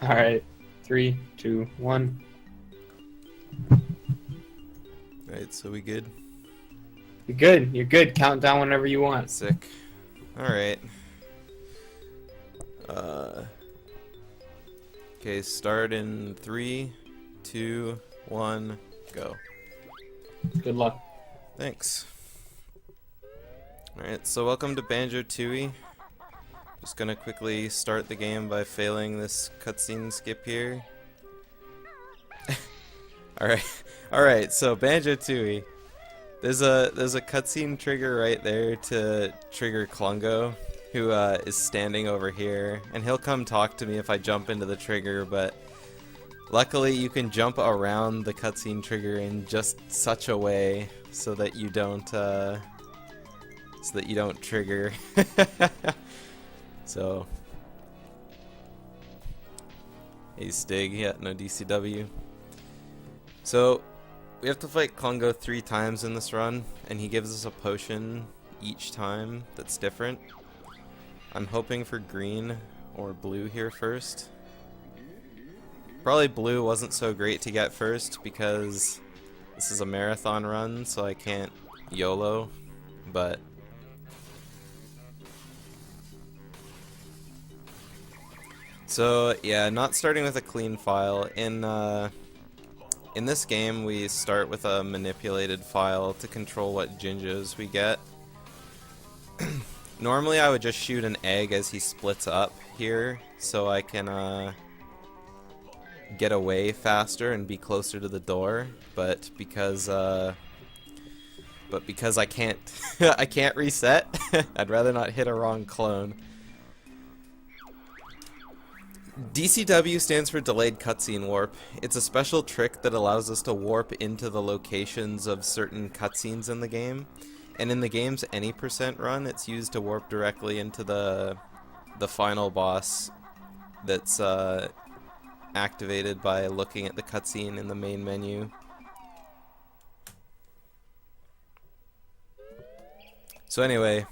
Alright. 3, 2, 1. Alright, so we good? You're good. You're good. Count down whenever you want. Sick. Alright. Okay, start in 3, 2, 1, go. Good luck. Thanks. Alright, so welcome to Banjo-Tooie. Just gonna quickly start the game by failing this cutscene skip here. Alright, so Banjo-Tooie. There's a cutscene trigger right there to trigger Klungo, who is standing over here, and he'll come talk to me if I jump into the trigger, but luckily you can jump around the cutscene trigger in just such a way so that you don't trigger. So, hey Stig, yeah, no DCW. So, we have to fight Klungo 3 times in this run, and he gives us a potion each time that's different. I'm hoping for green or blue here first. Probably blue wasn't so great to get first because this is a marathon run, so I can't YOLO, but so yeah, not starting with a clean file. In this game, we start with a manipulated file to control what Jinjos we get. Normally, I would just shoot an egg as he splits up here, so I can get away faster and be closer to the door. But because I can't, I can't reset. I'd rather not hit a wrong clone. DCW stands for Delayed Cutscene Warp. It's a special trick that allows us to warp into the locations of certain cutscenes in the game. And in the game's any % run, it's used to warp directly into the final boss that's activated by looking at the cutscene in the main menu. So anyway,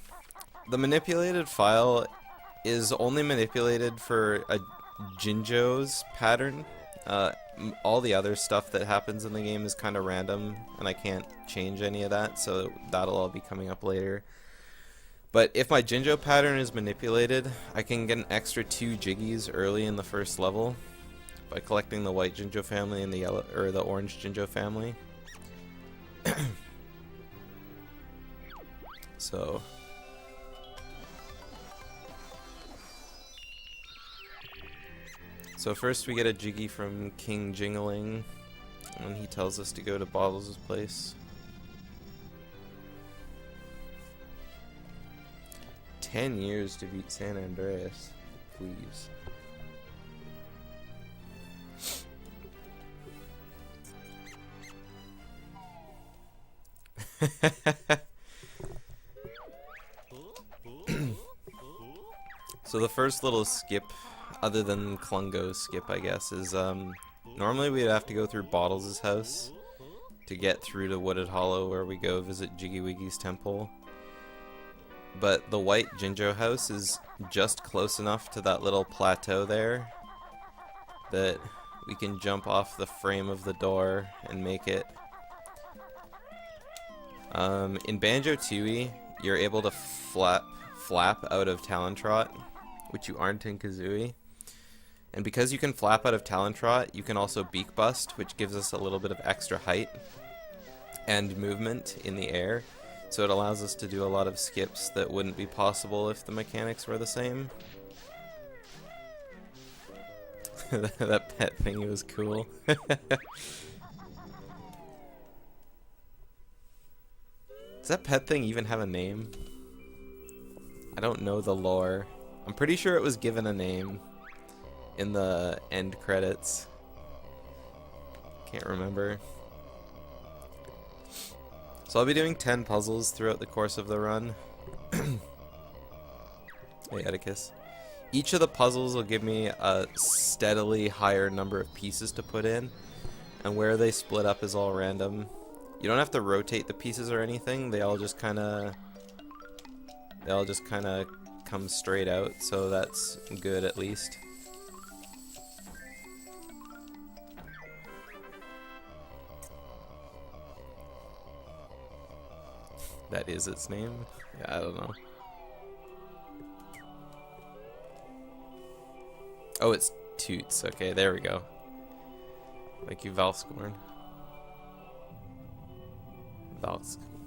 the manipulated file is only manipulated for a Jinjo's pattern. All the other stuff that happens in the game is kind of random, and I can't change any of that, so that'll all be coming up later. But if my Jinjo pattern is manipulated, I can get an extra 2 Jiggies early in the first level by collecting the white Jinjo family and the yellow or the orange Jinjo family. So first we get a Jiggy from King Jingling when he tells us to go to Bottles' place. 10 years to beat San Andreas, please. So the first little skip, other than Klungo's skip, I guess, is normally we'd have to go through Bottles' house to get through to Wooded Hollow, where we go visit Jiggy Wiggy's temple. But the white Jinjo house is just close enough to that little plateau there that we can jump off the frame of the door and make it. In Banjo-Tooie, you're able to flap out of Talon Trot, which you aren't in Kazooie. And because you can flap out of Talon Trot, you can also Beak Bust, which gives us a little bit of extra height and movement in the air. So it allows us to do a lot of skips that wouldn't be possible if the mechanics were the same. That pet thingy was cool. Does that pet thing even have a name? I don't know the lore. I'm pretty sure it was given a name in the end credits. Can't remember. So I'll be doing 10 puzzles throughout the course of the run. Hey, Atticus. Each of the puzzles will give me a steadily higher number of pieces to put in, and where they split up is all random. You don't have to rotate the pieces or anything. They all just kind of come straight out, so that's good at least. That is its name? Yeah, I don't know. Oh, it's Toots. Okay, there we go. Thank you, Valscorn.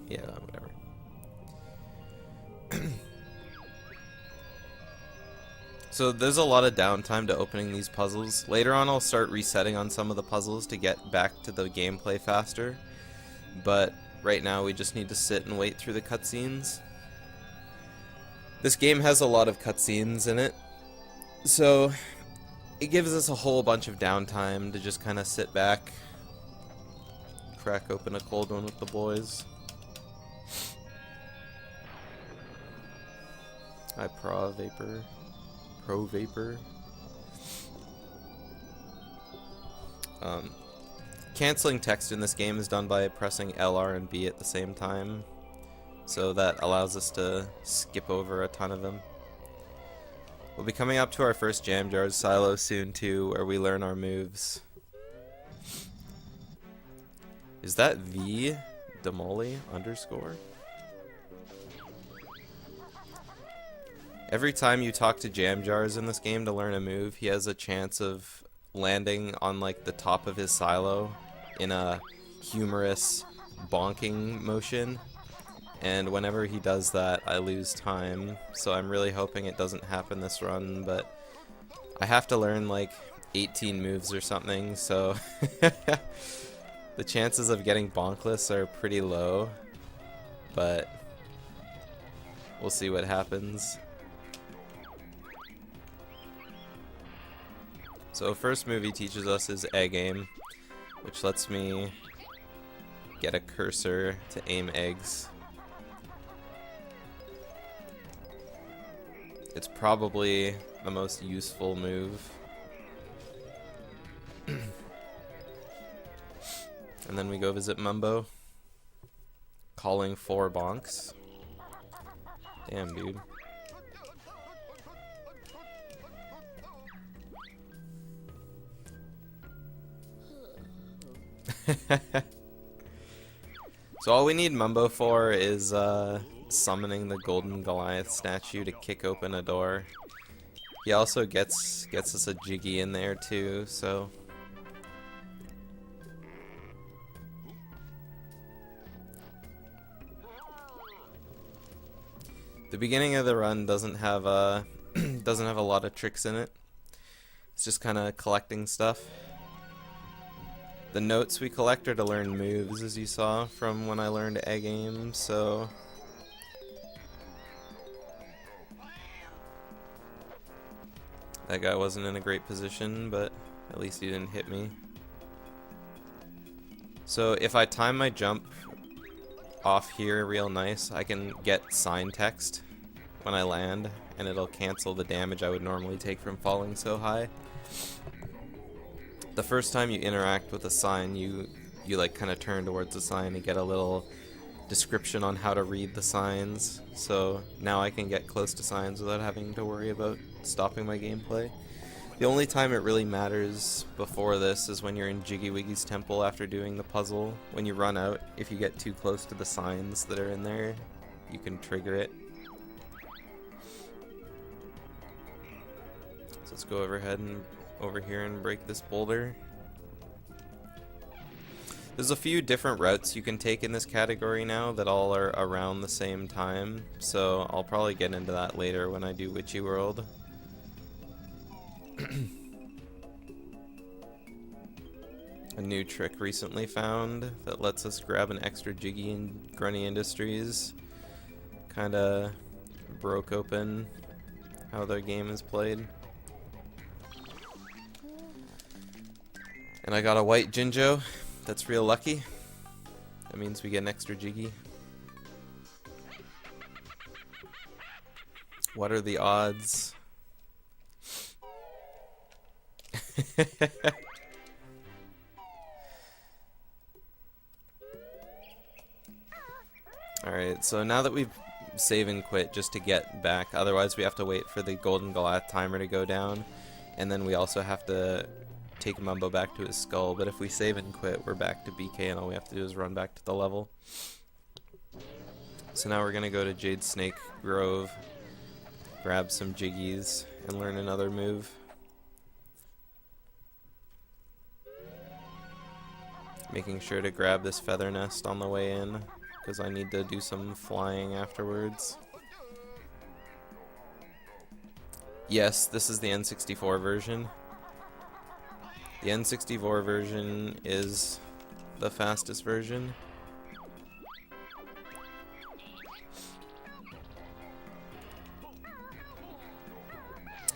Yeah, whatever. So there's a lot of downtime to opening these puzzles. Later on I'll start resetting on some of the puzzles to get back to the gameplay faster. But right now we just need to sit and wait through the cutscenes. This game has a lot of cutscenes in it, so it gives us a whole bunch of downtime to just kind of sit back, crack open a cold one with the boys. Hi, Pro Vapor. Canceling text in this game is done by pressing L, R, and B at the same time, so that allows us to skip over a ton of them. We'll be coming up to our first Jam Jars silo soon too, where we learn our moves. Is that V Demoli _ Every time you talk to Jam Jars in this game to learn a move, he has a chance of landing on like the top of his silo in a humorous bonking motion. And whenever he does that, I lose time, so I'm really hoping it doesn't happen this run, but I have to learn like 18 moves or something, so the chances of getting bonkless are pretty low, but we'll see what happens. So first move he teaches us is egg aim, which lets me get a cursor to aim eggs. It's probably the most useful move. And then we go visit Mumbo, calling 4 bonks. Damn, dude. So all we need Mumbo for is summoning the golden Goliath statue to kick open a door. He also gets us a Jiggy in there too, so the beginning of the run doesn't have a lot of tricks in it. It's just kind of collecting stuff. The notes we collect are to learn moves, as you saw from when I learned egg aim, so that guy wasn't in a great position, but at least he didn't hit me. So if I time my jump off here real nice, I can get sign text when I land, and it'll cancel the damage I would normally take from falling so high. The first time you interact with a sign, you like kind of turn towards the sign and get a little description on how to read the signs. So now I can get close to signs without having to worry about stopping my gameplay. The only time it really matters before this is when you're in Jiggy Wiggy's temple after doing the puzzle. When you run out, if you get too close to the signs that are in there, you can trigger it. So let's go over here and break this boulder. There's a few different routes you can take in this category now that all are around the same time, so I'll probably get into that later when I do Witchy World. A new trick recently found that lets us grab an extra Jiggy in Grunny Industries. Kinda broke open how their game is played. And I got a white Jinjo. That's real lucky. That means we get an extra Jiggy. What are the odds? Alright, so now that we've save and quit just to get back, otherwise we have to wait for the golden Goliath timer to go down, and then we also have to take Mumbo back to his skull, but if we save and quit, we're back to BK and all we have to do is run back to the level. So now we're gonna go to Jade Snake Grove, grab some jiggies, and learn another move. Making sure to grab this feather nest on the way in, because I need to do some flying afterwards. Yes, this is the N64 version. The N64 version is the fastest version.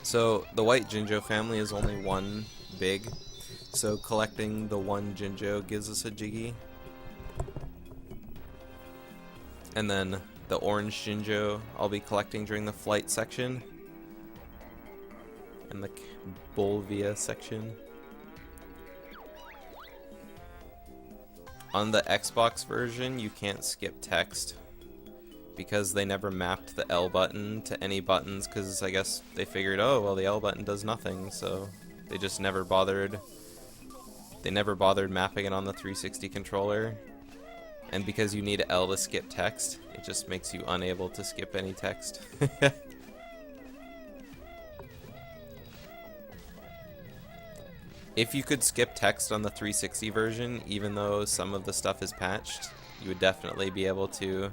So the white Jinjo family is only one big, so collecting the one Jinjo gives us a Jiggy. And then the orange Jinjo I'll be collecting during the flight section and the Bolvia section. On the Xbox version, you can't skip text because they never mapped the L button to any buttons, because I guess they figured, oh, well, the L button does nothing, so they just never bothered. They never bothered mapping it on the 360 controller. And because you need L to skip text, it just makes you unable to skip any text. If you could skip text on the 360 version, even though some of the stuff is patched, you would definitely be able to.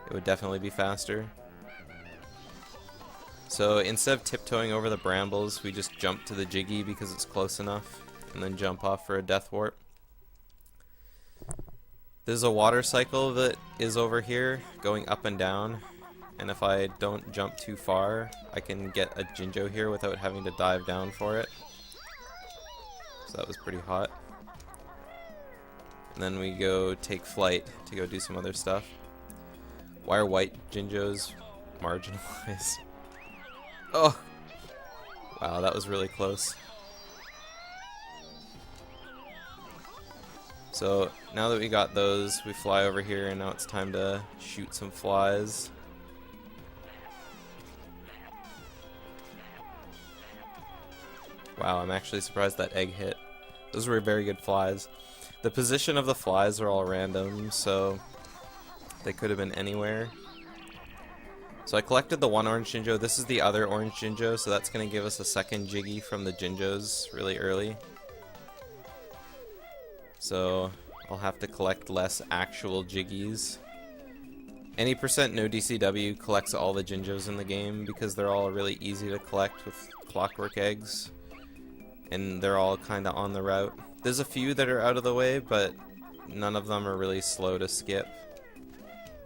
It would definitely be faster. So instead of tiptoeing over the brambles, we just jump to the Jiggy because it's close enough, and then jump off for a death warp. There's a water cycle that is over here, going up and down, and if I don't jump too far, I can get a Jinjo here without having to dive down for it. So that was pretty hot. And then we go take flight to go do some other stuff. Why are white Jinjos marginalized? Oh! Wow, that was really close. So now that we got those, we fly over here, and now it's time to shoot some flies. Wow, I'm actually surprised that egg hit. Those were very good flies. The position of the flies are all random, so they could have been anywhere. So I collected the one orange Jinjo. This is the other orange Jinjo, so that's going to give us a second Jiggy from the Jinjos really early. So I'll have to collect less actual Jiggies. Any percent no DCW collects all the Jinjos in the game because they're all really easy to collect with clockwork eggs. And they're all kind of on the route. There's a few that are out of the way, but none of them are really slow to skip.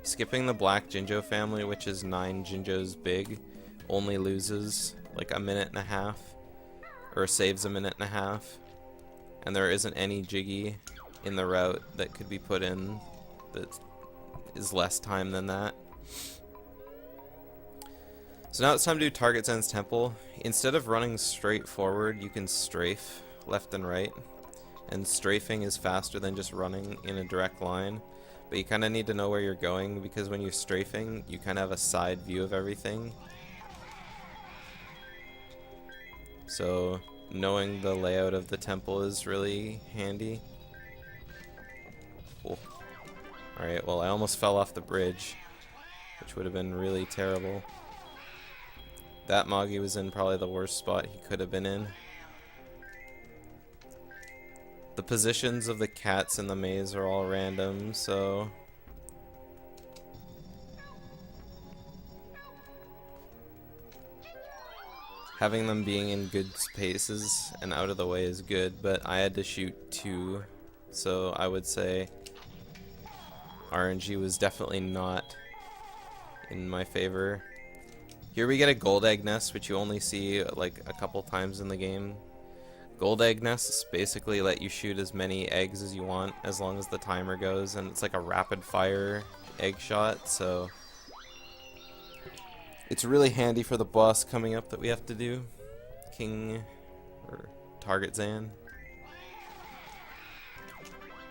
Skipping the black Jinjo family, which is 9 Jinjos big, only loses like a minute and a half, or saves a minute and a half. And there isn't any Jiggy in the route that could be put in that is less time than that. So now it's time to do Target Zen's Temple. Instead of running straight forward, you can strafe left and right. And strafing is faster than just running in a direct line. But you kind of need to know where you're going, because when you're strafing, you kind of have a side view of everything. So knowing the layout of the temple is really handy. Cool. Alright, well, I almost fell off the bridge, which would have been really terrible. That Moggy was in probably the worst spot he could have been in. The positions of the cats in the maze are all random, so having them being in good spaces and out of the way is good, but I had to shoot 2, so I would say RNG was definitely not in my favor. Here we get a gold egg nest, which you only see like a couple times in the game. Gold egg nests basically let you shoot as many eggs as you want as long as the timer goes, and it's like a rapid fire egg shot, so it's really handy for the boss coming up that we have to do. King, or Target Zan.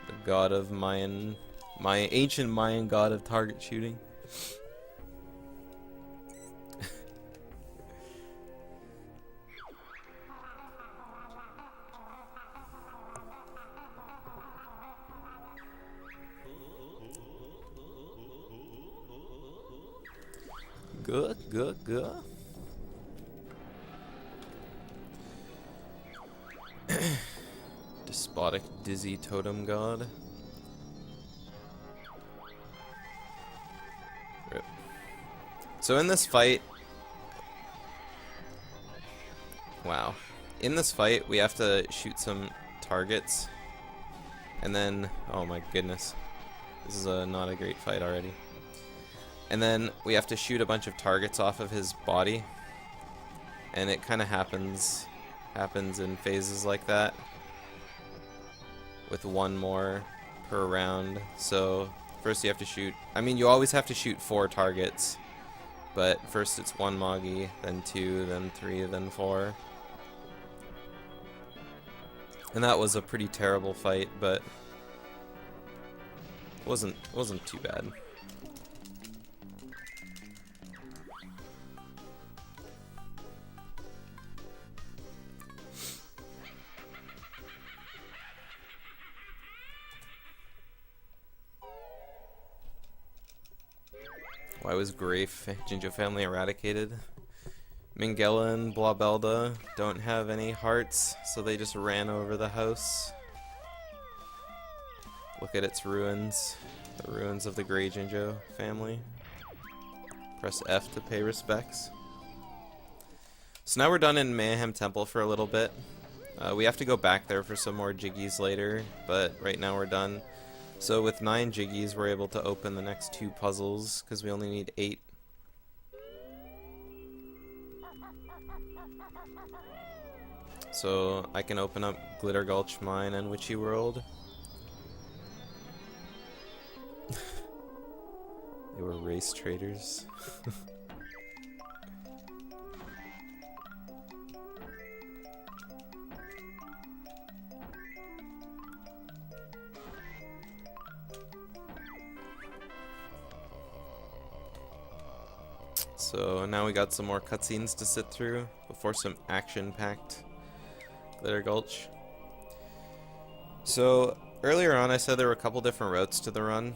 The god of ancient Mayan god of target shooting. Good, good, good. Despotic, dizzy totem god. Rip. So in this fight... Wow. In this fight, we have to shoot some targets. And then... Oh my goodness. This is not a great fight already. And then we have to shoot a bunch of targets off of his body. And it kind of happens in phases like that. With one more per round. So first you have to shoot... I mean, you always have to shoot 4 targets. But first it's 1 Moggy, then 2, then 3, then 4. And that was a pretty terrible fight, but it wasn't too bad. Why was Grafe Jinjo family eradicated? Mingella and Blobelda don't have any hearts, so they just ran over the house. Look at its ruins. The ruins of the Grey Jinjo family. Press F to pay respects. So now we're done in Mayhem Temple for a little bit. We have to go back there for some more Jiggies later, but right now we're done. So with 9 Jiggies, we're able to open the next 2 puzzles, because we only need 8. So I can open up Glitter Gulch Mine and Witchy World. They were race traders. So now we got some more cutscenes to sit through before some action-packed Glitter Gulch. So earlier on I said there were a couple different routes to the run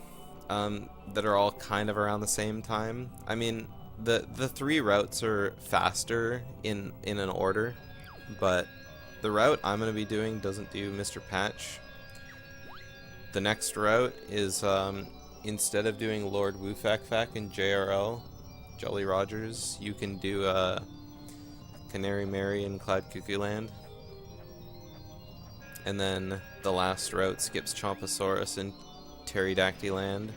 that are all kind of around the same time. I mean, the 3 routes are faster in an order, but the route I'm going to be doing doesn't do Mr. Patch. The next route is instead of doing Lord Woofakfak and JRL, Jolly Rogers, you can do Canary Mary and Cloud Cuckoo Land. And then the last route skips Chomposaurus and Pterodactyland,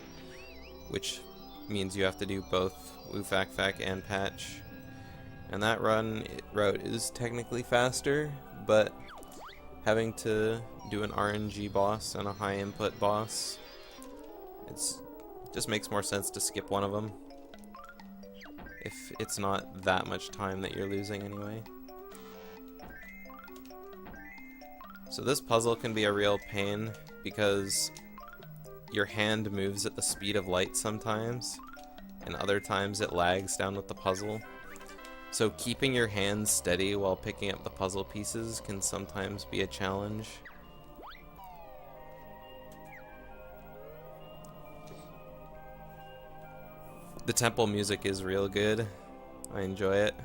which means you have to do both Woofakfak and Patch. And that route is technically faster, but having to do an RNG boss and a high input boss, just makes more sense to skip one of them. If it's not that much time that you're losing anyway. So this puzzle can be a real pain because your hand moves at the speed of light sometimes, and other times it lags down with the puzzle. So keeping your hand steady while picking up the puzzle pieces can sometimes be a challenge. The temple music is real good. I enjoy it.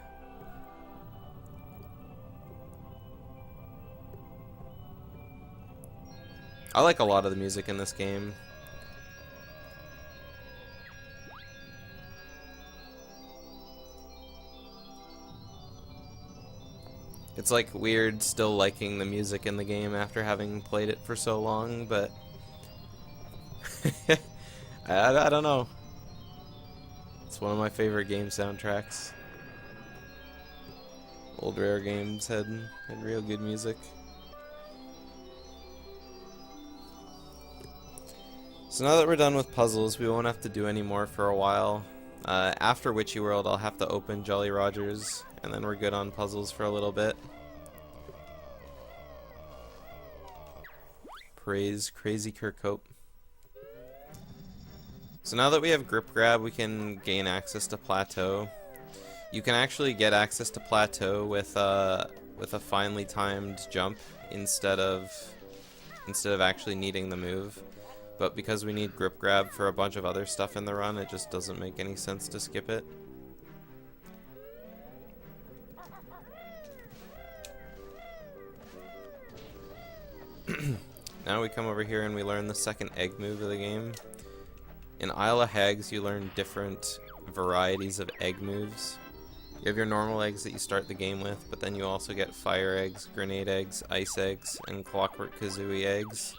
I like a lot of the music in this game. It's like weird still liking the music in the game after having played it for so long, but I don't know. It's one of my favorite game soundtracks. Old Rare games had real good music. So now that we're done with puzzles, we won't have to do any more for a while. After Witchy World, I'll have to open Jolly Rogers, and then we're good on puzzles for a little bit. Praise Crazy Kirkhope. So now that we have Grip Grab, we can gain access to Plateau. You can actually get access to Plateau with a finely timed jump instead of actually needing the move. But because we need Grip Grab for a bunch of other stuff in the run, it just doesn't make any sense to skip it. now we come over here and we learn the second egg move of the game. In Isle of Hags, you learn different varieties of egg moves. You have your normal eggs that you start the game with, but then you also get fire eggs, grenade eggs, ice eggs, and clockwork kazooie eggs.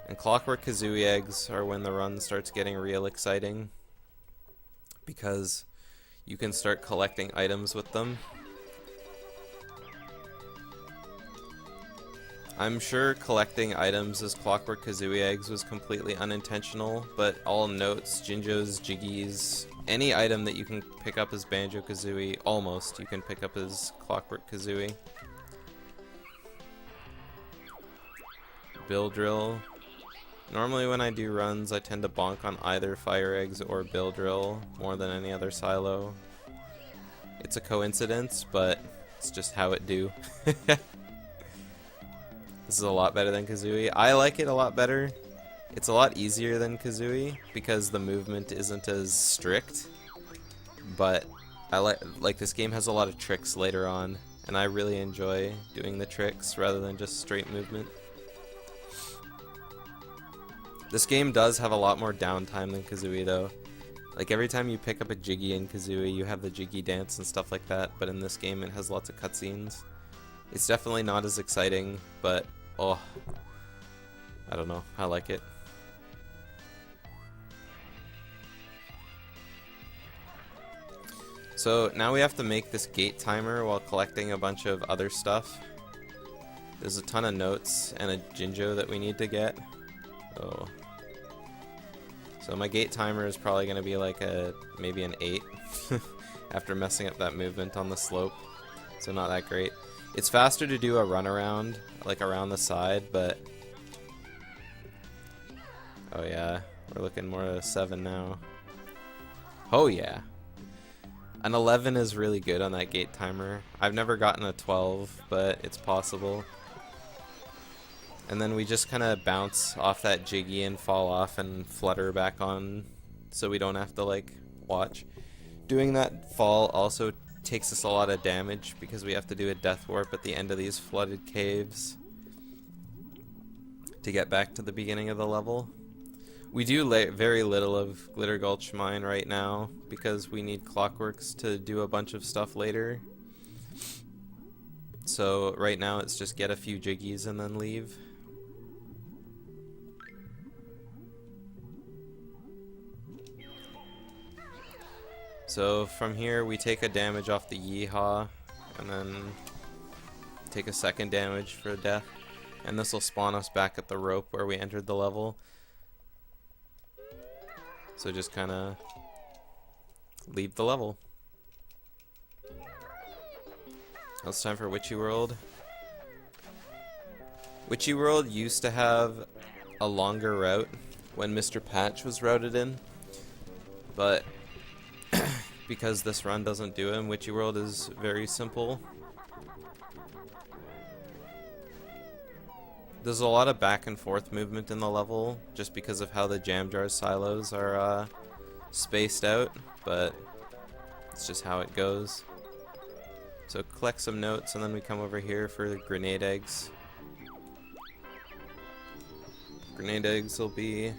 And clockwork kazooie eggs are when the run starts getting real exciting, because you can start collecting items with them. I'm sure collecting items as clockwork kazooie eggs was completely unintentional, but all notes, Jinjos, Jiggies, any item that you can pick up as Banjo-Kazooie, almost, you can pick up as clockwork kazooie. Bill Drill. Normally when I do runs, I tend to bonk on either fire eggs or Bill Drill more than any other silo. It's a coincidence, but it's just how it do. This is a lot better than Kazooie. I like it a lot better. It's a lot easier than Kazooie because the movement isn't as strict. But I like this game has a lot of tricks later on, and I really enjoy doing the tricks rather than just straight movement. This game does have a lot more downtime than Kazooie though. Like every time you pick up a Jiggy in Kazooie, you have the Jiggy dance and stuff like that, but in this game it has lots of cutscenes. It's definitely not as exciting, but oh, I don't know, I like it. So now we have to make this gate timer while collecting a bunch of other stuff. There's a ton of notes and a Jinjo that we need to get. Oh. So my gate timer is probably going to be like maybe an 8 after messing up that movement on the slope. So not that great. It's faster to do a run around, like around the side, but oh yeah, we're looking more at a 7 now. Oh yeah. An 11 is really good on that gate timer. I've never gotten a 12, but it's possible. And then we just kind of bounce off that Jiggy and fall off and flutter back on so we don't have to like watch. Doing that fall also takes us a lot of damage because we have to do a death warp at the end of these flooded caves to get back to the beginning of the level. We do very little of Glitter Gulch Mine right now because we need Clockworks to do a bunch of stuff later. So right now it's just get a few Jiggies and then leave. So from here we take a damage off the Yeehaw and then take a second damage for death, and this will spawn us back at the rope where we entered the level. So just kinda leave the level. Now it's time for Witchy World. Witchy World used to have a longer route when Mr. Patch was routed in, but because this run doesn't do him, Witchy World is very simple. There's a lot of back and forth movement in the level just because of how the Jam Jar silos are spaced out, but it's just how it goes. So collect some notes and then we come over here for the grenade eggs. Grenade eggs will be...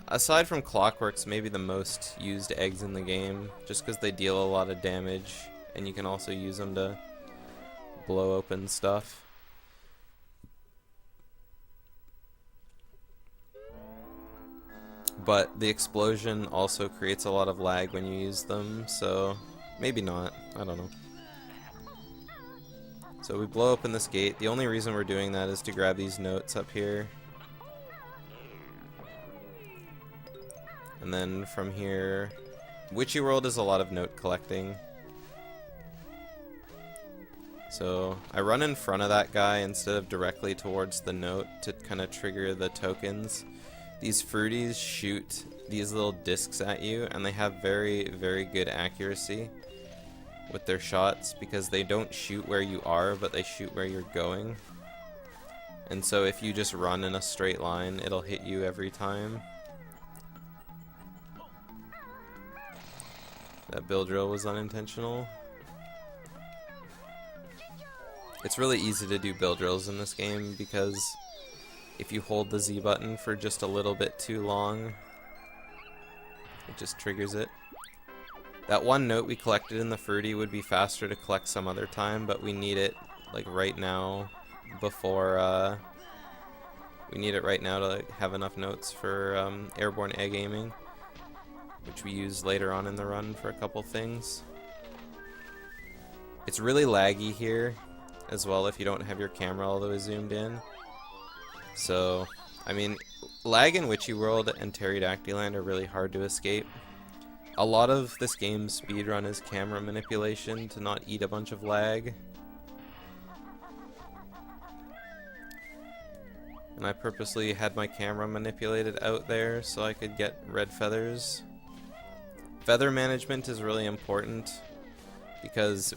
aside from Clockworks, maybe the most used eggs in the game, just because they deal a lot of damage and you can also use them to blow open stuff. But the explosion also creates a lot of lag when you use them, so maybe not, I don't know. So we blow open this gate. The only reason we're doing that is to grab these notes up here. And then from here, Witchy World is a lot of note collecting. So I run in front of that guy instead of directly towards the note to kind of trigger the tokens. These fruities shoot these little discs at you, and they have very, very good accuracy with their shots because they don't shoot where you are, but they shoot where you're going. And so if you just run in a straight line, it'll hit you every time. That bill drill was unintentional. It's really easy to do build drills in this game because if you hold the Z button for just a little bit too long, it just triggers it. That one note we collected in the fruity would be faster to collect some other time, but we need it like right now before we need it right now to have enough notes for airborne egg aiming, which we use later on in the run for a couple things. It's really laggy here as well if you don't have your camera all the way zoomed in. So, I mean, lag in Witchy World and Pterodactyland are really hard to escape. A lot of this game's speedrun is camera manipulation to not eat a bunch of lag. And I purposely had my camera manipulated out there so I could get red feathers. Feather management is really important because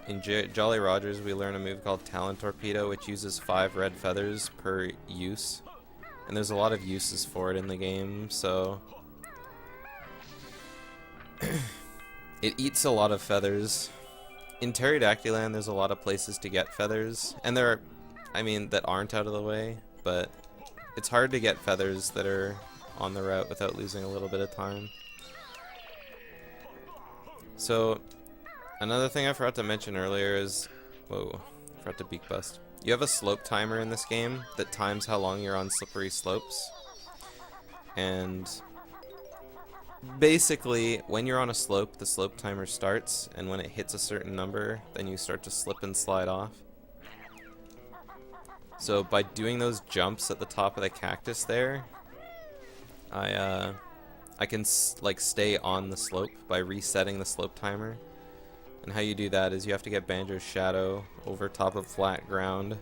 in Jolly Rogers we learn a move called Talent Torpedo, which uses 5 red feathers per use. And there's a lot of uses for it in the game, so it eats a lot of feathers. In Pterodactyland there's a lot of places to get feathers, and there are, I mean, that aren't out of the way, but it's hard to get feathers that are on the route without losing a little bit of time. So, another thing I forgot to mention earlier is, whoa, I forgot to beak bust. You have a slope timer in this game that times how long you're on slippery slopes. And basically, when you're on a slope, the slope timer starts, and when it hits a certain number, then you start to slip and slide off. So by doing those jumps at the top of the cactus there, I can like stay on the slope by resetting the slope timer. And how you do that is you have to get Banjo's shadow over top of flat ground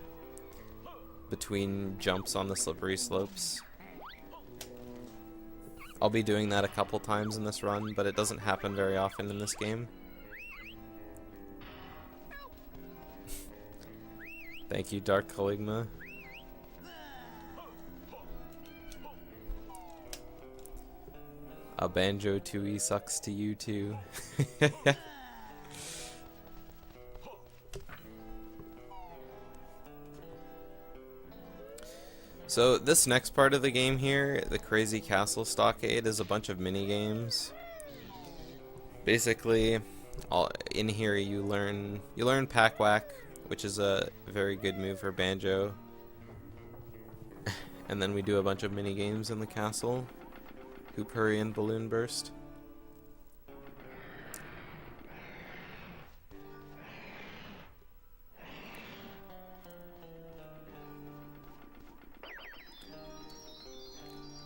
between jumps on the slippery slopes. I'll be doing that a couple times in this run, but it doesn't happen very often in this game. Thank you, Dark Caligma. A Banjo-Tooie sucks to you too. So this next part of the game here, the Crazy Castle Stockade, is a bunch of mini games. Basically, in here you learn Pack Whack, which is a very good move for Banjo. And then we do a bunch of mini games in the castle. Hoop Hurry and Balloon Burst.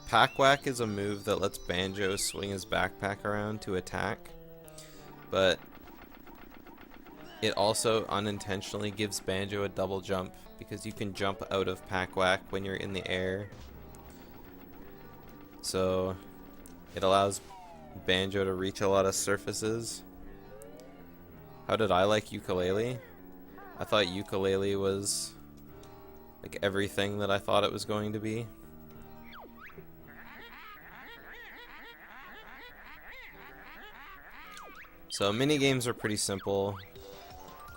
Pack Whack is a move that lets Banjo swing his backpack around to attack, but it also unintentionally gives Banjo a double jump because you can jump out of Pack Whack when you're in the air. So it allows Banjo to reach a lot of surfaces. How did I like Ukulele? I thought Ukulele was like everything that I thought it was going to be. So mini games are pretty simple.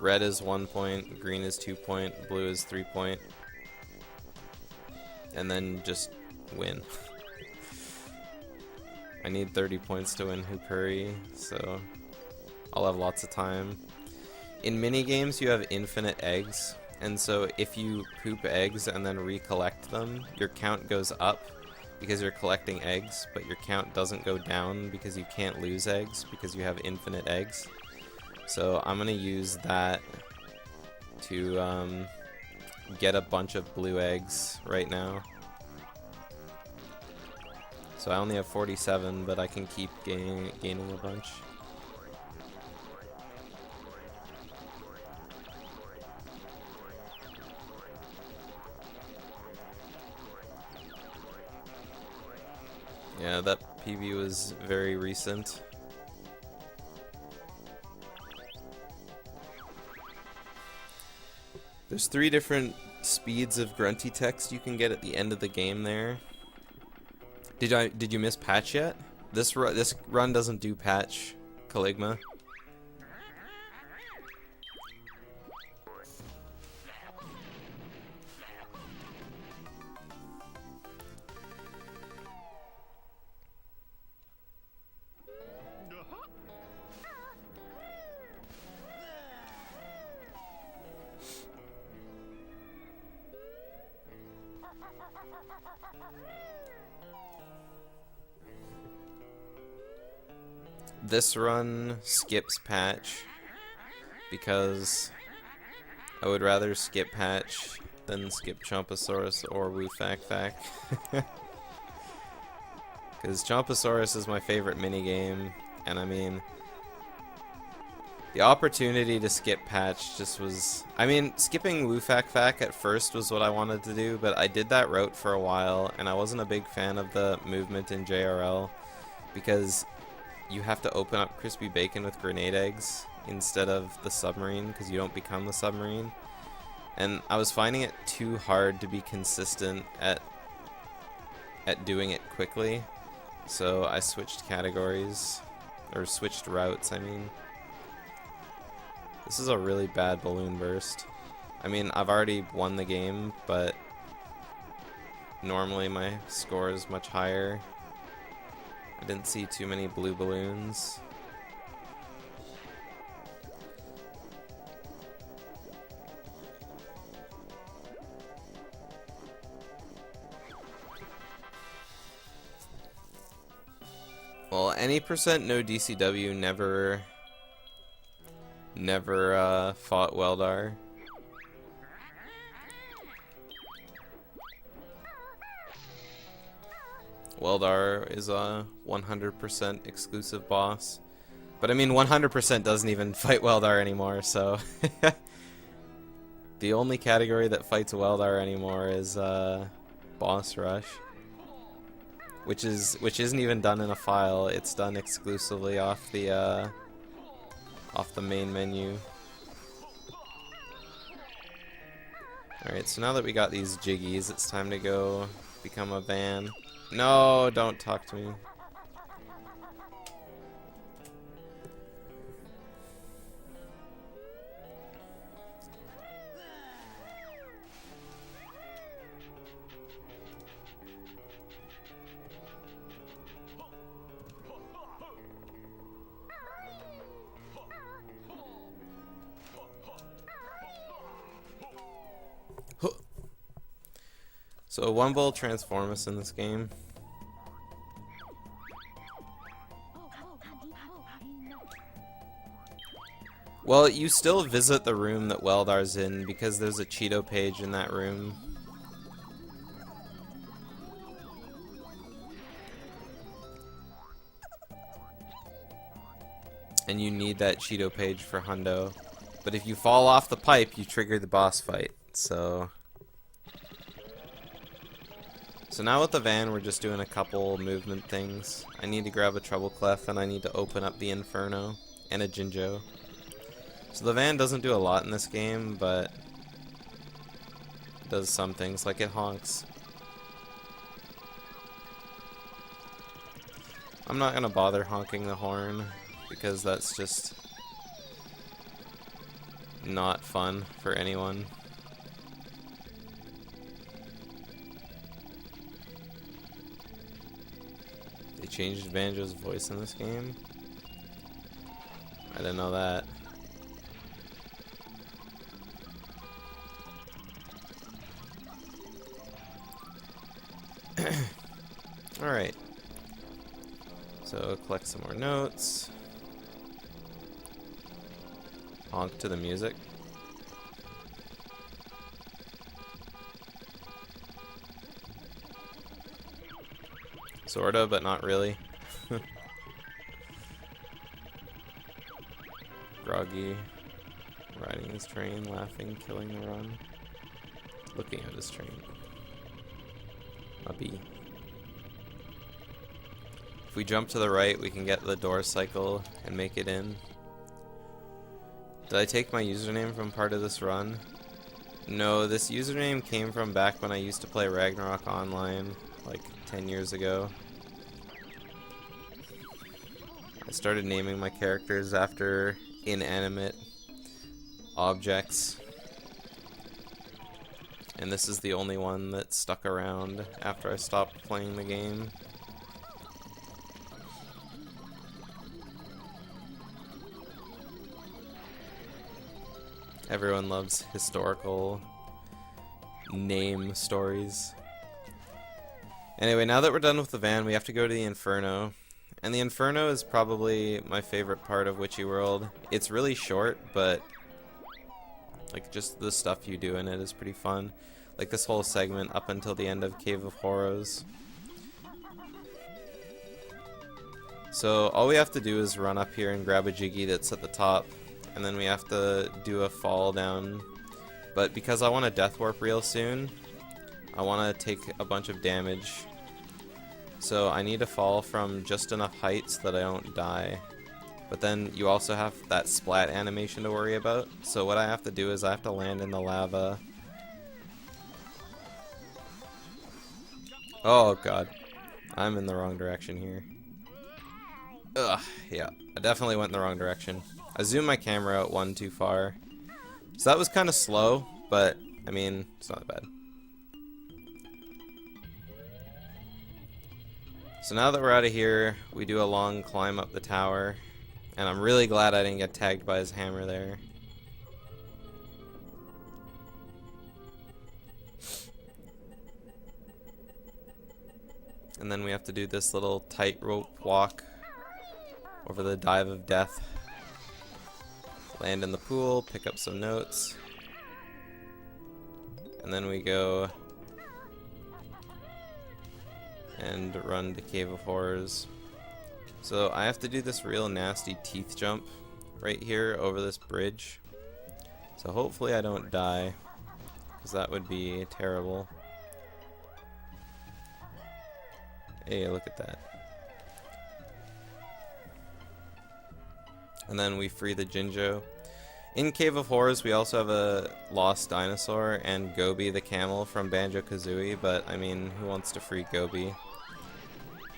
Red is 1 point, green is 2 point, blue is 3 point. And then just win. I need 30 points to win Hoop Hurry, so I'll have lots of time. In mini games you have infinite eggs, and so if you poop eggs and then recollect them, your count goes up because you're collecting eggs, but your count doesn't go down because you can't lose eggs because you have infinite eggs. So I'm gonna use that to get a bunch of blue eggs right now. So I only have 47, but I can keep gaining a bunch. Yeah, that PB was very recent. There's 3 different speeds of grunty text you can get at the end of the game there. Did you miss patch yet? This run doesn't do patch, Caligma. This run skips patch because I would rather skip patch than skip Chomposaurus or Woo Fack Fack. Because Chomposaurus is my favorite minigame, and I mean, the opportunity to skip patch just was... I mean, skipping Woo Fack Fack at first was what I wanted to do, but I did that route for a while, and I wasn't a big fan of the movement in JRL, because you have to open up crispy bacon with grenade eggs instead of the submarine, because you don't become the submarine. And I was finding it too hard to be consistent at doing it quickly, so I switched categories, or switched routes, I mean. This is a really bad balloon burst. I mean, I've already won the game, but normally my score is much higher. I didn't see too many blue balloons. Well, any percent no DCW never fought Weldar. Weldar is a 100% exclusive boss. But I mean, 100% doesn't even fight Weldar anymore, so... The only category that fights Weldar anymore is Boss Rush. Which isn't even done in a file, it's done exclusively off the main menu. Alright, so now that we got these jiggies, it's time to go become a van. No, don't talk to me. So one will transform us in this game. Well, you still visit the room that Weldar's in because there's a Cheeto page in that room. And you need that Cheeto page for Hundo. But if you fall off the pipe, you trigger the boss fight. So now with the van, we're just doing a couple movement things. I need to grab a Treble Clef, and I need to open up the Inferno, and a Jinjo. So the van doesn't do a lot in this game, but it does some things, like it honks. I'm not gonna bother honking the horn, because that's just not fun for anyone. They changed Banjo's voice in this game? I didn't know that. Alright. So, collect some more notes. Honk to the music. Sorta, but not really. Groggy, riding his train, laughing, killing the run, looking at his train. A bee. If we jump to the right, we can get the door cycle and make it in. Did I take my username from part of this run? No, this username came from back when I used to play Ragnarok Online, like 10 years ago. I started naming my characters after inanimate objects. And this is the only one that stuck around after I stopped playing the game. Everyone loves historical name stories. Anyway, now that we're done with the van, we have to go to the Inferno. And the Inferno is probably my favorite part of Witchy World. It's really short, but like just the stuff you do in it is pretty fun. Like this whole segment up until the end of Cave of Horrors. So all we have to do is run up here and grab a Jiggy that's at the top, and then we have to do a fall down. But because I want to Death Warp real soon, I want to take a bunch of damage. So I need to fall from just enough height so that I don't die. But then you also have that splat animation to worry about. So what I have to do is I have to land in the lava. Oh god. I'm in the wrong direction here. Ugh, yeah. I definitely went in the wrong direction. I zoomed my camera out one too far. So that was kind of slow, but I mean, it's not bad. So now that we're out of here, we do a long climb up the tower. And I'm really glad I didn't get tagged by his hammer there. And then we have to do this little tightrope walk over the dive of death. Land in the pool, pick up some notes. And then we go and run to Cave of Horrors. So I have to do this real nasty teeth jump right here over this bridge. So hopefully I don't die, because that would be terrible. Hey, look at that. And then we free the Jinjo. In Cave of Horrors, we also have a lost dinosaur and Gobi the camel from Banjo-Kazooie, but I mean, who wants to free Gobi?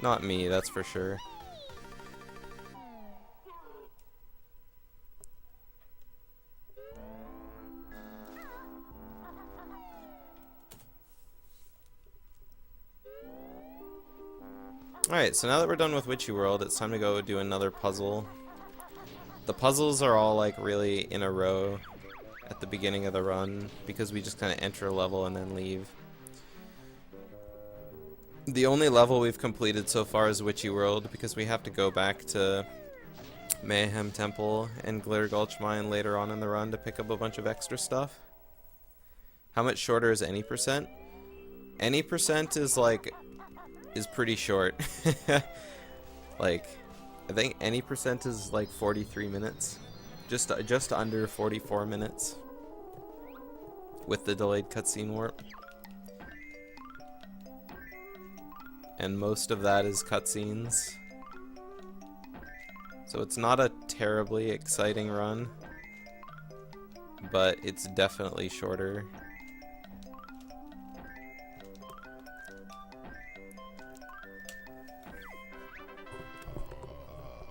Not me, that's for sure. Alright, so now that we're done with Witchy World, it's time to go do another puzzle. The puzzles are all like really in a row at the beginning of the run, because we just kind of enter a level and then leave. The only level we've completed so far is Witchy World, because we have to go back to Mayhem Temple and Glitter Gulch Mine later on in the run to pick up a bunch of extra stuff. How much shorter is any percent? Any percent is pretty short. Like, I think any percent is like 43 minutes. Just under 44 minutes. With the delayed cutscene warp. And most of that is cutscenes. So it's not a terribly exciting run, but it's definitely shorter.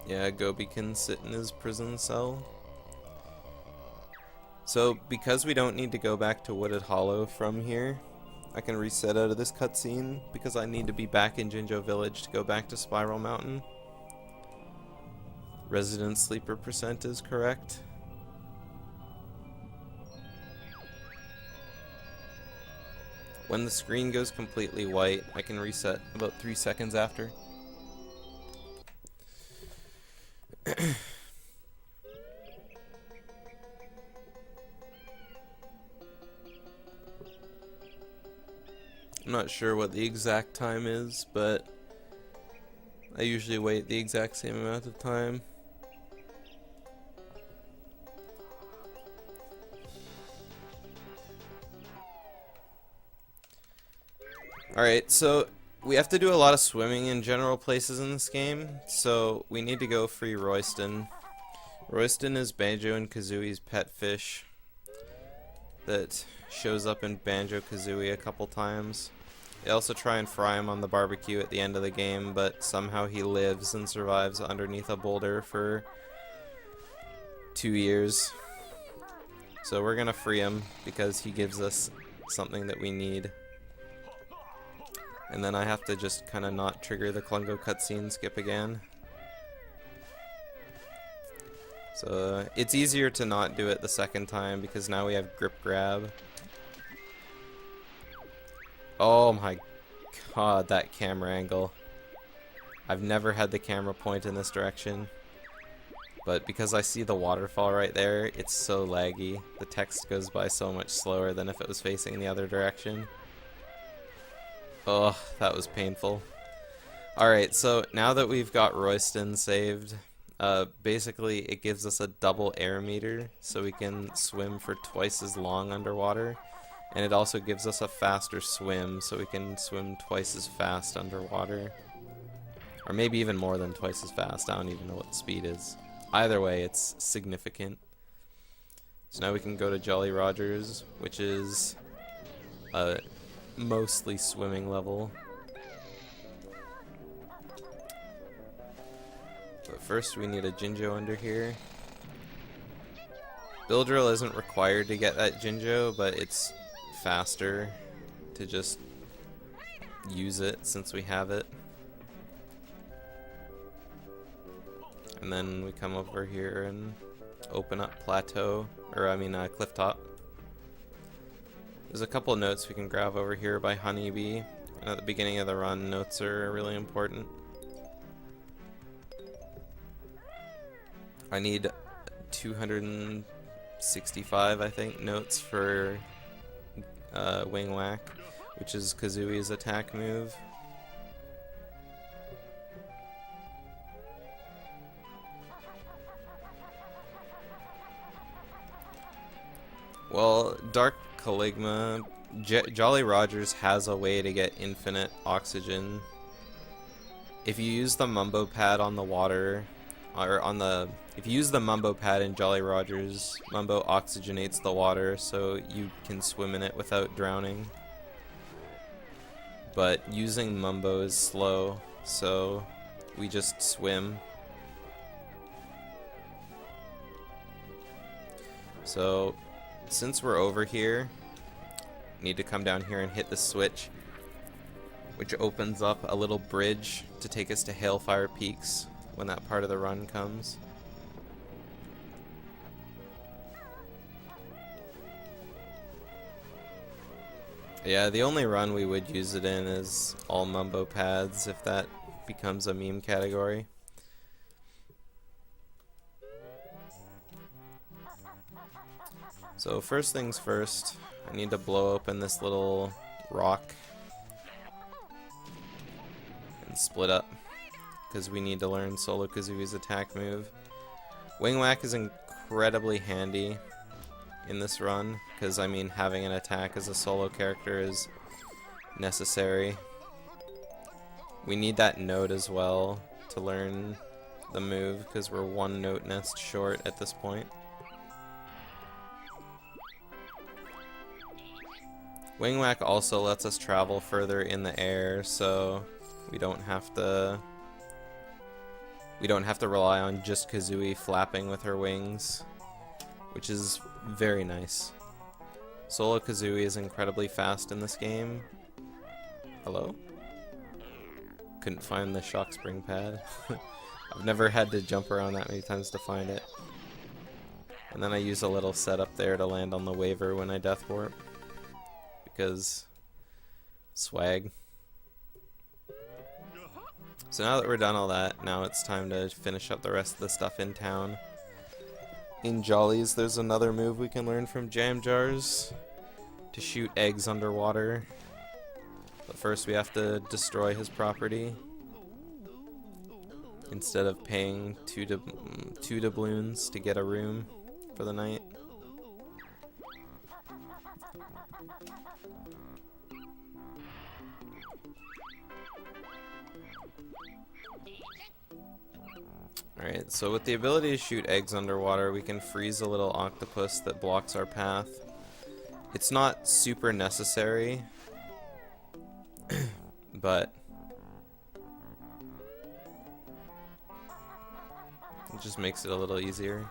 Yeah, Gobi can sit in his prison cell. So because we don't need to go back to Wooded Hollow from here, I can reset out of this cutscene because I need to be back in Jinjo Village to go back to Spiral Mountain. Resident sleeper percent is correct. When the screen goes completely white, I can reset about 3 seconds after. I'm not sure what the exact time is, but I usually wait the exact same amount of time. Alright, so we have to do a lot of swimming in general places in this game, so we need to go free Royston. Royston is Banjo and Kazooie's pet fish that shows up in Banjo-Kazooie a couple times. They also try and fry him on the barbecue at the end of the game, but somehow he lives and survives underneath a boulder for 2 years. So we're gonna free him because he gives us something that we need. And then I have to just kind of not trigger the Klungo cutscene, skip again. So it's easier to not do it the second time because now we have grip grab. Oh my god, that camera angle. I've never had the camera point in this direction. But because I see the waterfall right there, it's so laggy. The text goes by so much slower than if it was facing the other direction. Oh, that was painful. Alright, so now that we've got Royston saved, basically it gives us a double air meter, so we can swim for twice as long underwater. And it also gives us a faster swim, so we can swim twice as fast underwater. Or maybe even more than twice as fast, I don't even know what the speed is. Either way, it's significant. So now we can go to Jolly Rogers, which is a mostly swimming level. But first we need a Jinjo under here. Bill Drill isn't required to get that Jinjo, but it's faster to just use it since we have it. And then we come over here and open up Plateau, or I mean Cliff Top. There's a couple notes we can grab over here by Honeybee. And at the beginning of the run, notes are really important. I need 265, I think, notes for Wing Whack, which is Kazooie's attack move. Well, Dark Caligma, Jolly Rogers has a way to get infinite oxygen. If you use the Mumbo Pad on the water, or if you use the Mumbo Pad in Jolly Rogers, Mumbo oxygenates the water so you can swim in it without drowning. But using Mumbo is slow, so we just swim. So since we're over here, need to come down here and hit the switch, which opens up a little bridge to take us to Hailfire Peaks when that part of the run comes. Yeah, the only run we would use it in is all Mumbo Pads, if that becomes a meme category. So first things first, I need to blow open this little rock and split up, because we need to learn Solo Kazooie's attack move. Wing Whack is incredibly handy in this run, because I mean having an attack as a solo character is necessary. We need that note as well to learn the move, because we're one note nest short at this point. Wing Whack also lets us travel further in the air, so we don't have to rely on just Kazooie flapping with her wings, which is very nice. Solo Kazooie is incredibly fast in this game. Hello? Couldn't find the shock spring pad. I've never had to jump around that many times to find it. And then I use a little setup there to land on the waiver when I death warp, because swag. So now that we're done all that, now it's time to finish up the rest of the stuff in town. In Jollies, there's another move we can learn from Jam Jars to shoot eggs underwater. But first we have to destroy his property instead of paying two doubloons to get a room for the night. Alright, so with the ability to shoot eggs underwater, we can freeze a little octopus that blocks our path. It's not super necessary, but it just makes it a little easier.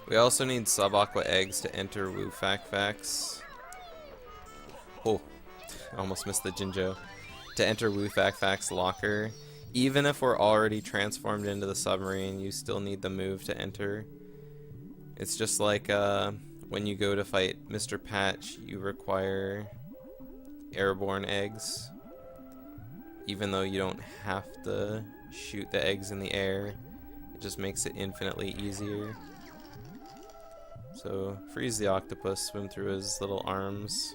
We also need sub-aqua eggs to enter Woo Fac Facs. Oh, I almost missed the Jinjo. to enter Woofakfak's locker. Even if we're already transformed into the submarine, you still need the move to enter. It's just like when you go to fight Mr. Patch, you require airborne eggs. Even though you don't have to shoot the eggs in the air, it just makes it infinitely easier. So freeze the octopus, swim through his little arms,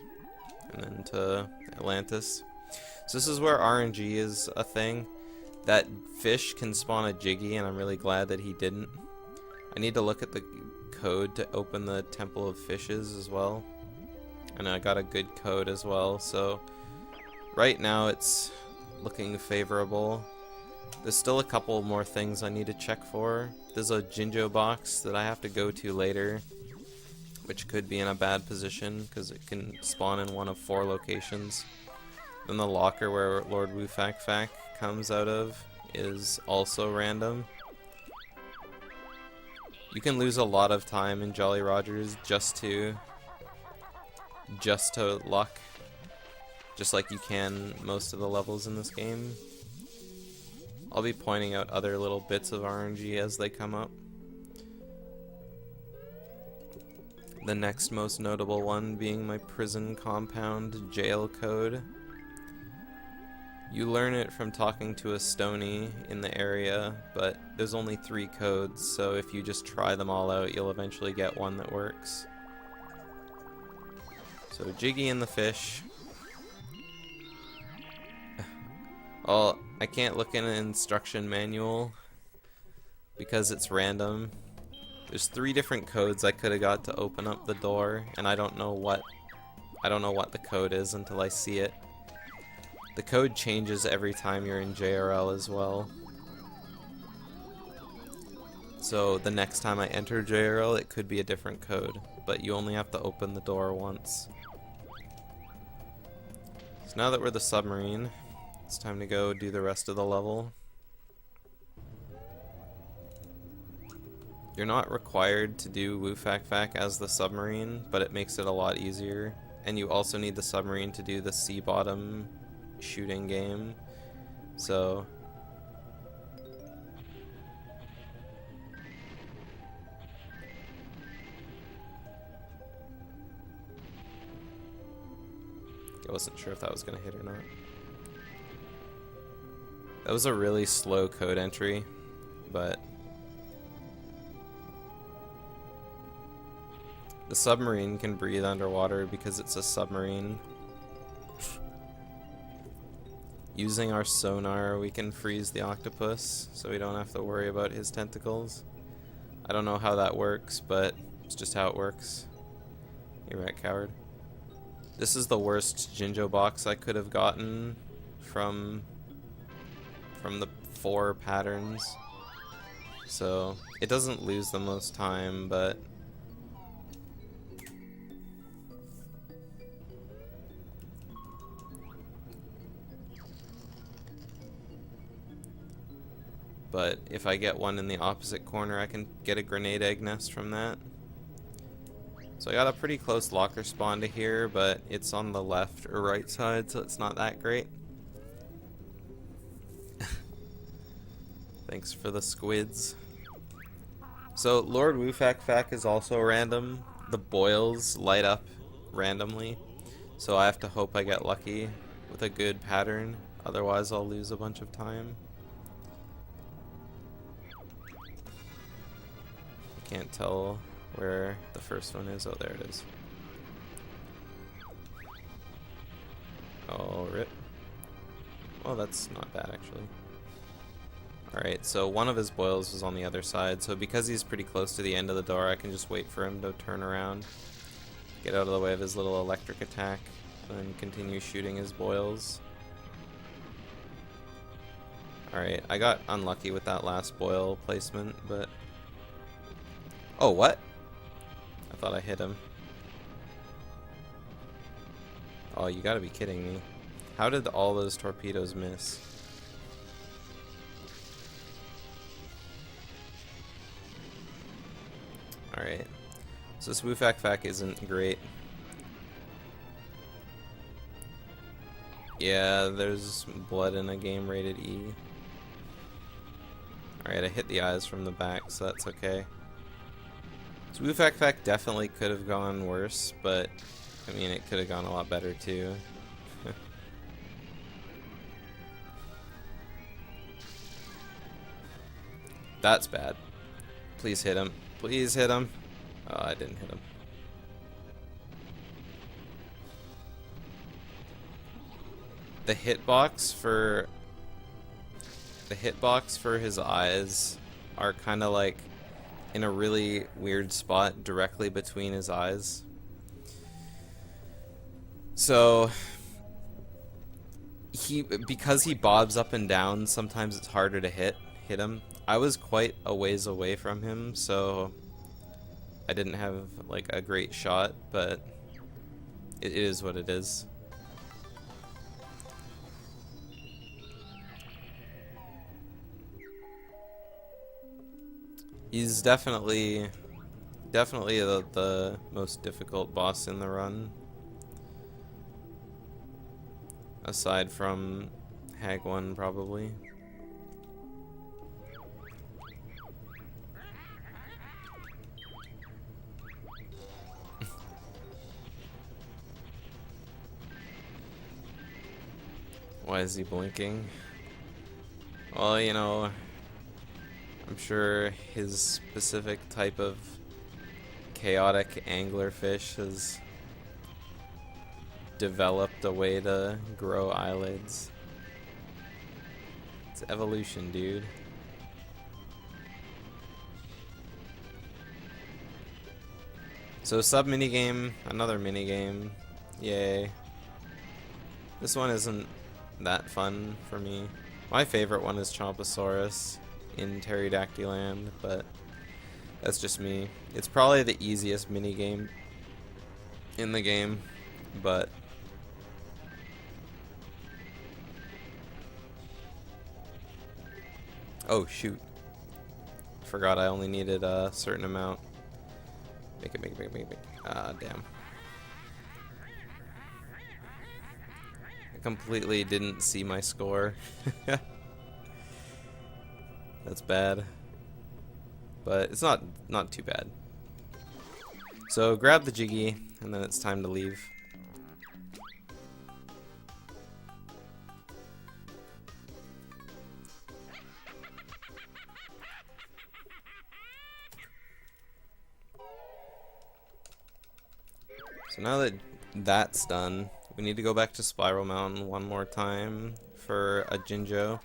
and then to Atlantis. So this is where RNG is a thing. That fish can spawn a Jiggy, and I'm really glad that he didn't. I need to look at the code to open the Temple of Fishes as well. And I got a good code as well, so right now it's looking favorable. There's still a couple more things I need to check for. There's a Jinjo box that I have to go to later, which could be in a bad position because it can spawn in one of 4 locations. Then the locker where Lord Woofakfak comes out of is also random. You can lose a lot of time in Jolly Rogers just to luck, just like you can most of the levels in this game. I'll be pointing out other little bits of RNG as they come up. The next most notable one being my prison compound jail code. You learn it from talking to a Stony in the area, but there's only 3 codes, so if you just try them all out, you'll eventually get one that works. So Jiggy and the fish. Oh, I can't look in an instruction manual because it's random. There's 3 different codes I could have got to open up the door, and I don't know what the code is until I see it. The code changes every time you're in JRL as well. So the next time I enter JRL, it could be a different code, but you only have to open the door once. So now that we're the submarine, it's time to go do the rest of the level. You're not required to do Woofakfak as the submarine, but it makes it a lot easier. And you also need the submarine to do the sea bottom shooting game. So I wasn't sure if that was gonna hit or not. That was a really slow code entry, but the submarine can breathe underwater because it's a submarine. Using our sonar, we can freeze the octopus, so we don't have to worry about his tentacles. I don't know how that works, but it's just how it works. You're right, coward. This is the worst Jinjo box I could have gotten from the 4 patterns. So it doesn't lose the most time, but if I get one in the opposite corner, I can get a grenade egg nest from that. So I got a pretty close locker spawn to here, but it's on the left or right side, so it's not that great. Thanks for the squids. So Lord Woofakfak is also random. The boils light up randomly, so I have to hope I get lucky with a good pattern, otherwise I'll lose a bunch of time. Can't tell where the first one is. Oh, there it is. Oh, rip. Well, that's not bad, actually. Alright, so one of his boils was on the other side, so because he's pretty close to the end of the door, I can just wait for him to turn around, get out of the way of his little electric attack, and then continue shooting his boils. Alright, I got unlucky with that last boil placement, but... Oh, what? I thought I hit him. Oh, you gotta be kidding me. How did all those torpedoes miss? Alright. So this Woofakfak isn't great. Yeah, there's blood in a game rated E. Alright, I hit the eyes from the back, so that's okay. Swoofak definitely could have gone worse, but I mean, it could have gone a lot better too. That's bad. Please hit him. Please hit him. Oh, I didn't hit him. The hitbox for his eyes are kind of like in a really weird spot directly between his eyes. So because he bobs up and down, sometimes it's harder to hit him. I was quite a ways away from him, so I didn't have like a great shot, but it is what it is. He's definitely the most difficult boss in the run, aside from Hag 1 probably. Why is he blinking? Well, you know, I'm sure his specific type of chaotic anglerfish has developed a way to grow eyelids. It's evolution, dude. So sub minigame, another minigame. Yay. This one isn't that fun for me. My favorite one is Chomposaurus in Pterodactyland, but that's just me. It's probably the easiest minigame in the game, but oh shoot. Forgot I only needed a certain amount. Make it. Ah, damn. I completely didn't see my score. That's bad. But it's not too bad. So grab the Jiggy, and then it's time to leave. So now that that's done, we need to go back to Spiral Mountain one more time for a Jinjo.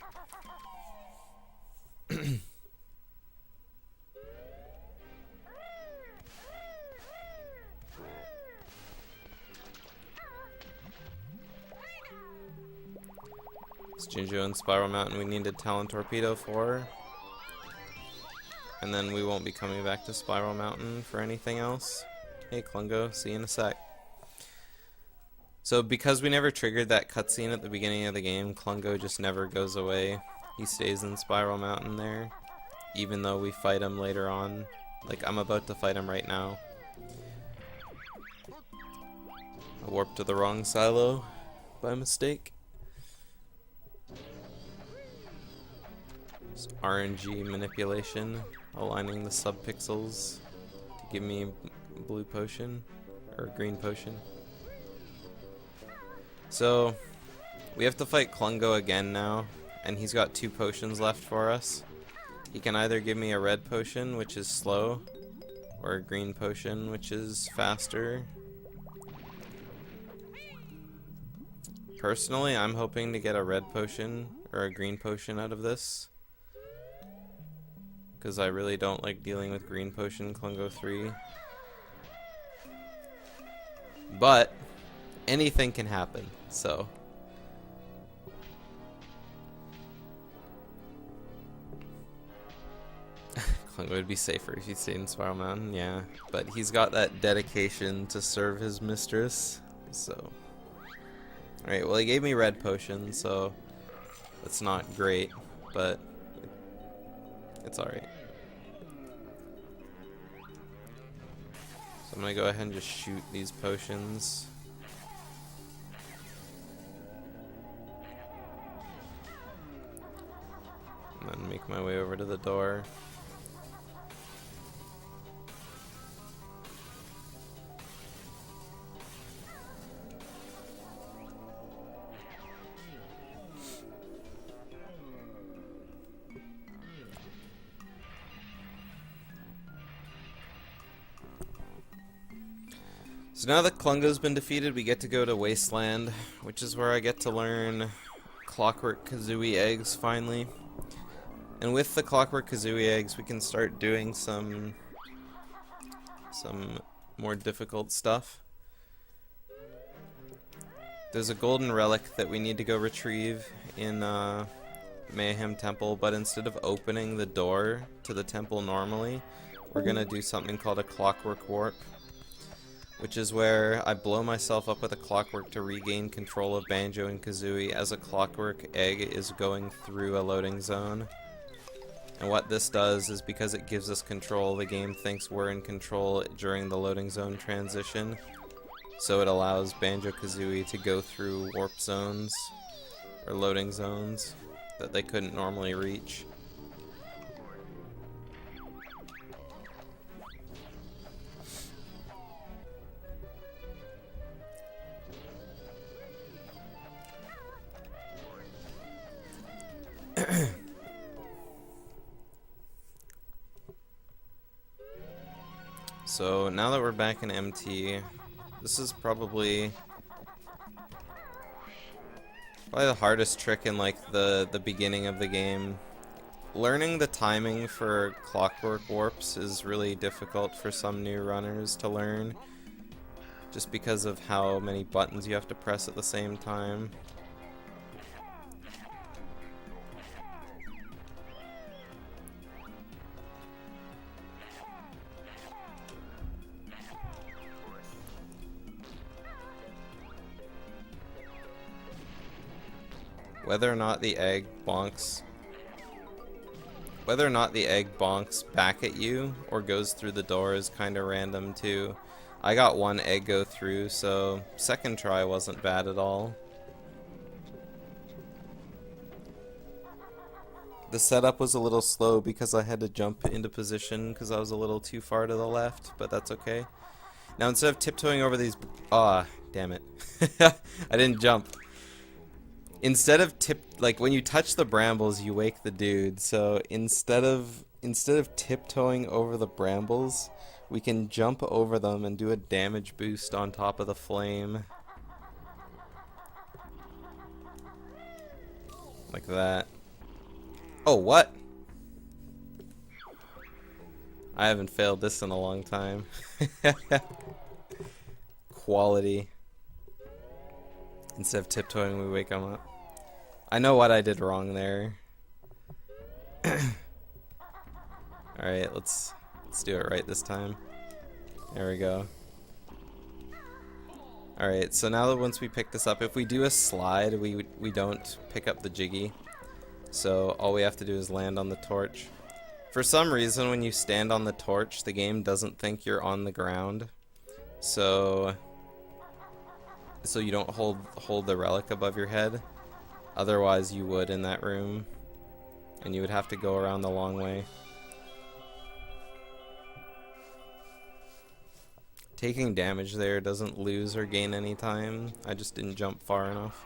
It's Jinjo and Spiral Mountain we need a Talon Torpedo for. And then we won't be coming back to Spiral Mountain for anything else. Hey Klungo, see you in a sec. So because we never triggered that cutscene at the beginning of the game, Klungo just never goes away. He stays in Spiral Mountain there, even though we fight him later on. Like, I'm about to fight him right now. I warped to the wrong silo by mistake. It's RNG manipulation, aligning the subpixels to give me blue potion, or green potion. So, we have to fight Klungo again now, and he's got 2 potions left for us. He can either give me a red potion, which is slow, or a green potion, which is faster. Personally, I'm hoping to get a red potion, or a green potion out of this, because I really don't like dealing with green potion Klungo 3. But anything can happen, so Klungo would be safer if he stayed in Spiral Mountain, yeah. But he's got that dedication to serve his mistress, so. Alright, well he gave me red potion, so that's not great, but it's alright. So I'm gonna go ahead and just shoot these potions. make my way over to the door. So now that Klungo's been defeated, we get to go to Wasteland, which is where I get to learn Clockwork Kazooie eggs finally. And with the Clockwork Kazooie eggs, we can start doing some more difficult stuff. There's a golden relic that we need to go retrieve in Mayhem Temple, but instead of opening the door to the temple normally, we're gonna do something called a Clockwork Warp, which is where I blow myself up with a clockwork to regain control of Banjo and Kazooie as a clockwork egg is going through a loading zone. And what this does is, because it gives us control, the game thinks we're in control during the loading zone transition. So it allows Banjo-Kazooie to go through warp zones, or loading zones, that they couldn't normally reach. So now that we're back in MT, this is probably the hardest trick in like the beginning of the game. Learning the timing for clockwork warps is really difficult for some new runners to learn, just because of how many buttons you have to press at the same time. Whether or not the egg bonks back at you or goes through the door is kind of random too. I got one egg go through, so second try wasn't bad at all. The setup was a little slow because I had to jump into position because I was a little too far to the left, but that's okay. Now instead of tiptoeing over these... damn it. I didn't jump. Instead of when you touch the brambles, you wake the dude. So instead of tiptoeing over the brambles, we can jump over them and do a damage boost on top of the flame. Like that. Oh, what? I haven't failed this in a long time. Quality. Instead of tiptoeing, we wake them up. I know what I did wrong there. Alright, let's do it right this time. There we go. Alright, so now that once we pick this up, if we do a slide, we don't pick up the Jiggy. So all we have to do is land on the torch. For some reason, when you stand on the torch, the game doesn't think you're on the ground. So you don't hold the relic above your head. Otherwise you would in that room, and you would have to go around the long way. Taking damage there doesn't lose or gain any time. I just didn't jump far enough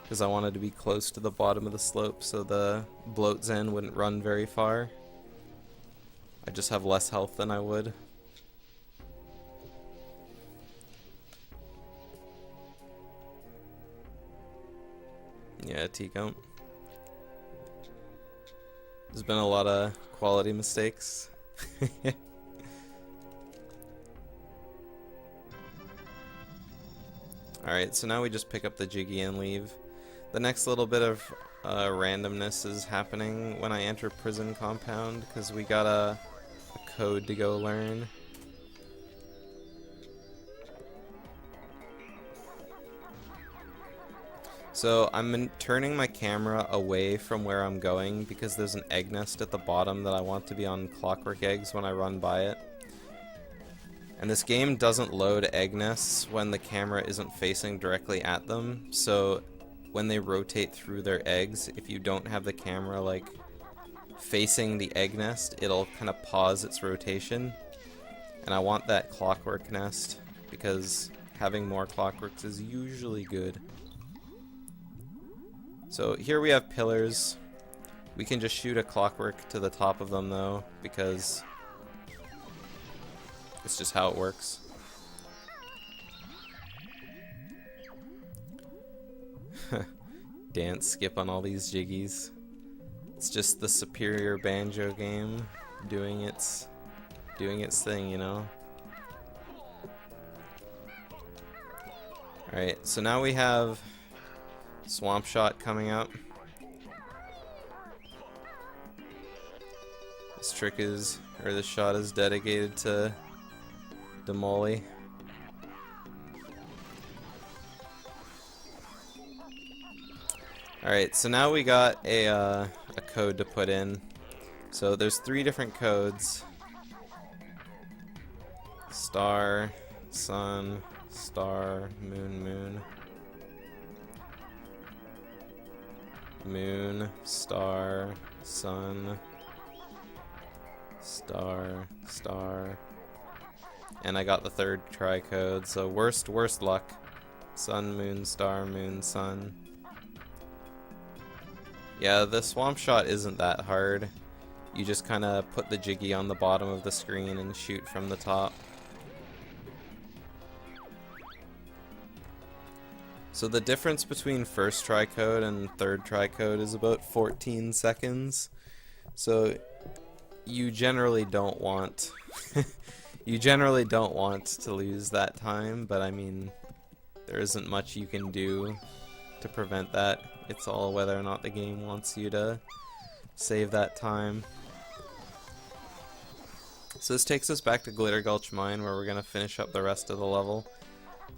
because I wanted to be close to the bottom of the slope so the bloat Zen wouldn't run very far. I just have less health than I would. Yeah, T-Count. There's been a lot of quality mistakes. Alright, so now we just pick up the Jiggy and leave. The next little bit of randomness is happening when I enter Prison Compound, because we got a code to go learn. So I'm turning my camera away from where I'm going because there's an egg nest at the bottom that I want to be on clockwork eggs when I run by it. And this game doesn't load egg nests when the camera isn't facing directly at them, so when they rotate through their eggs, if you don't have the camera like facing the egg nest, it'll kind of pause its rotation. And I want that clockwork nest because having more clockworks is usually good. So here we have pillars. We can just shoot a clockwork to the top of them though, because it's just how it works. Dance skip on all these jiggies. It's just the superior banjo game doing its thing, you know? Alright, so now we have Swamp Shot coming up. This trick is, or this shot is dedicated to Demoli. Alright, so now we got a code to put in. So there's 3 different codes. Star, sun, star, moon, moon. Moon, star, sun, star, star. And I got the 3rd try code, so worst luck. Sun, moon, star, moon, sun. Yeah, the swamp shot isn't that hard. You just kind of put the jiggy on the bottom of the screen and shoot from the top. So the difference between first try code and 3rd try code is about 14 seconds. So you generally don't want you generally don't want to lose that time, but I mean, there isn't much you can do to prevent that. It's all whether or not the game wants you to save that time. So this takes us back to Glitter Gulch Mine, where we're going to finish up the rest of the level.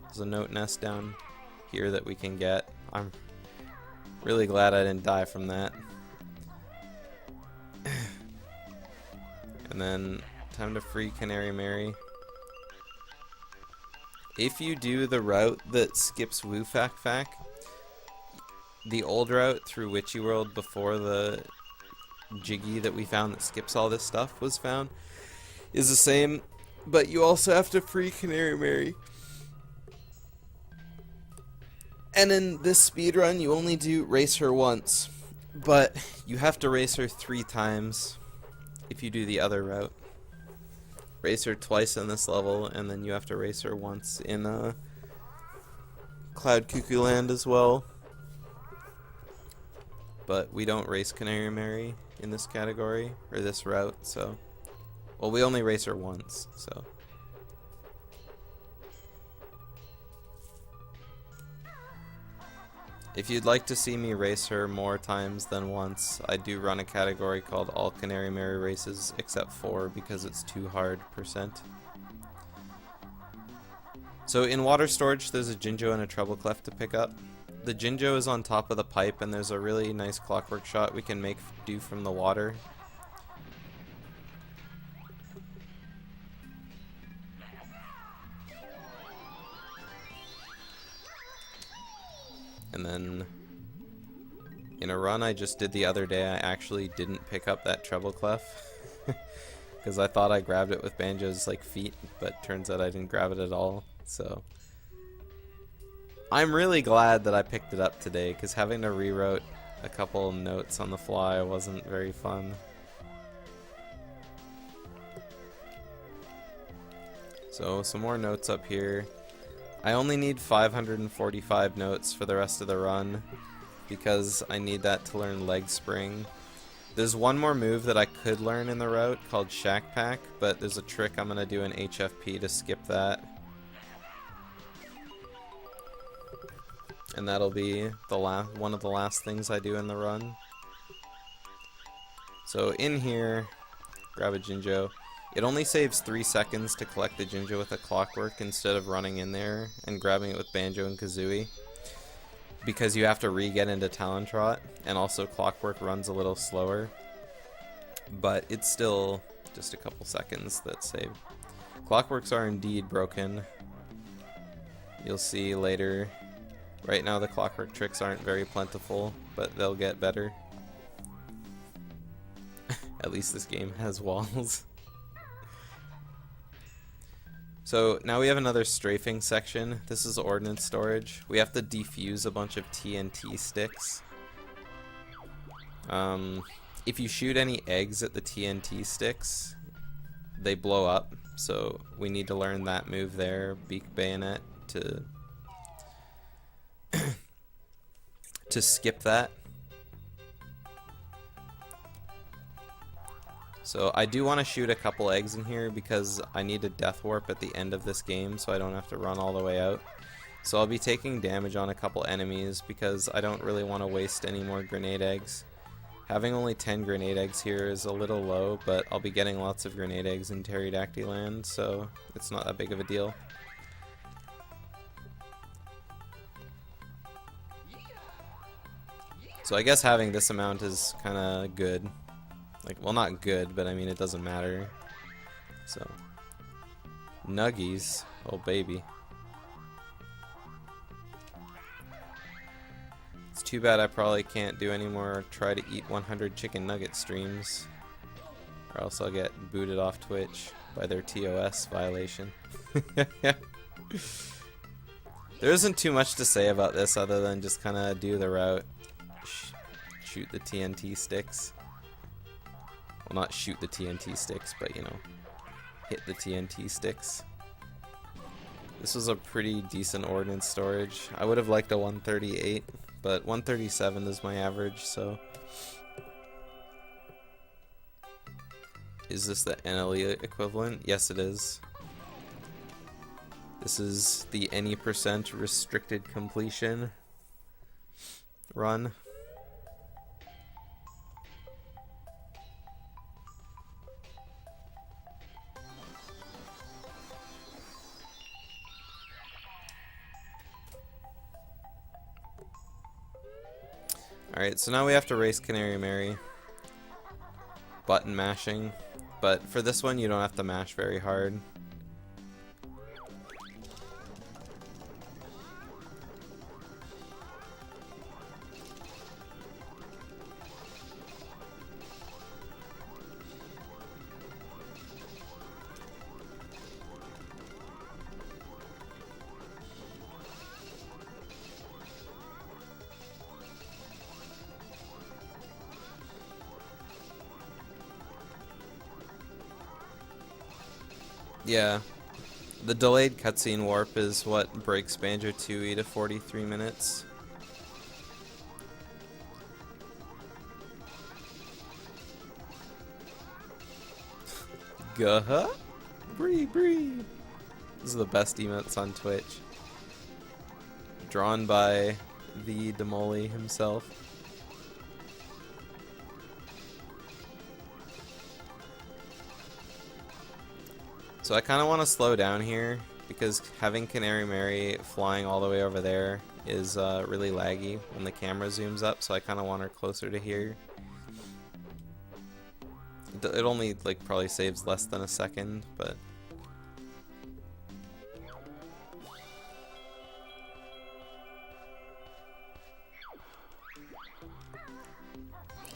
There's a note nest down here that we can get. I'm really glad I didn't die from that. And then time to free Canary Mary. If you do the route that skips Woo Fack Fack, the old route through Witchy World before the jiggy that we found that skips all this stuff was found is the same, but you also have to free Canary Mary. And in this speedrun, you only do race her once, but you have to race her 3 times if you do the other route. Race her twice in this level, and then you have to race her once in Cloud Cuckoo Land as well. But we don't race Canary Mary in this category, or this route, so... Well, we only race her once, so... If you'd like to see me race her more times than once, I do run a category called All Canary Mary Races Except 4 because it's too hard %. So in water storage, there's a Jinjo and a treble clef to pick up. The Jinjo is on top of the pipe, and there's a really nice clockwork shot we can make do from the water. And then in a run I just did the other day, I actually didn't pick up that treble clef because I thought I grabbed it with Banjo's like feet, but turns out I didn't grab it at all. So I'm really glad that I picked it up today, because having to rewrite a couple notes on the fly wasn't very fun. So some more notes up here. I only need 545 notes for the rest of the run because I need that to learn leg spring. There's one more move that I could learn in the route called Shack Pack, but there's a trick I'm going to do in HFP to skip that. And that'll be the one of the last things I do in the run. So in here, grab a Jinjo. It only saves 3 seconds to collect the Jinjo with a clockwork instead of running in there and grabbing it with Banjo and Kazooie, because you have to re-get into Talon Trot, and also clockwork runs a little slower, but it's still just a couple seconds that save. Clockworks are indeed broken. You'll see later. Right now the clockwork tricks aren't very plentiful, but they'll get better. At least this game has walls. So now we have another strafing section. This is ordnance storage. We have to defuse a bunch of TNT sticks. If you shoot any eggs at the TNT sticks, they blow up. So we need to learn that move there, beak bayonet, to skip that. So I do want to shoot a couple eggs in here because I need a death warp at the end of this game so I don't have to run all the way out. So I'll be taking damage on a couple enemies because I don't really want to waste any more grenade eggs. Having only 10 grenade eggs here is a little low, but I'll be getting lots of grenade eggs in Pterodactyl Land, so it's not that big of a deal. So I guess having this amount is kind of good. Like, well, not good, but I mean, it doesn't matter. So, nuggies. Oh, baby. It's too bad I probably can't do any more try to eat 100 chicken nugget streams. Or else I'll get booted off Twitch by their TOS violation. There isn't too much to say about this other than just kind of do the route. Shoot the TNT sticks. Well, not shoot the TNT sticks, but, you know, hit the TNT sticks. This was a pretty decent ordnance storage. I would have liked a 138, but 137 is my average, so... Is this the NLE equivalent? Yes, it is. This is the any % restricted completion run. Alright, so now we have to race Canary Mary. Button mashing. But for this one, you don't have to mash very hard. Yeah, the delayed cutscene warp is what breaks Banjo-Tooie to 43 minutes. Gah-huh? Bree bree. This is the best emotes on Twitch. Drawn by the Demoli himself. So I kind of want to slow down here because having Canary Mary flying all the way over there is really laggy when the camera zooms up, so I kind of want her closer to here. It only like probably saves less than a second, but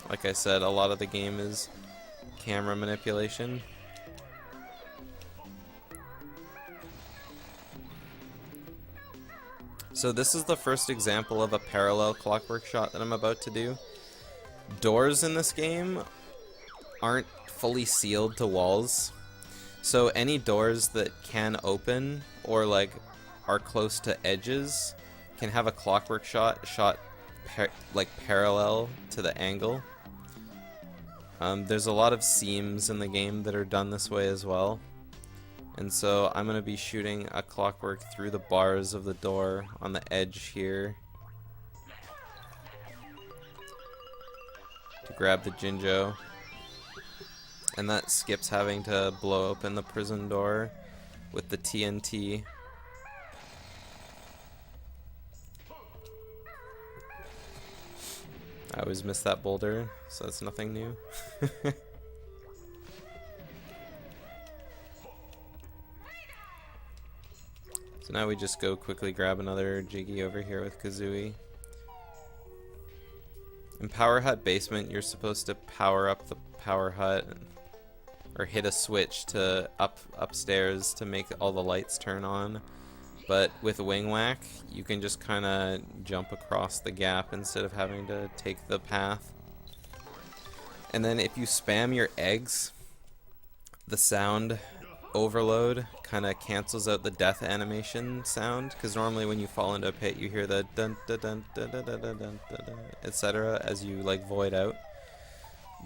like I said, a lot of the game is camera manipulation. So this is the first example of a parallel clockwork shot that I'm about to do. Doors in this game aren't fully sealed to walls. So any doors that can open or like are close to edges can have a clockwork shot like parallel to the angle. There's a lot of seams in the game that are done this way as well. And so I'm going to be shooting a clockwork through the bars of the door on the edge here to grab the Jinjo. And that skips having to blow open the prison door with the TNT. I always miss that boulder, so that's nothing new. So now we just go quickly grab another Jiggy over here with Kazooie. In Power Hut Basement, you're supposed to power up the Power Hut or hit a switch to upstairs to make all the lights turn on. But with Wing Whack, you can just kind of jump across the gap instead of having to take the path. And then if you spam your eggs, the sound overload kind of cancels out the death animation sound, because normally when you fall into a pit you hear the dun dun dun dun dun dun dun dun dun, etc. as you like void out.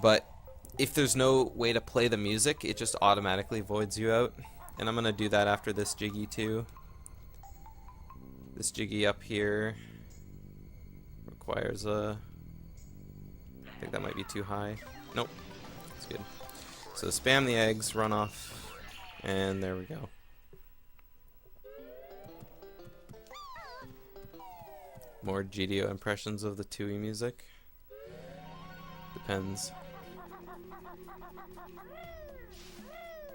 But if there's no way to play the music, it just automatically voids you out. And I'm gonna do that after this jiggy too. This jiggy up here requires a... I think that might be too high. Nope, it's good. So spam the eggs, run off, and there we go. More GDO impressions of the Tooie music. Depends.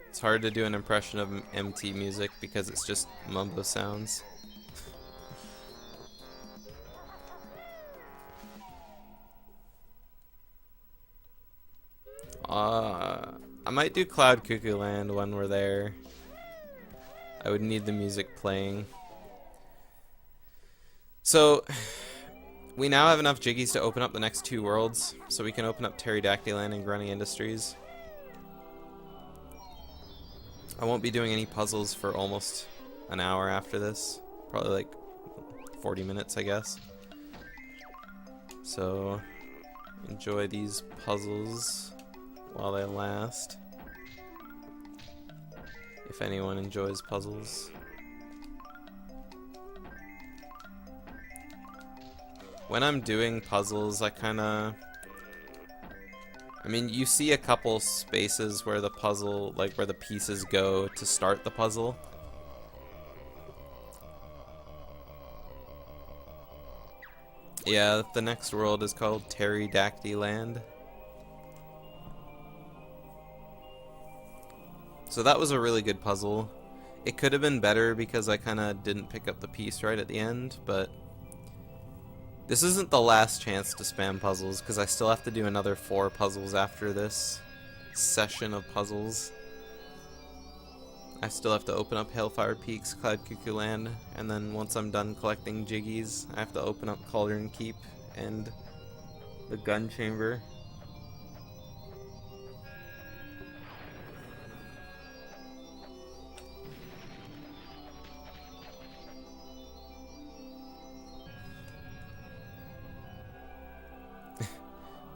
It's hard to do an impression of MT music because it's just mumbo sounds. I might do Cloud Cuckoo Land when we're there. I would need the music playing. So, we now have enough jiggies to open up the next 2 worlds, so we can open up Pterodactyl Land and Grunny Industries. I won't be doing any puzzles for almost an hour after this. Probably like 40 minutes, I guess. So, enjoy these puzzles while they last. If anyone enjoys puzzles. When I'm doing puzzles, I mean, you see a couple spaces where the puzzle, like where the pieces go to start the puzzle. Yeah, the next world is called Pterodactyl Land. So that was a really good puzzle. It could have been better because I kind of didn't pick up the piece right at the end, but this isn't the last chance to spam puzzles because I still have to do another 4 puzzles after this session of puzzles. I still have to open up Hellfire Peaks, Cloud Cuckoo Land, and then once I'm done collecting jiggies, I have to open up Cauldron Keep and the gun chamber.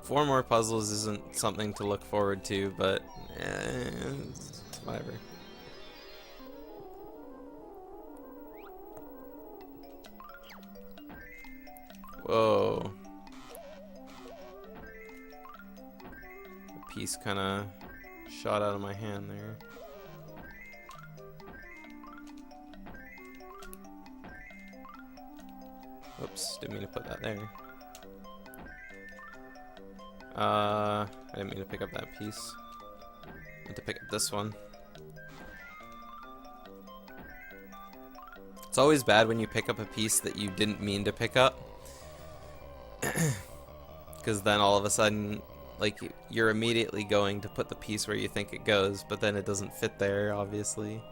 Four more puzzles isn't something to look forward to, but it's whatever. Whoa. The piece kind of shot out of my hand there. Oops, didn't mean to put that there. I didn't mean to pick up that piece. I meant to pick up this one. It's always bad when you pick up a piece that you didn't mean to pick up. Because then all of a sudden, like, you're immediately going to put the piece where you think it goes, but then it doesn't fit there, obviously.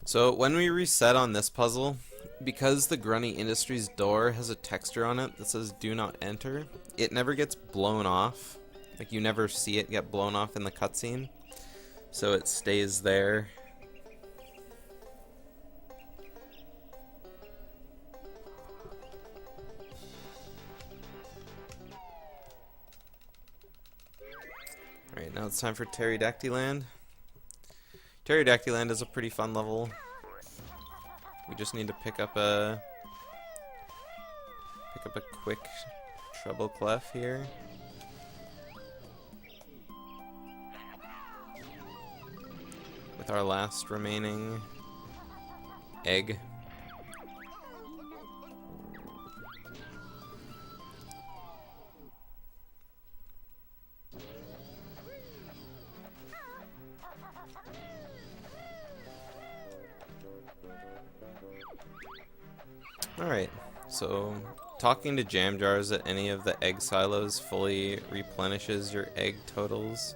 So when we reset on this puzzle, because the Grunny Industries door has a texture on it that says do not enter, it never gets blown off. Like, you never see it get blown off in the cutscene. So it stays there. Alright, now it's time for Pterodactyl Land. Pterodactyl Land is a pretty fun level. We just need to pick up a quick treble clef here. With our last remaining egg. Alright, so talking to jam jars at any of the egg silos fully replenishes your egg totals.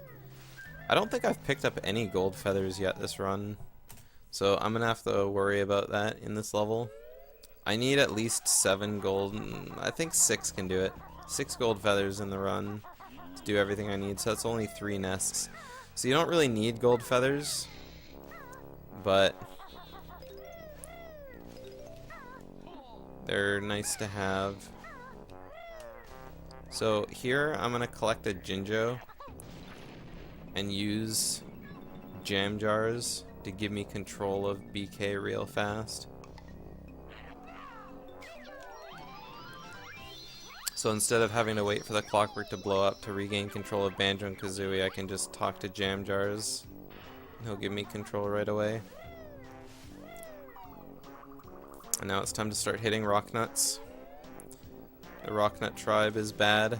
I don't think I've picked up any gold feathers yet this run, so I'm gonna have to worry about that in this level. I need at least 7 gold, I think 6 can do it. 6 gold feathers in the run to do everything I need, so that's only 3 nests. So you don't really need gold feathers, but they're nice to have. So here I'm gonna collect a Jinjo and use jam jars to give me control of BK real fast. So instead of having to wait for the clockwork to blow up to regain control of Banjo and Kazooie, I can just talk to jam jars and he'll give me control right away. And now it's time to start hitting rock nuts. The rock nut tribe is bad.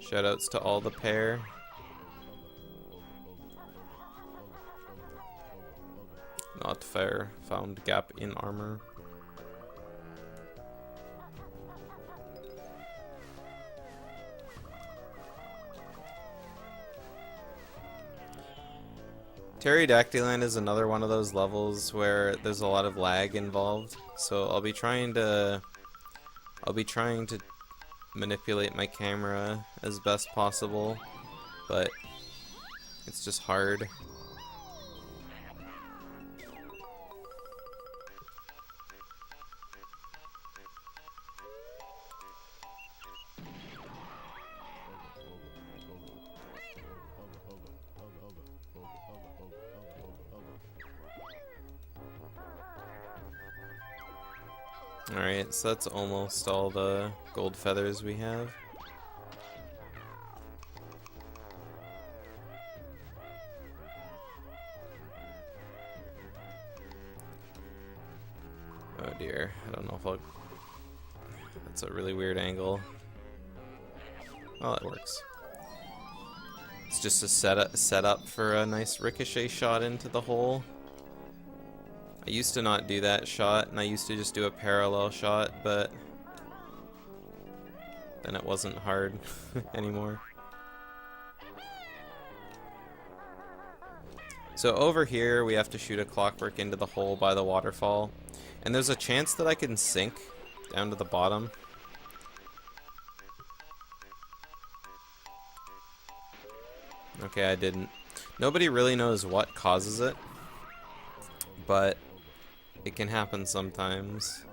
Shoutouts to all the pair. Not fair. Found gap in armor. Pterodactyland is another one of those levels where there's a lot of lag involved, so I'll be trying to manipulate my camera as best possible, but it's just hard. Alright, so that's almost all the gold feathers we have. Oh dear, I don't know if I'll... That's a really weird angle. Well, it works. It's just a setup for a nice ricochet shot into the hole. I used to not do that shot, and I used to just do a parallel shot, but then it wasn't hard anymore. So over here, we have to shoot a clockwork into the hole by the waterfall, and there's a chance that I can sink down to the bottom. Okay, I didn't. Nobody really knows what causes it, but it can happen sometimes.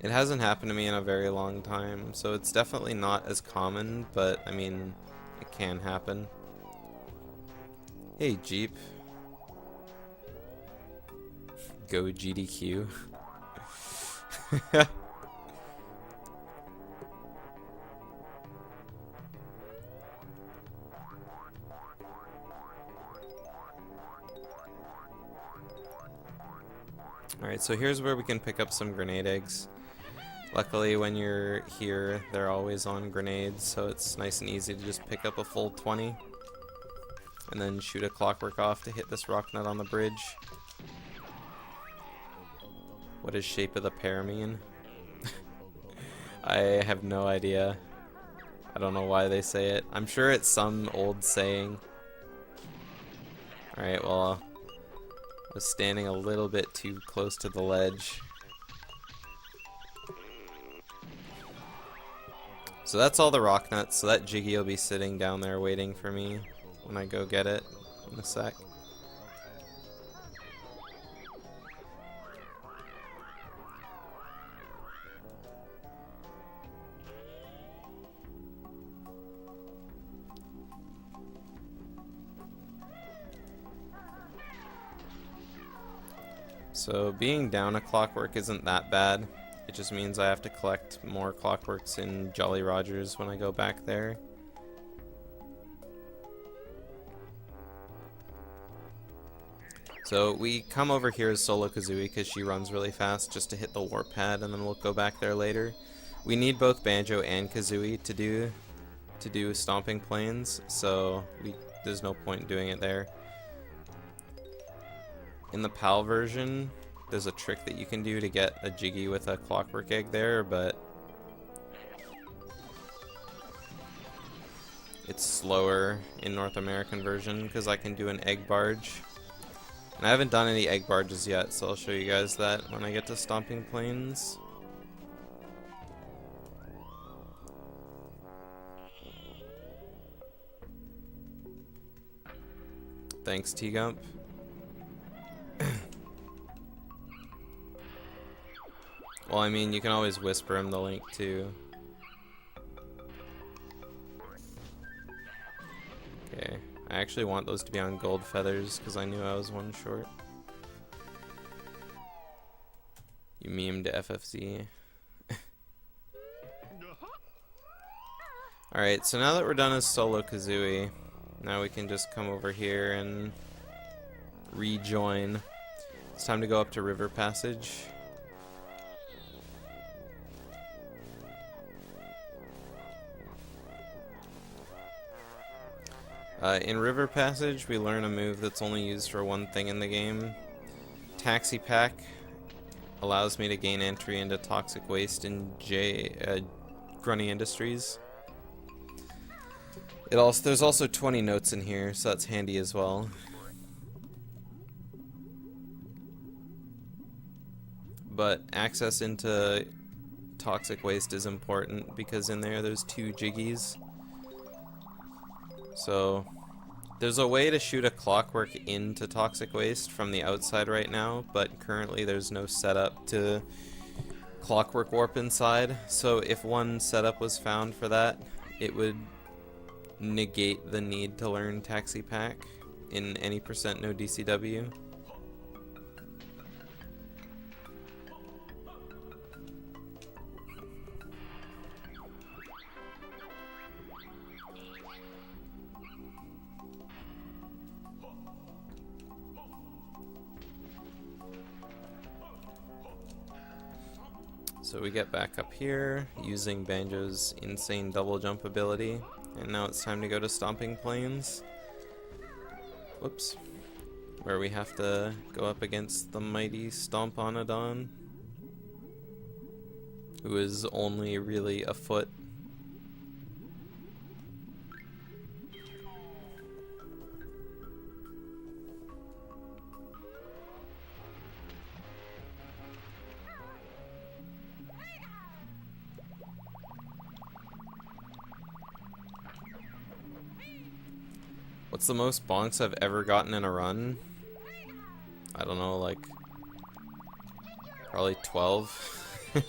It hasn't happened to me in a very long time, so it's definitely not as common, but I mean, it can happen. Hey, Jeep. Go GDQ. Alright, so here's where we can pick up some grenade eggs. Luckily, when you're here, they're always on grenades, so it's nice and easy to just pick up a full 20. And then shoot a clockwork off to hit this rock nut on the bridge. What does shape of the pear mean? I have no idea. I don't know why they say it. I'm sure it's some old saying. Alright, well, I was standing a little bit too close to the ledge. So that's all the rock nuts, so that Jiggy will be sitting down there waiting for me when I go get it in a sec. So being down a clockwork isn't that bad. It just means I have to collect more clockworks in Jolly Rogers when I go back there. So we come over here as Solo Kazooie because she runs really fast just to hit the warp pad, and then we'll go back there later. We need both Banjo and Kazooie to do Stomping Plains, so there's no point in doing it there. in the PAL version, there's a trick that you can do to get a Jiggy with a clockwork egg there, but it's slower in North American version because I can do an egg barge. And I haven't done any egg barges yet, so I'll show you guys that when I get to Stomping Plains. Thanks, T-Gump. Well, I mean, you can always whisper him the link, too. Okay, I actually want those to be on gold feathers, because I knew I was one short. You memed FFZ. Alright, so now that we're done as solo Kazooie, now we can just come over here and rejoin. It's time to go up to River Passage. In River Passage, we learn a move that's only used for one thing in the game. Taxi Pack allows me to gain entry into Toxic Waste in Grunny Industries. There's also 20 notes in here, so that's handy as well. But access into Toxic Waste is important because in there's 2 Jiggies. So there's a way to shoot a clockwork into Toxic Waste from the outside right now, but currently there's no setup to clockwork warp inside. So if one setup was found for that, it would negate the need to learn Taxi Pack in any percent no DCW. So we get back up here using Banjo's insane double jump ability, and now it's time to go to Stomping Plains. Whoops. Where we have to go up against the mighty Stomponodon, who is only really a foot. What's the most bonks I've ever gotten in a run? I don't know, like probably 12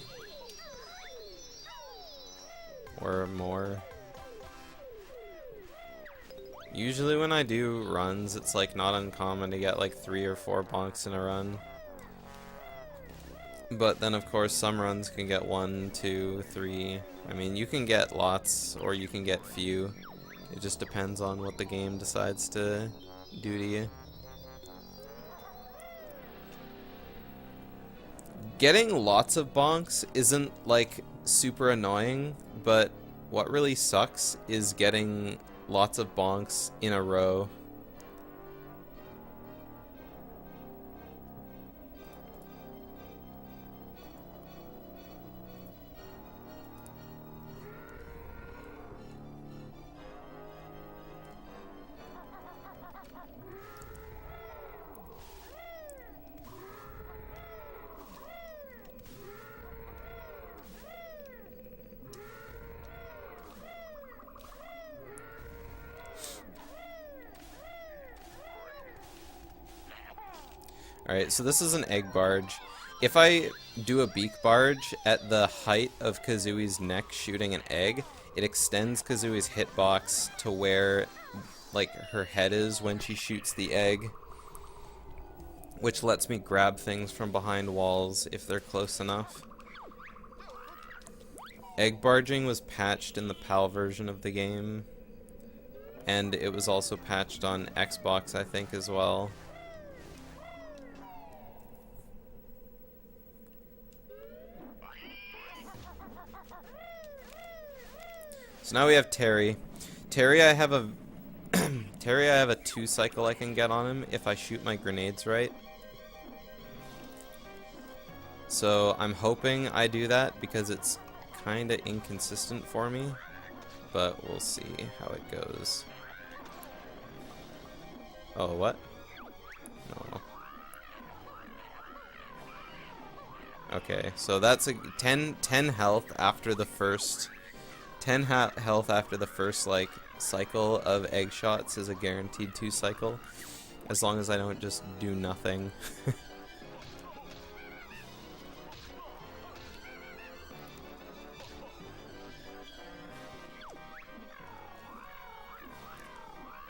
or more. Usually when I do runs, it's like not uncommon to get like 3 or 4 bonks in a run. But then of course some runs can get 1, 2, 3. I mean, you can get lots or you can get few. It just depends on what the game decides to do to you. Getting lots of bonks isn't like super annoying, but what really sucks is getting lots of bonks in a row. Alright, so this is an egg barge. If I do a beak barge at the height of Kazooie's neck shooting an egg, it extends Kazooie's hitbox to where like her head is when she shoots the egg, which lets me grab things from behind walls if they're close enough. Egg barging was patched in the PAL version of the game, and it was also patched on Xbox, I think, as well. So now we have Terry. Terry, I have a 2 cycle I can get on him if I shoot my grenades right. So I'm hoping I do that because it's kind of inconsistent for me, but we'll see how it goes. Oh, what? No. Okay, so that's a 10 health after the first 10 health after the first like cycle of egg shots is a guaranteed 2 cycle, as long as I don't just do nothing.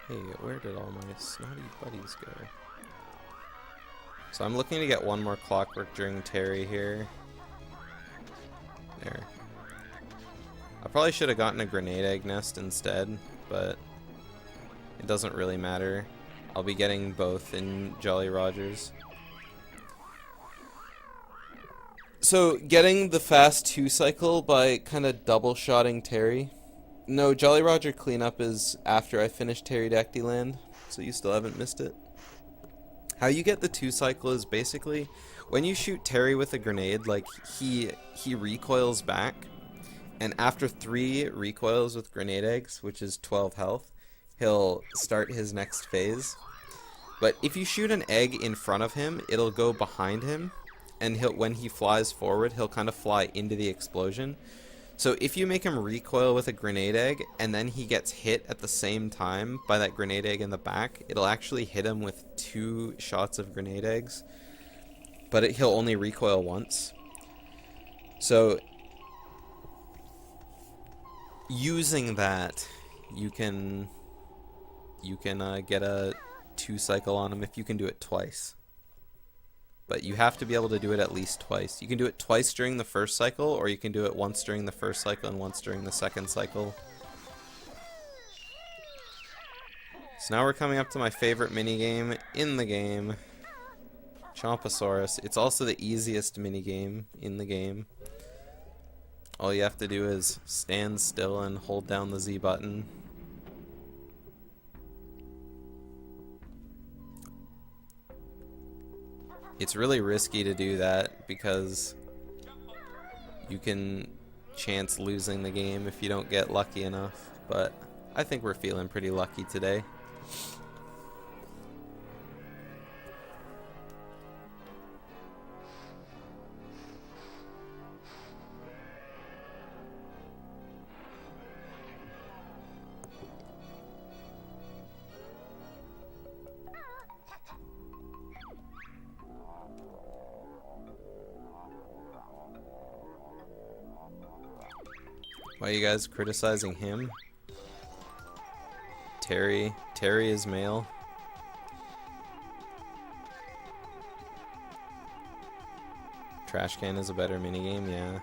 Hey, where did all my snotty buddies go? So I'm looking to get one more clockwork during Terry here. There. I probably should have gotten a grenade egg nest instead, but it doesn't really matter. I'll be getting both in Jolly Rogers. So getting the fast 2 cycle by kind of double shotting Terry. No, Jolly Roger cleanup is after I finish Pterodactyl Land, so you still haven't missed it. How you get the 2 cycle is basically when you shoot Terry with a grenade, like he recoils back, and after 3 recoils with grenade eggs, which is 12 health, he'll start his next phase. But if you shoot an egg in front of him, it'll go behind him, and when he flies forward, he'll kind of fly into the explosion. So if you make him recoil with a grenade egg, and then he gets hit at the same time by that grenade egg in the back, it'll actually hit him with 2 shots of grenade eggs, but he'll only recoil once. So using that, you can get a 2 cycle on him if you can do it twice. But you have to be able to do it at least twice. You can do it twice during the first cycle, or you can do it once during the first cycle and once during the second cycle. So now we're coming up to my favorite minigame in the game, Chomposaurus. It's also the easiest minigame in the game. All you have to do is stand still and hold down the Z button. It's really risky to do that because you can chance losing the game if you don't get lucky enough, but I think we're feeling pretty lucky today. Why are you guys criticizing him? Terry is male. Trash can is a better minigame, yeah.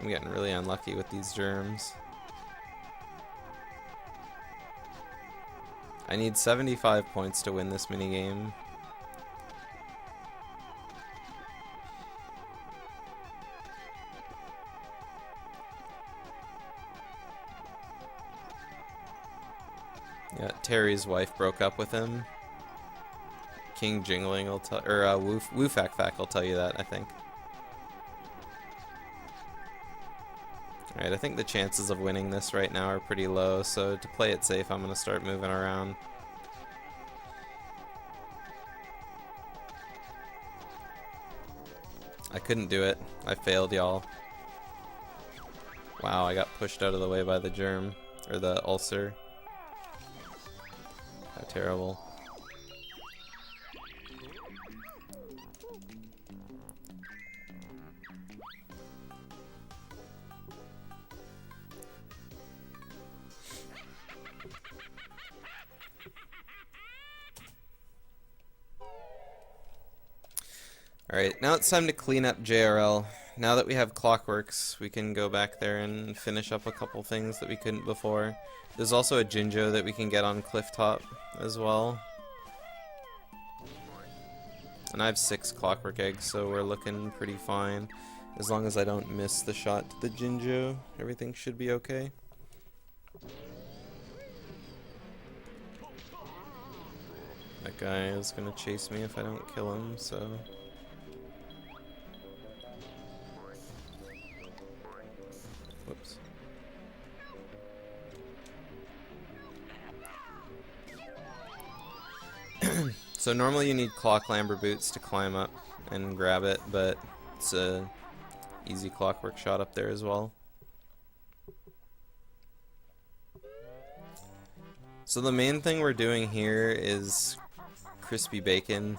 I'm getting really unlucky with these germs. I need 75 points to win this minigame. Yeah, Terry's wife broke up with him. King Jingling will tell, or Woofak will tell you that, I think. Alright, I think the chances of winning this right now are pretty low, so to play it safe, I'm gonna start moving around. I couldn't do it. I failed, y'all. Wow, I got pushed out of the way by the germ, or the ulcer. How terrible. Alright, now it's time to clean up JRL. Now that we have Clockworks, we can go back there and finish up a couple things that we couldn't before. There's also a Jinjo that we can get on Clifftop as well. And I have 6 Clockwork eggs, so we're looking pretty fine. As long as I don't miss the shot to the Jinjo, everything should be okay. That guy is gonna chase me if I don't kill him, so... Whoops. So normally you need clock clamber boots to climb up and grab it, but it's a easy clockwork shot up there as well. So the main thing we're doing here is crispy bacon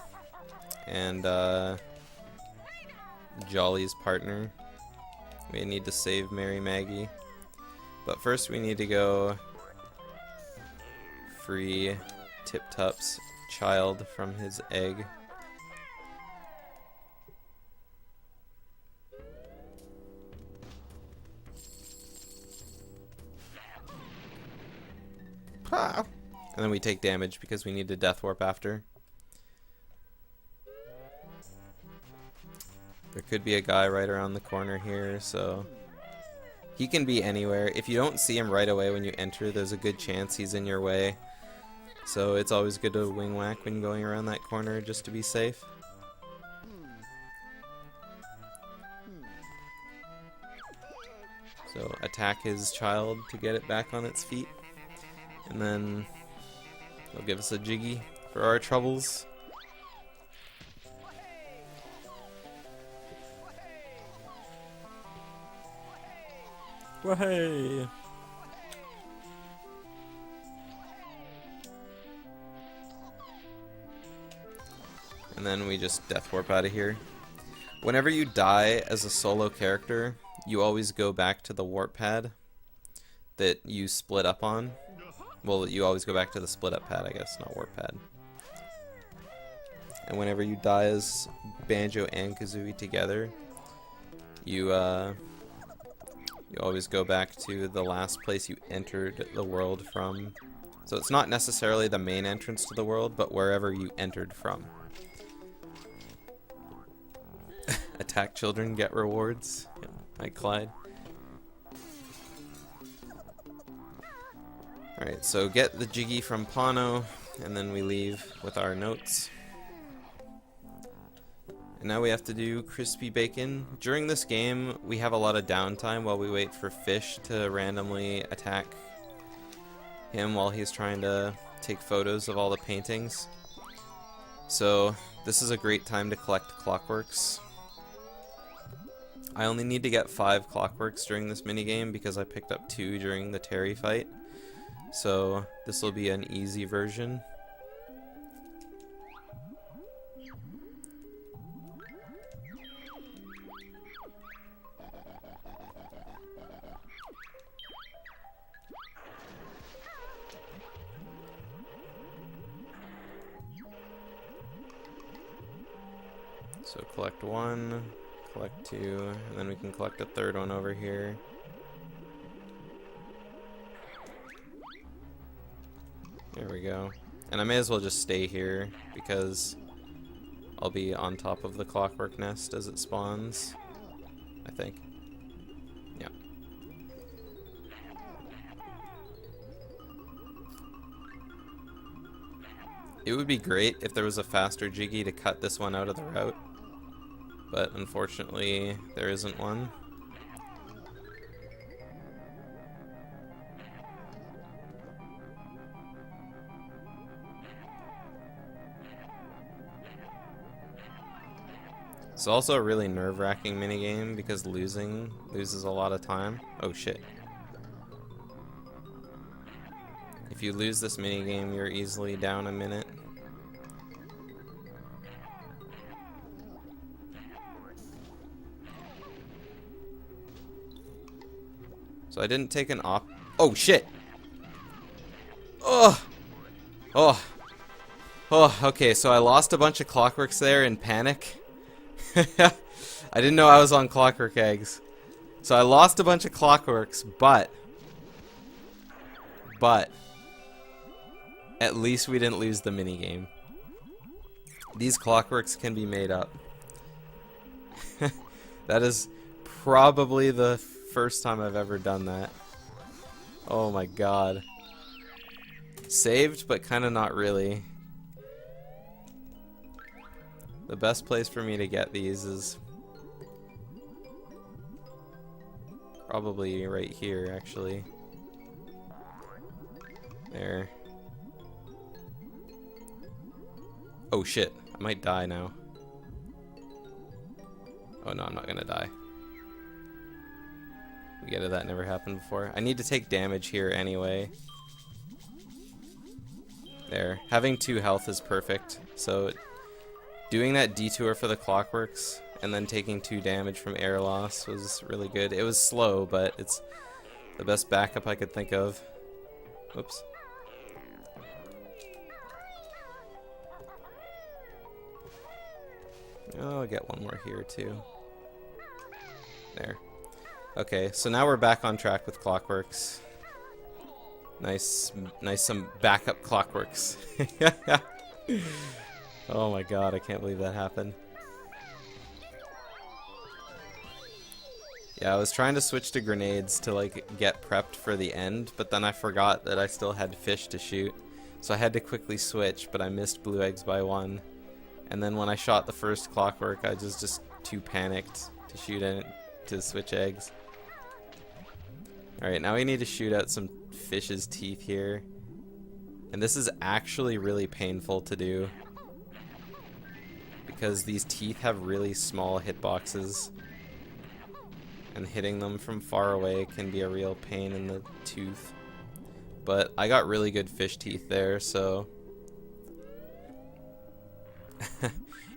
and Jolly's partner. We need to save Mary Maggie, but first we need to go free Tip Tup's child from his egg. And then we take damage because we need to death warp after. There could be a guy right around the corner here, so he can be anywhere. If you don't see him right away when you enter, there's a good chance he's in your way. So it's always good to wing whack when going around that corner just to be safe. So attack his child to get it back on its feet. And then he'll give us a jiggy for our troubles. Wahey! And then we just death warp out of here. Whenever you die as a solo character, you always go back to the warp pad that you split up on. Well, you always go back to the split up pad, I guess, not warp pad. And whenever you die as Banjo and Kazooie together, you always go back to the last place you entered the world from. So it's not necessarily the main entrance to the world, but wherever you entered from. Attack children, get rewards. Yeah, like Clyde. Alright, so get the jiggy from Pano, and then we leave with our notes. And now we have to do crispy bacon. During this game, we have a lot of downtime while we wait for Fish to randomly attack him while he's trying to take photos of all the paintings. So this is a great time to collect clockworks. I only need to get 5 clockworks during this minigame because I picked up 2 during the Terry fight. So this will be an easy version. So collect 1, collect 2, and then we can collect a 3rd one over here. There we go. And I may as well just stay here because I'll be on top of the clockwork nest as it spawns, I think. Yeah. It would be great if there was a faster jiggy to cut this one out of the route, but unfortunately there isn't one. It's also a really nerve-wracking minigame because loses a lot of time. Oh shit. If you lose this minigame, you're easily down a minute. So I didn't take an op- Oh shit! Oh! Oh! Oh, okay, so I lost a bunch of clockworks there in panic. I didn't know I was on clockwork eggs. So I lost a bunch of clockworks, but at least we didn't lose the minigame. These clockworks can be made up. That is probably the first time I've ever done that. Oh my god. Saved, but kind of not really. The best place for me to get these is probably right here, actually. There. Oh shit, I might die now. Oh no, I'm not gonna die. We get it, that never happened before. I need to take damage here anyway. There. Having 2 health is perfect. So doing that detour for the clockworks and then taking 2 damage from air loss was really good. It was slow, but it's the best backup I could think of. Oops. Oh, I'll get one more here too. There. Okay, so now we're back on track with clockworks. Nice some backup clockworks. Oh my god, I can't believe that happened. Yeah, I was trying to switch to grenades to like get prepped for the end, but then I forgot that I still had fish to shoot. So I had to quickly switch, but I missed blue eggs by 1. And then when I shot the first clockwork, I was just too panicked to shoot in to switch eggs. Alright, now we need to shoot out some fish's teeth here. And this is actually really painful to do, because these teeth have really small hitboxes, and hitting them from far away can be a real pain in the tooth. But I got really good fish teeth there, so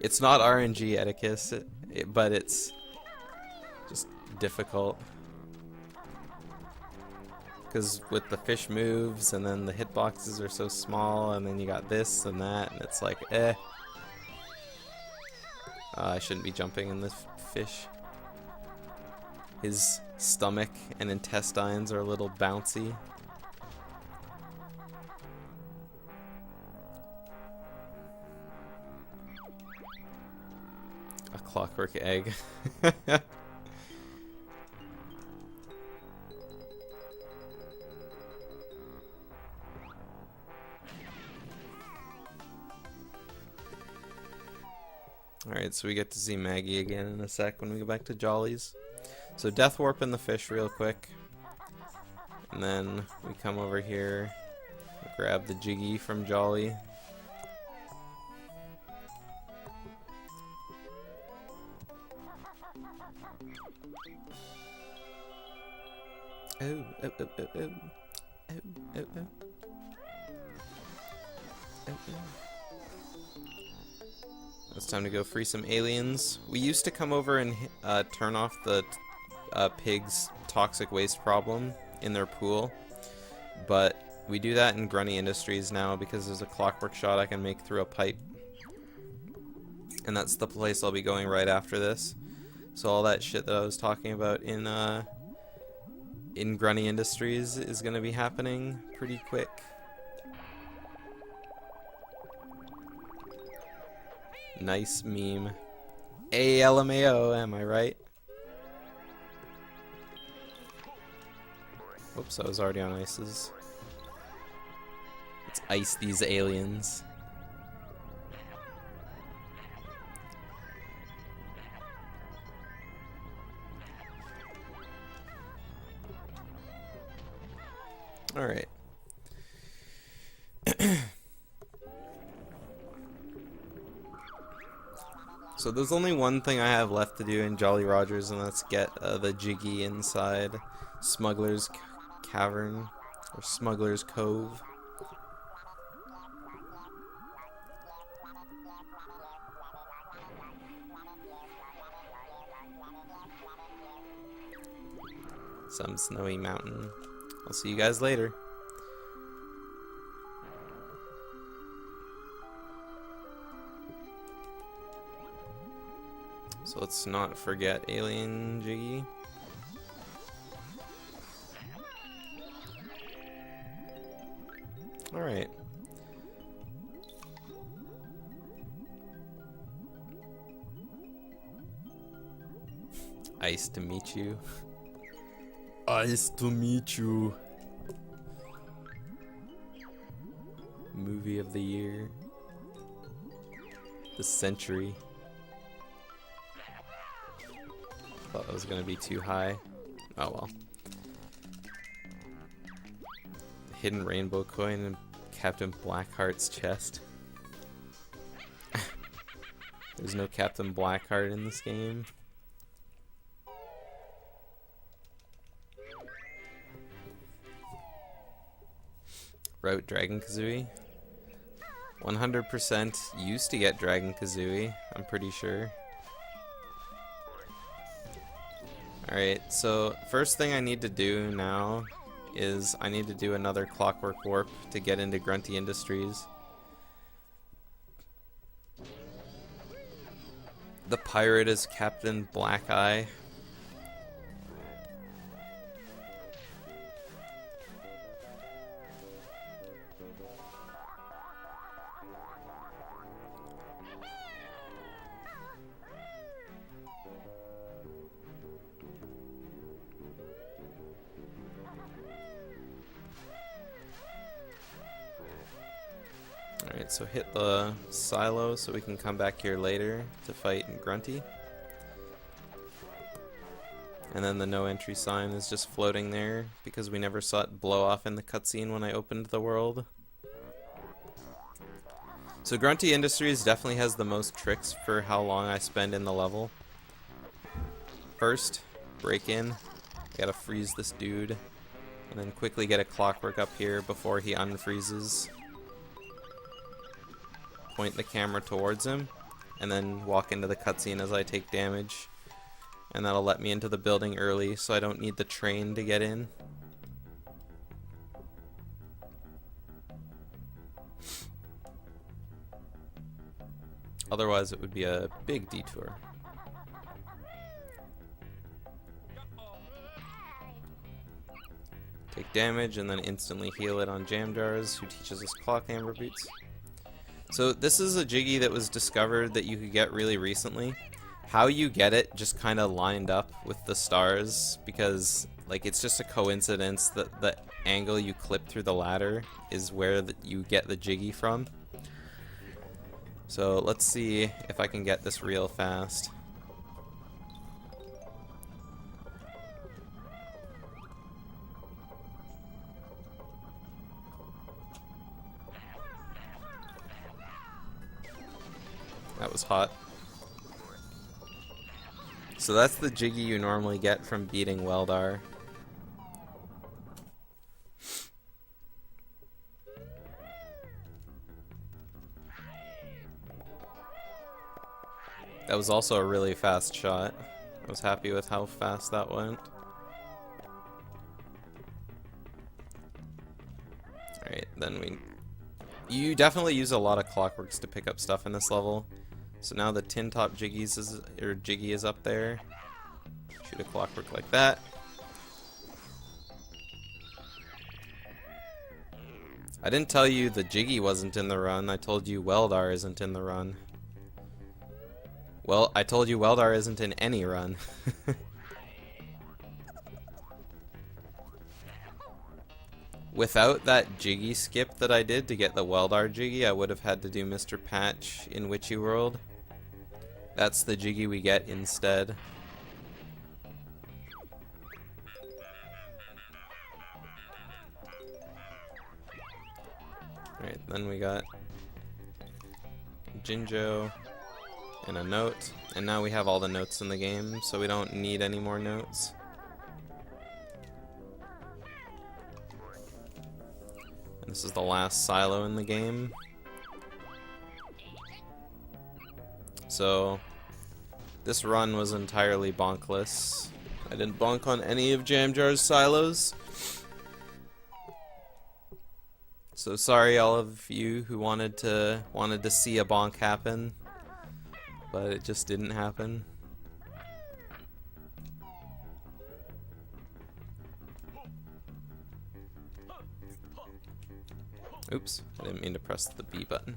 it's not RNG etiquette, but it's just difficult. Because with the fish moves, and then the hitboxes are so small, and then you got this and that, and it's like, eh. I shouldn't be jumping in this fish. His stomach and intestines are a little bouncy. A clockwork egg. Alright, so we get to see Maggie again in a sec when we go back to Jolly's. So death warp in the fish real quick. And then we come over here, grab the Jiggy from Jolly. Oh, oh, oh, oh, oh. Oh, oh, oh. Oh, oh. It's time to go free some aliens. We used to come over and turn off the pigs' toxic waste problem in their pool, but we do that in Grunny Industries now because there's a clockwork shot I can make through a pipe, and that's the place I'll be going right after this. So all that shit that I was talking about in Grunny Industries is gonna be happening pretty quick. Nice meme. ALMAO, am I right? Whoops, I was already on ices. Let's ice these aliens. Alright. So there's only one thing I have left to do in Jolly Rogers, and that's get the Jiggy inside Smuggler's Cavern, or Smuggler's Cove. Some snowy mountain. I'll see you guys later. So let's not forget Alien Jiggy. Alright. Nice to meet you. Nice to meet you. Movie of the year. The century. Thought that was gonna be too high. Oh well. Hidden rainbow coin in Captain Blackheart's chest. There's no Captain Blackheart in this game. Route Dragon Kazooie. 100% used to get Dragon Kazooie, I'm pretty sure. Alright, so first thing I need to do now is I need to do another Clockwork Warp to get into Grunty Industries. The pirate is Captain Black Eye. Alright, so hit the silo so we can come back here later to fight Grunty. And then the no entry sign is just floating there because we never saw it blow off in the cutscene when I opened the world. So Grunty Industries definitely has the most tricks for how long I spend in the level. First, break in. Gotta freeze this dude. And then quickly get a clockwork up here before he unfreezes. Point the camera towards him, and then walk into the cutscene as I take damage. And that'll let me into the building early, so I don't need the train to get in. Otherwise, it would be a big detour. Take damage, and then instantly heal it on Jam Jars, who teaches us Clock Amber Boots. So this is a Jiggy that was discovered that you could get really recently. How you get it just kind of lined up with the stars, because like it's just a coincidence that the angle you clip through the ladder is where you get the Jiggy from. So let's see if I can get this real fast. That was hot. So that's the Jiggy you normally get from beating Weldar. That was also a really fast shot. I was happy with how fast that went. Alright, then you definitely use a lot of clockworks to pick up stuff in this level. So now the tin top Jiggy is up there. Shoot a clockwork like that. I didn't tell you the Jiggy wasn't in the run. I told you Weldar isn't in the run. Well, I told you Weldar isn't in any run. Without that Jiggy skip that I did to get the Weldar Jiggy, I would have had to do Mr. Patch in Witchy World. That's the Jiggy we get instead. Alright, then we got Jinjo and a note. And now we have all the notes in the game, so we don't need any more notes. This is the last silo in the game. So, this run was entirely bonkless. I didn't bonk on any of Jam Jar's silos. So sorry all of you who wanted to see a bonk happen, but it just didn't happen. Oops, I didn't mean to press the B button.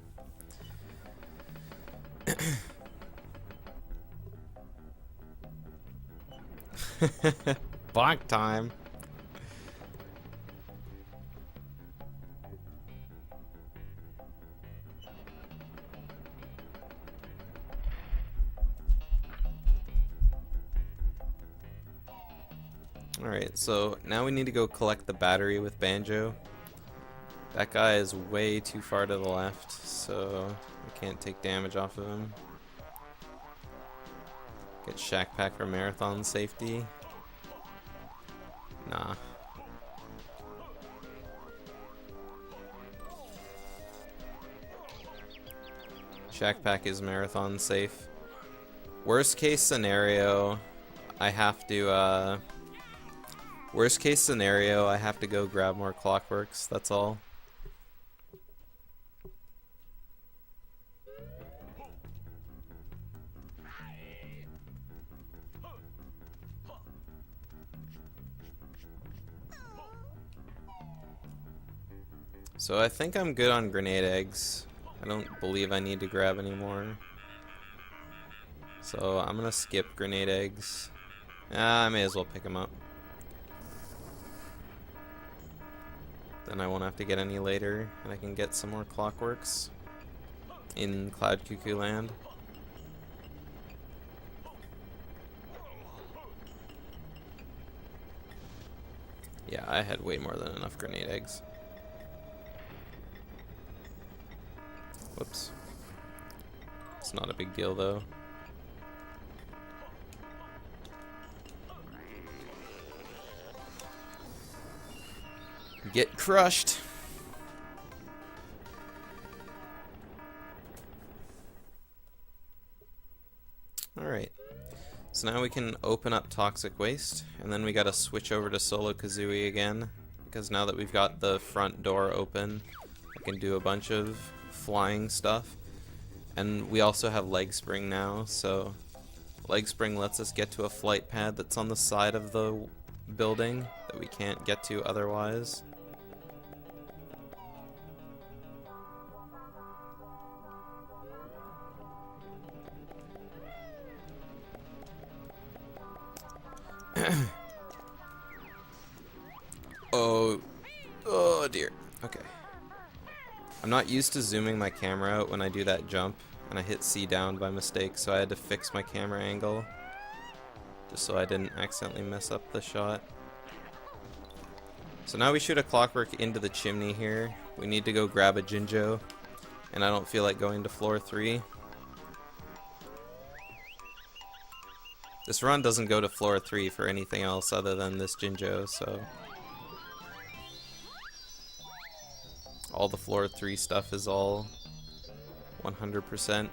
Bonk time. Alright, so now we need to go collect the battery with Banjo. That guy is way too far to the left, so we can't take damage off of him. Get Shack Pack for marathon safety. Nah. Shack Pack is marathon safe. Worst case scenario, I have to go grab more Clockworks, that's all. So I think I'm good on grenade eggs. I don't believe I need to grab any more. So I'm gonna skip grenade eggs. I may as well pick them up. Then I won't have to get any later, and I can get some more Clockworks in Cloud Cuckoo Land. Yeah, I had way more than enough grenade eggs. Whoops. It's not a big deal though. Get crushed. Alright. So now we can open up Toxic Waste, and then we gotta switch over to Solo Kazooie again, because now that we've got the front door open, I can do a bunch of flying stuff. And we also have Leg Spring now, so Leg Spring lets us get to a flight pad that's on the side of the building that we can't get to otherwise. Oh dear. Okay. I'm not used to zooming my camera out when I do that jump, and I hit C down by mistake, so I had to fix my camera angle just so I didn't accidentally mess up the shot. So now we shoot a Clockwork into the chimney here. We need to go grab a Jinjo, and I don't feel like going to floor 3. This run doesn't go to floor 3 for anything else other than this Jinjo, so all the floor 3 stuff is all 100%.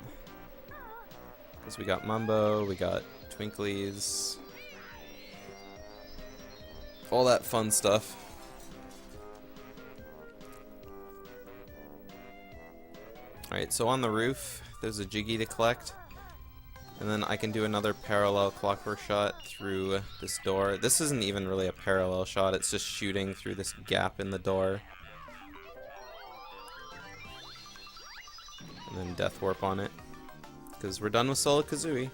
Because we got Mumbo, we got Twinklies, all that fun stuff. Alright, so on the roof, there's a Jiggy to collect. And then I can do another parallel Clockwork shot through this door. This isn't even really a parallel shot, it's just shooting through this gap in the door. And then Death Warp on it. Because we're done with Solo Kazooie.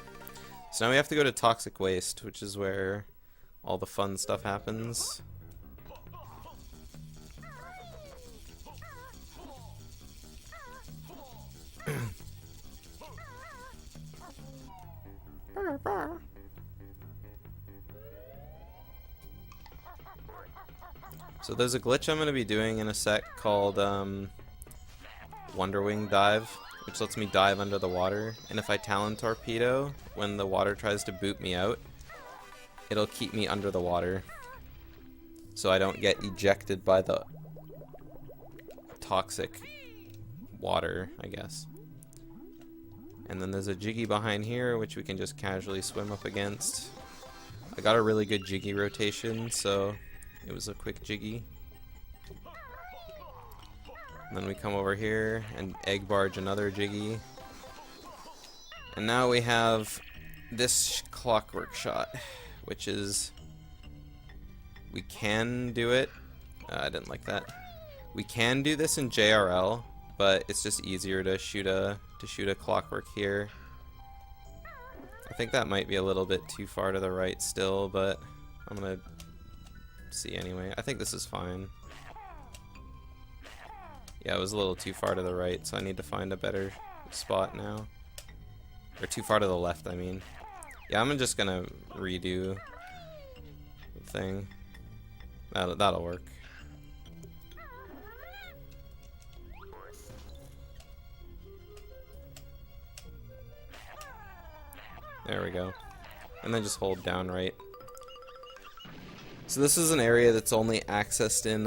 So now we have to go to Toxic Waste, which is where all the fun stuff happens. So there's a glitch I'm going to be doing in a sec called Wonderwing Dive, which lets me dive under the water, and if I Talon Torpedo when the water tries to boot me out, it'll keep me under the water so I don't get ejected by the toxic water, I guess. And then there's a Jiggy behind here which we can just casually swim up against. I got a really good Jiggy rotation, so it was a quick Jiggy. And then we come over here and egg barge another Jiggy. And now we have this Clockwork shot, which is, we can do it. I didn't like that. We can do this in JRL, but it's just easier to shoot a Clockwork here. I think that might be a little bit too far to the right still, but I'm gonna see anyway. I think this is fine. Yeah, it was a little too far to the right, so I need to find a better spot now. Or too far to the left, I mean. Yeah, I'm just gonna redo thing. That'll work. There we go. And then just hold down right. So this is an area that's only accessed in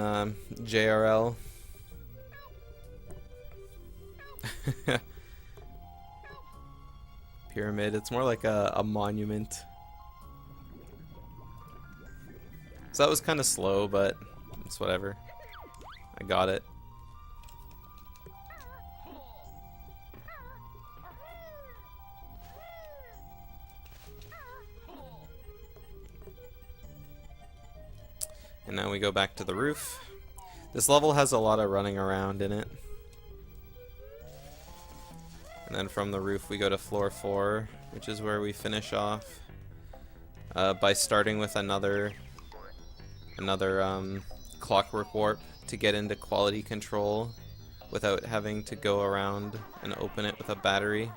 JRL. Pyramid, it's more like a monument. So that was kind of slow, but it's whatever. I got it. And now we go back to the roof. This level has a lot of running around in it. And then from the roof we go to floor 4, which is where we finish off by starting with another clockwork warp to get into quality control without having to go around and open it with a battery.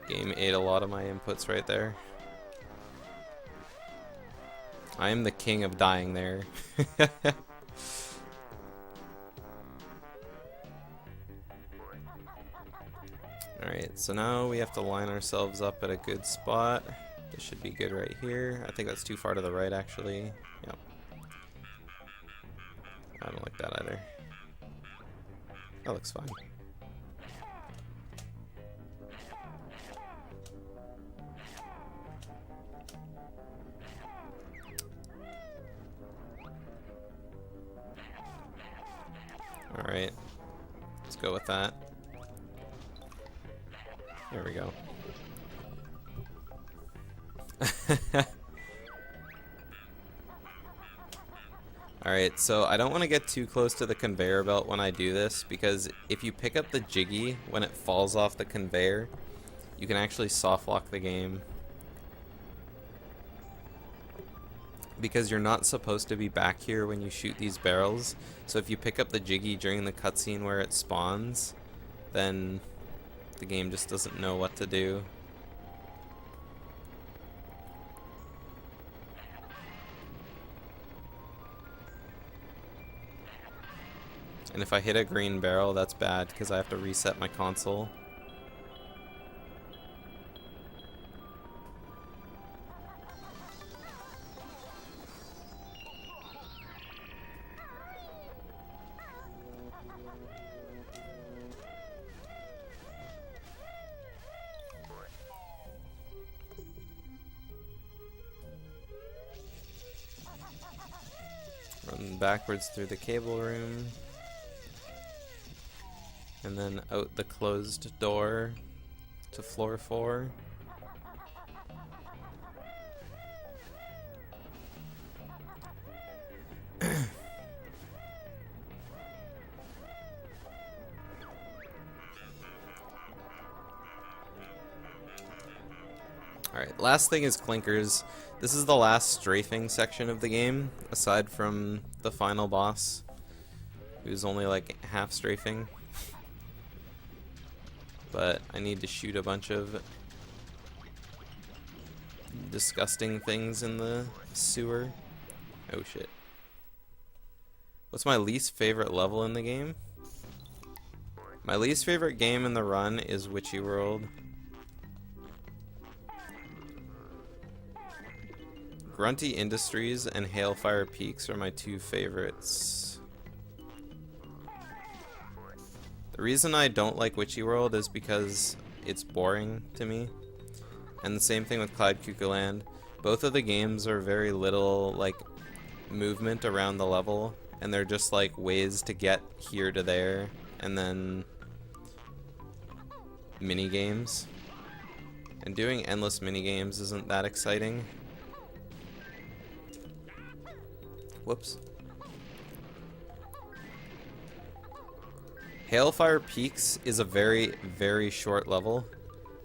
Game ate a lot of my inputs right there. I am the king of dying there. Alright, so now we have to line ourselves up at a good spot. This should be good right here. I think that's too far to the right, actually. Yep. I don't like that either. That looks fine. Alright, let's go with that. There we go. Alright, so I don't want to get too close to the conveyor belt when I do this, because if you pick up the jiggy when it falls off the conveyor, you can actually soft lock the game. Because you're not supposed to be back here when you shoot these barrels, so if you pick up the jiggy during the cutscene where it spawns, then the game just doesn't know what to do. And if I hit a green barrel, that's bad because I have to reset my console. Run backwards through the cable room. And then out the closed door to floor 4. Alright, last thing is clinkers. This is the last strafing section of the game, aside from the final boss, who's only like half strafing. But I need to shoot a bunch of disgusting things in the sewer. Oh shit. What's my least favorite level in the game? My least favorite game in the run is Witchy World. Grunty Industries and Hailfire Peaks are my two favorites. The reason I don't like Witchy World is because it's boring to me. And the same thing with Clyde Cuckoo Land. Both of the games are very little like movement around the level, and they're just like ways to get here to there, and then mini games. And doing endless mini games isn't that exciting. Whoops. Hailfire Peaks is a very, very short level.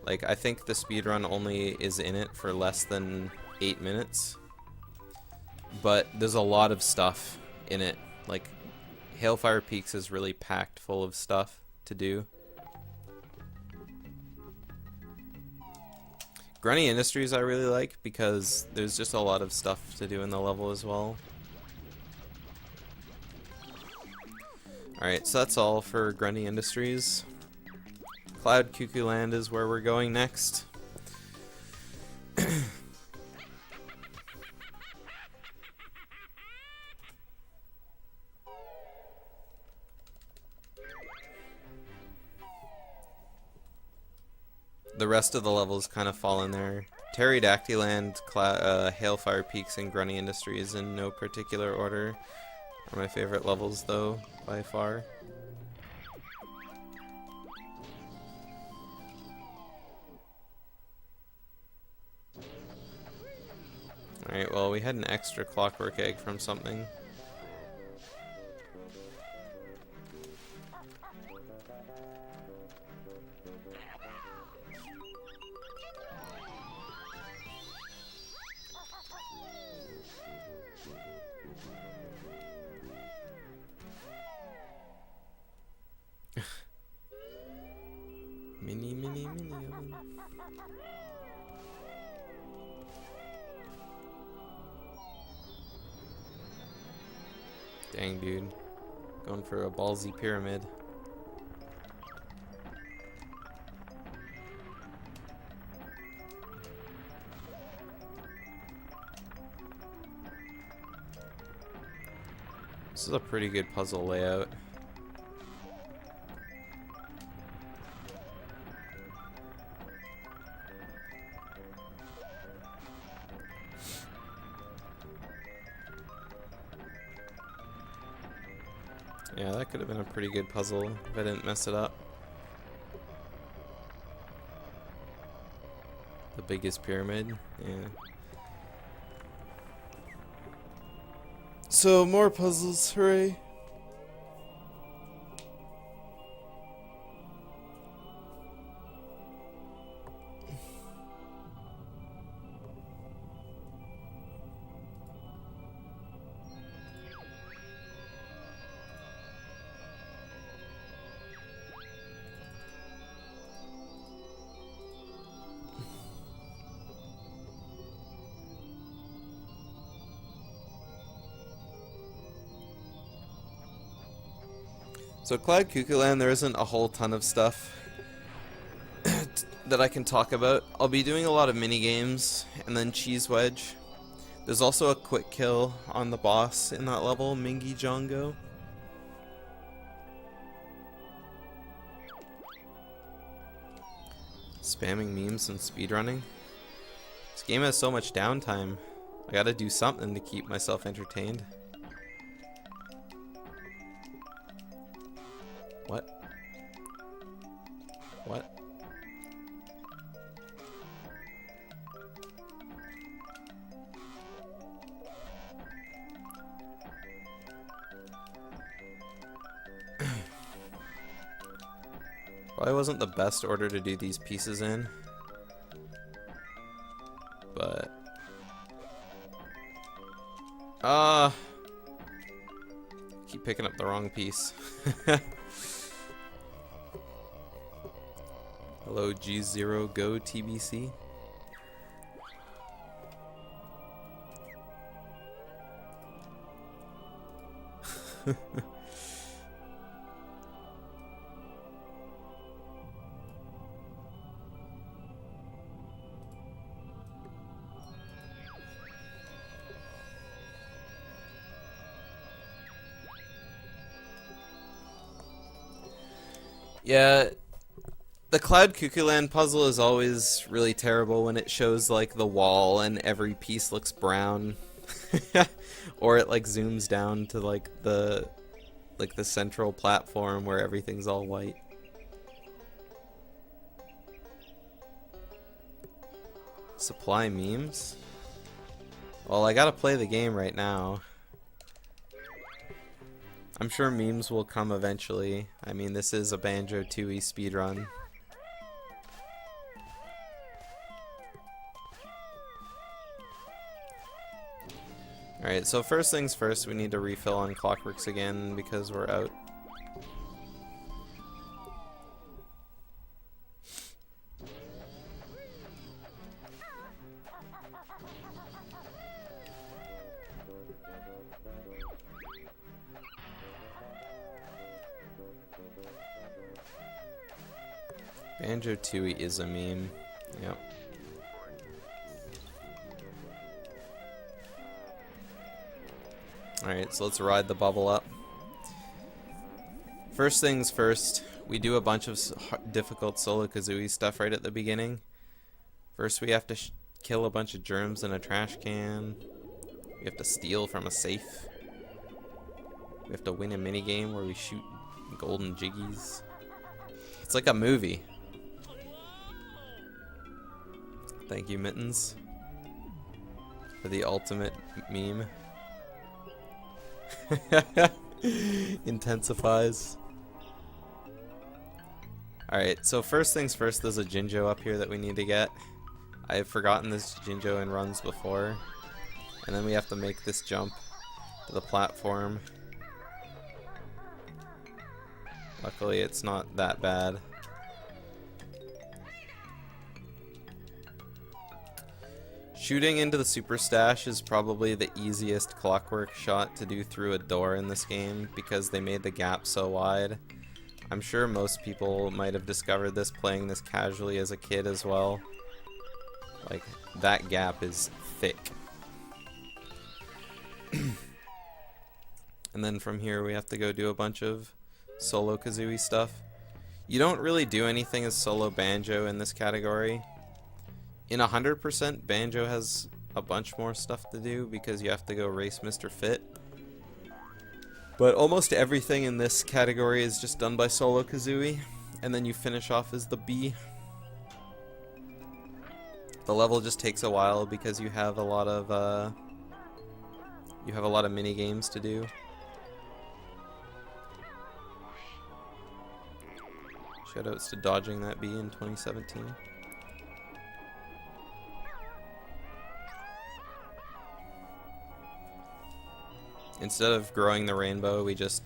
Like, I think the speedrun only is in it for less than 8 minutes. But there's a lot of stuff in it. Like, Hailfire Peaks is really packed full of stuff to do. Grunny Industries I really like because there's just a lot of stuff to do in the level as well. Alright, so that's all for Grunny Industries. Cloud Cuckoo Land is where we're going next. The rest of the levels kind of fall in there. Pterodactyland, Hailfire Peaks, and Grunny Industries in no particular order are my favorite levels, though, by far. Alright, well, we had an extra clockwork egg from something. Mini oven. Dang, dude. Going for a ballsy pyramid. This is a pretty good puzzle layout. Yeah, that could have been a pretty good puzzle if I didn't mess it up. The biggest pyramid, yeah. So, more puzzles, hooray! So Cloud Cuckoo Land, there isn't a whole ton of stuff that I can talk about. I'll be doing a lot of mini games and then Cheese Wedge. There's also a quick kill on the boss in that level, Mingy Jongo. Spamming memes and speedrunning. This game has so much downtime. I gotta do something to keep myself entertained. What? What? Probably wasn't the best order to do these pieces in, but keep picking up the wrong piece. Hello G0 Go TBC. Yeah, the Cloud Cuckoo Land puzzle is always really terrible when it shows like the wall and every piece looks brown. Or it like zooms down to like the central platform where everything's all white. Supply memes? Well, I gotta play the game right now. I'm sure memes will come eventually. I mean, this is a Banjo-Tooie speedrun. Alright, Alright, so first things first, we need to refill on clockworks again because we're out. Banjo-Tooie is a meme. Yep. Alright, so let's ride the bubble up. First things first, we do a bunch of difficult solo kazooie stuff right at the beginning. First we have to kill a bunch of germs in a trash can. We have to steal from a safe. We have to win a minigame where we shoot golden jiggies. It's like a movie. Thank you, Mittens, for the ultimate meme. Intensifies. Alright, so first things first, there's a Jinjo up here that we need to get. I've forgotten this Jinjo in runs before. And then we have to make this jump to the platform. Luckily, it's not that bad. Shooting into the super stash is probably the easiest clockwork shot to do through a door in this game because they made the gap so wide. I'm sure most people might have discovered this playing this casually as a kid as well. Like, that gap is thick. And then from here we have to go do a bunch of solo kazooie stuff. You don't really do anything as solo banjo in this category. In 100%, Banjo has a bunch more stuff to do because you have to go race Mr. Fit. But almost everything in this category is just done by solo kazooie, and then you finish off as the bee. The level just takes a while because you have a lot of mini games to do. Shoutouts to dodging that bee in 2017. Instead of growing the rainbow, we just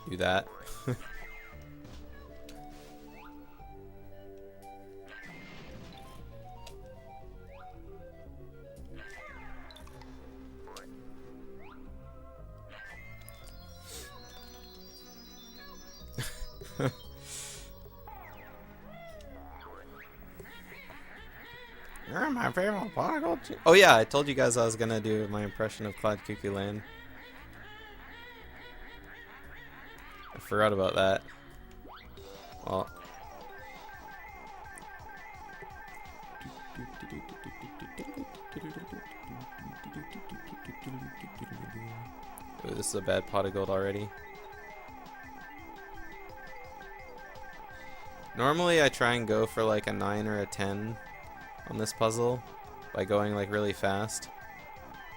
do that. You're my favorite prodigal. Oh yeah, I told you guys I was gonna do my impression of Cloud Cuckoo Land. I forgot about that. Well. Ooh, this is a bad pot of gold already. Normally I try and go for like a 9 or a 10 on this puzzle by going like really fast,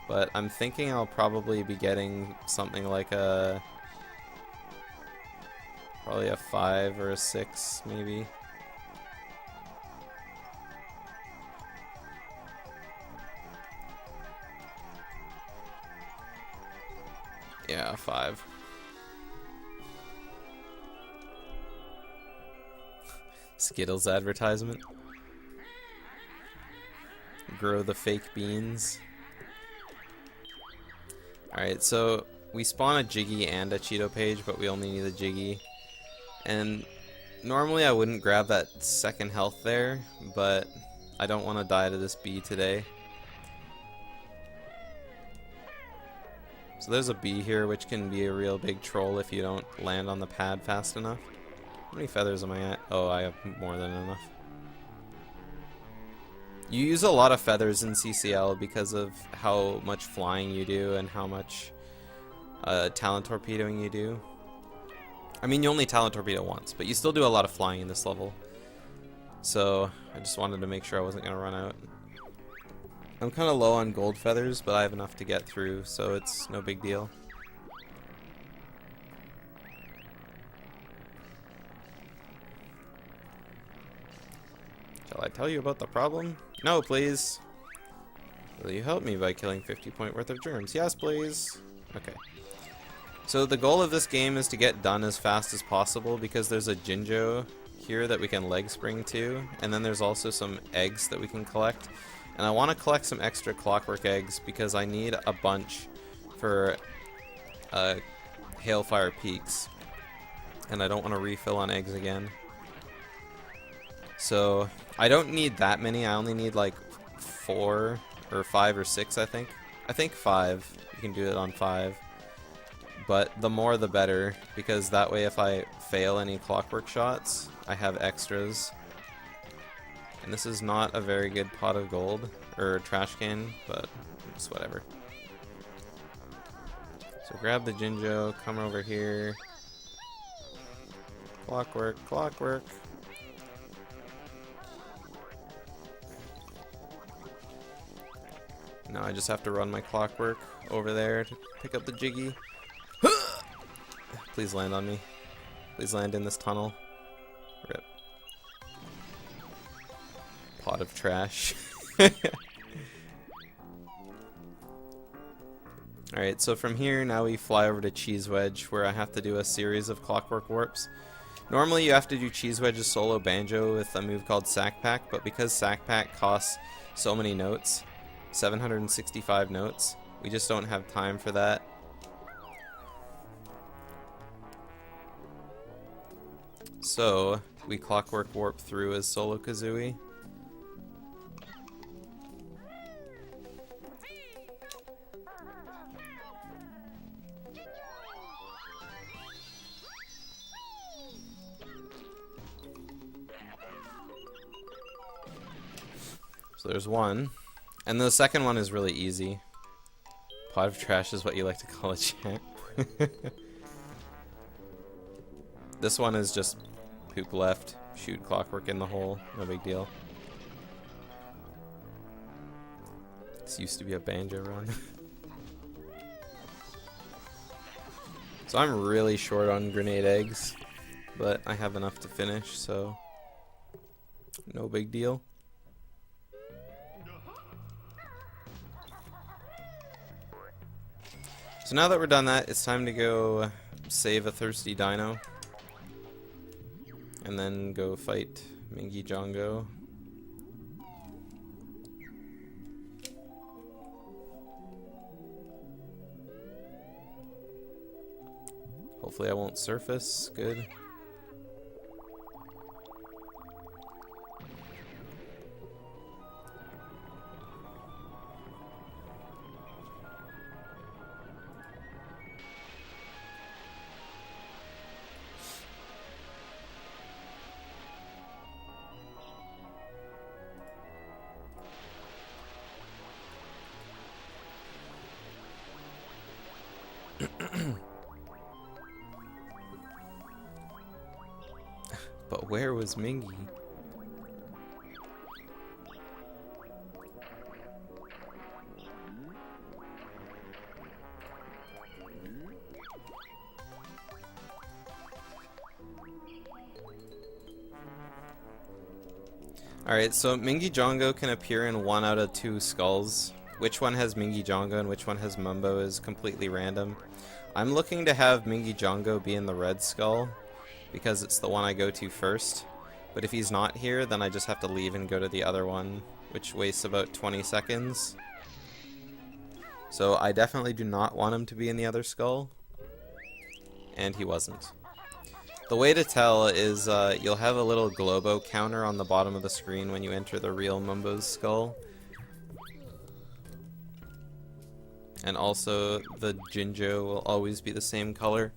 but I'm thinking I'll probably be getting something like probably a 5 or a 6 maybe. Yeah, 5. Skittles advertisement. Grow the fake beans. Alright, so we spawn a Jiggy and a Cheeto page, but we only need a Jiggy. And normally I wouldn't grab that second health there, but I don't want to die to this bee today. So there's a bee here, which can be a real big troll if you don't land on the pad fast enough. How many feathers am I at? Oh, I have more than enough. You use a lot of feathers in CCL because of how much flying you do and how much talent torpedoing you do. I mean, you only talent torpedo once, but you still do a lot of flying in this level. So I just wanted to make sure I wasn't going to run out. I'm kind of low on gold feathers, but I have enough to get through, so it's no big deal. Shall I tell you about the problem? No, please. Will you help me by killing 50 point worth of germs? Yes, please. Okay. So the goal of this game is to get done as fast as possible because there's a Jinjo here that we can leg spring to, and then there's also some eggs that we can collect. And I want to collect some extra clockwork eggs because I need a bunch for Hailfire Peaks. And I don't want to refill on eggs again. So I don't need that many, I only need like 4 or 5 or 6 I think. I think 5, you can do it on 5. But the more the better, because that way if I fail any clockwork shots, I have extras. And this is not a very good pot of gold, or trash can, but it's whatever. So grab the Jinjo, come over here. Clockwork, clockwork. Now I just have to run my clockwork over there to pick up the Jiggy. Please land on me. Please land in this tunnel. Rip. Pot of trash. Alright, so from here, now we fly over to Cheese Wedge, where I have to do a series of clockwork warps. Normally you have to do Cheese Wedge's solo banjo with a move called Sack Pack, but because Sack Pack costs so many notes, 765 notes, we just don't have time for that. So, we clockwork warp through as Solo Kazooie. So there's one. And the second one is really easy. Pot of trash is what you like to call a champ. This one is just poop left, shoot clockwork in the hole, no big deal. This used to be a banjo run. So I'm really short on grenade eggs, but I have enough to finish, so no big deal. So now that we're done that, it's time to go save a thirsty dino. And then go fight Mingy Jongo. Hopefully I won't surface. Good. But where was Mingy? Alright, so Mingy Jongo can appear in 1 out of 2 skulls. Which one has Mingy Jongo and which one has Mumbo is completely random. I'm looking to have Mingy Jongo be in the red skull, because it's the one I go to first. But if he's not here, then I just have to leave and go to the other one, which wastes about 20 seconds. So I definitely do not want him to be in the other skull. And he wasn't. The way to tell is you'll have a little globo counter on the bottom of the screen when you enter the real Mumbo's skull. And also, the Jinjo will always be the same color,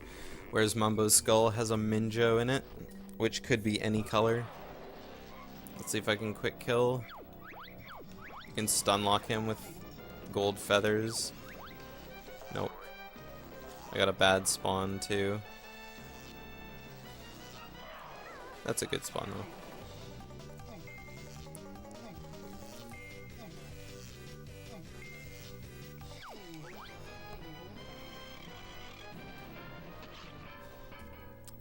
whereas Mumbo's skull has a Minjo in it, which could be any color. Let's see if I can quick kill. You can stun lock him with gold feathers. Nope. I got a bad spawn too. That's a good spawn though.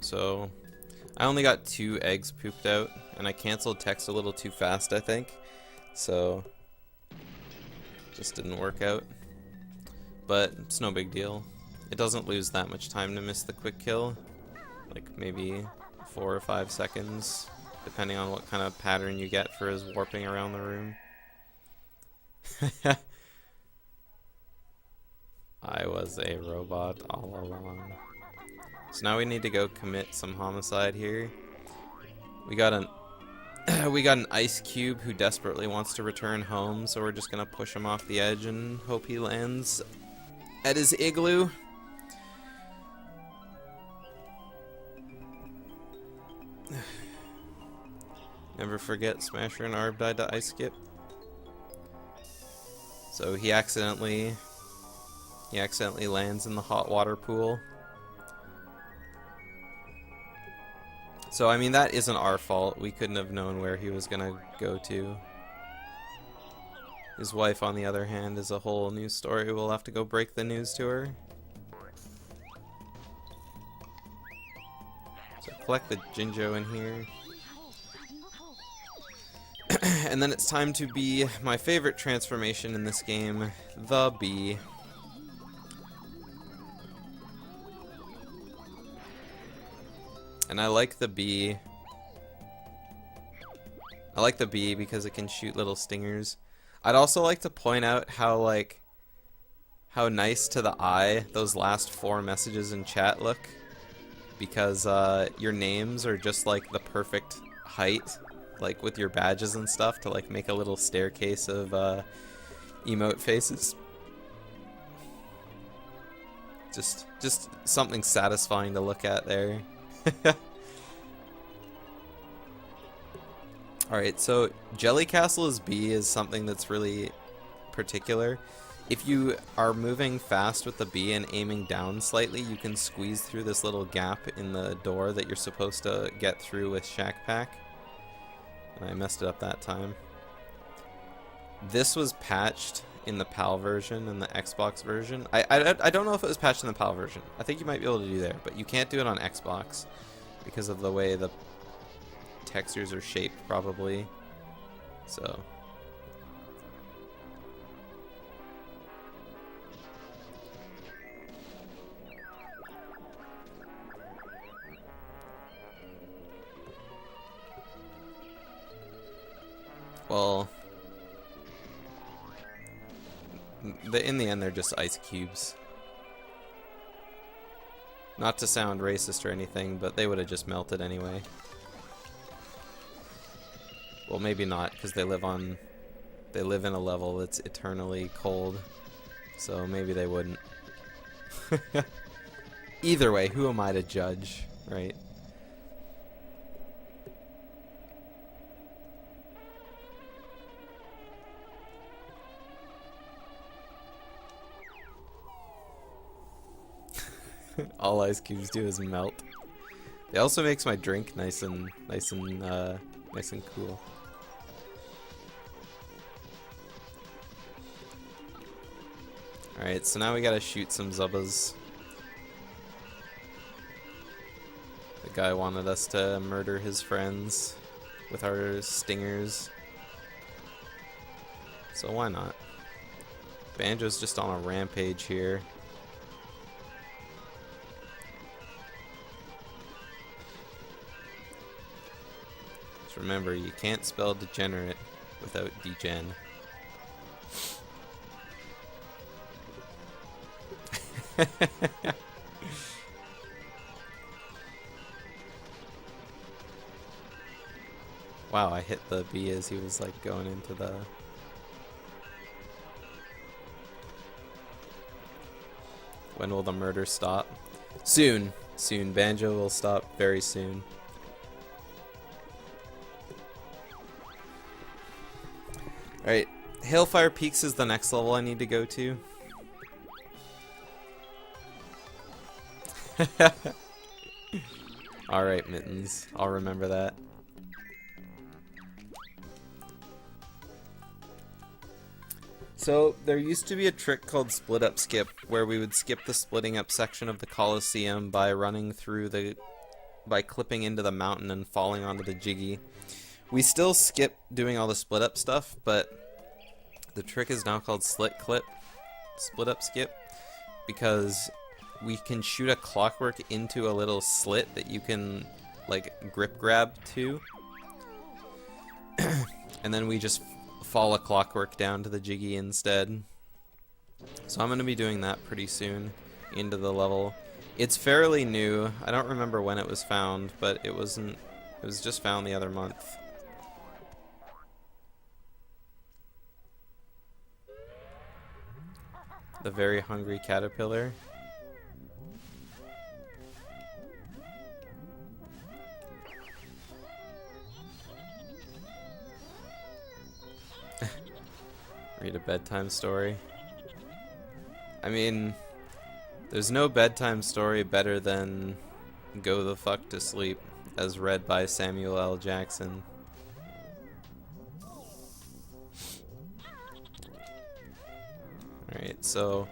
So, I only got 2 eggs pooped out, and I canceled text a little too fast, I think. So, Just didn't work out. But it's no big deal. It doesn't lose that much time to miss the quick kill. Like maybe 4 or 5 seconds, depending on what kind of pattern you get for his warping around the room. I was a robot all along. So now we need to go commit some homicide here. We got an we got an ice cube who desperately wants to return home, so we're just gonna push him off the edge and hope he lands at his igloo. Never forget Smasher and Arb died to ice skip. So he accidentally lands in the hot water pool. So I mean, that isn't our fault. We couldn't have known where he was gonna go to. His wife, on the other hand, is a whole new story. We'll have to go break the news to her. So collect the Jinjo in here. And then it's time to be my favorite transformation in this game, the bee. And I like the bee. I like the bee because it can shoot little stingers. I'd also like to point out how nice to the eye those last 4 messages in chat look, because your names are just like the perfect height, like with your badges and stuff, to like make a little staircase of emote faces. Just something satisfying to look at there. Alright, so Jelly Castle's bee is something that's really particular. If you are moving fast with the bee and aiming down slightly, you can squeeze through this little gap in the door that you're supposed to get through with Shack Pack. And I messed it up that time. This was patched in the PAL version and the Xbox version. I don't know if it was patched in the PAL version. I think you might be able to do there, but you can't do it on Xbox because of the way the textures are shaped, probably. So well, in the end, they're just ice cubes. Not to sound racist or anything, but they would have just melted anyway. Well, maybe not, because they live in a level that's eternally cold, so maybe they wouldn't. Either way, who am I to judge, right? All ice cubes do is melt. It also makes my drink nice and cool. Alright, so now we gotta shoot some Zubbas. The guy wanted us to murder his friends with our stingers. So why not? Banjo's just on a rampage here. Just remember, you can't spell degenerate without degen. Wow, I hit the bee as he was like going into the... When will the murder stop? Soon. Soon. Banjo will stop very soon. Alright. Hailfire Peaks is the next level I need to go to. Alright, Mittens. I'll remember that. So, there used to be a trick called Split Up Skip, where we would skip the splitting up section of the Coliseum by running through the... by clipping into the mountain and falling onto the Jiggy. We still skip doing all the split up stuff, but The trick is now called split up skip, because we can shoot a clockwork into a little slit that you can like grip grab to, and then we just fall a clockwork down to the jiggy instead. So I'm going to be doing that pretty soon into the level. It's fairly new. I don't remember when it was found, but it was just found the other month. The very hungry caterpillar. Read a bedtime story. I mean, there's no bedtime story better than Go the Fuck to Sleep, as read by Samuel L. Jackson. Alright, so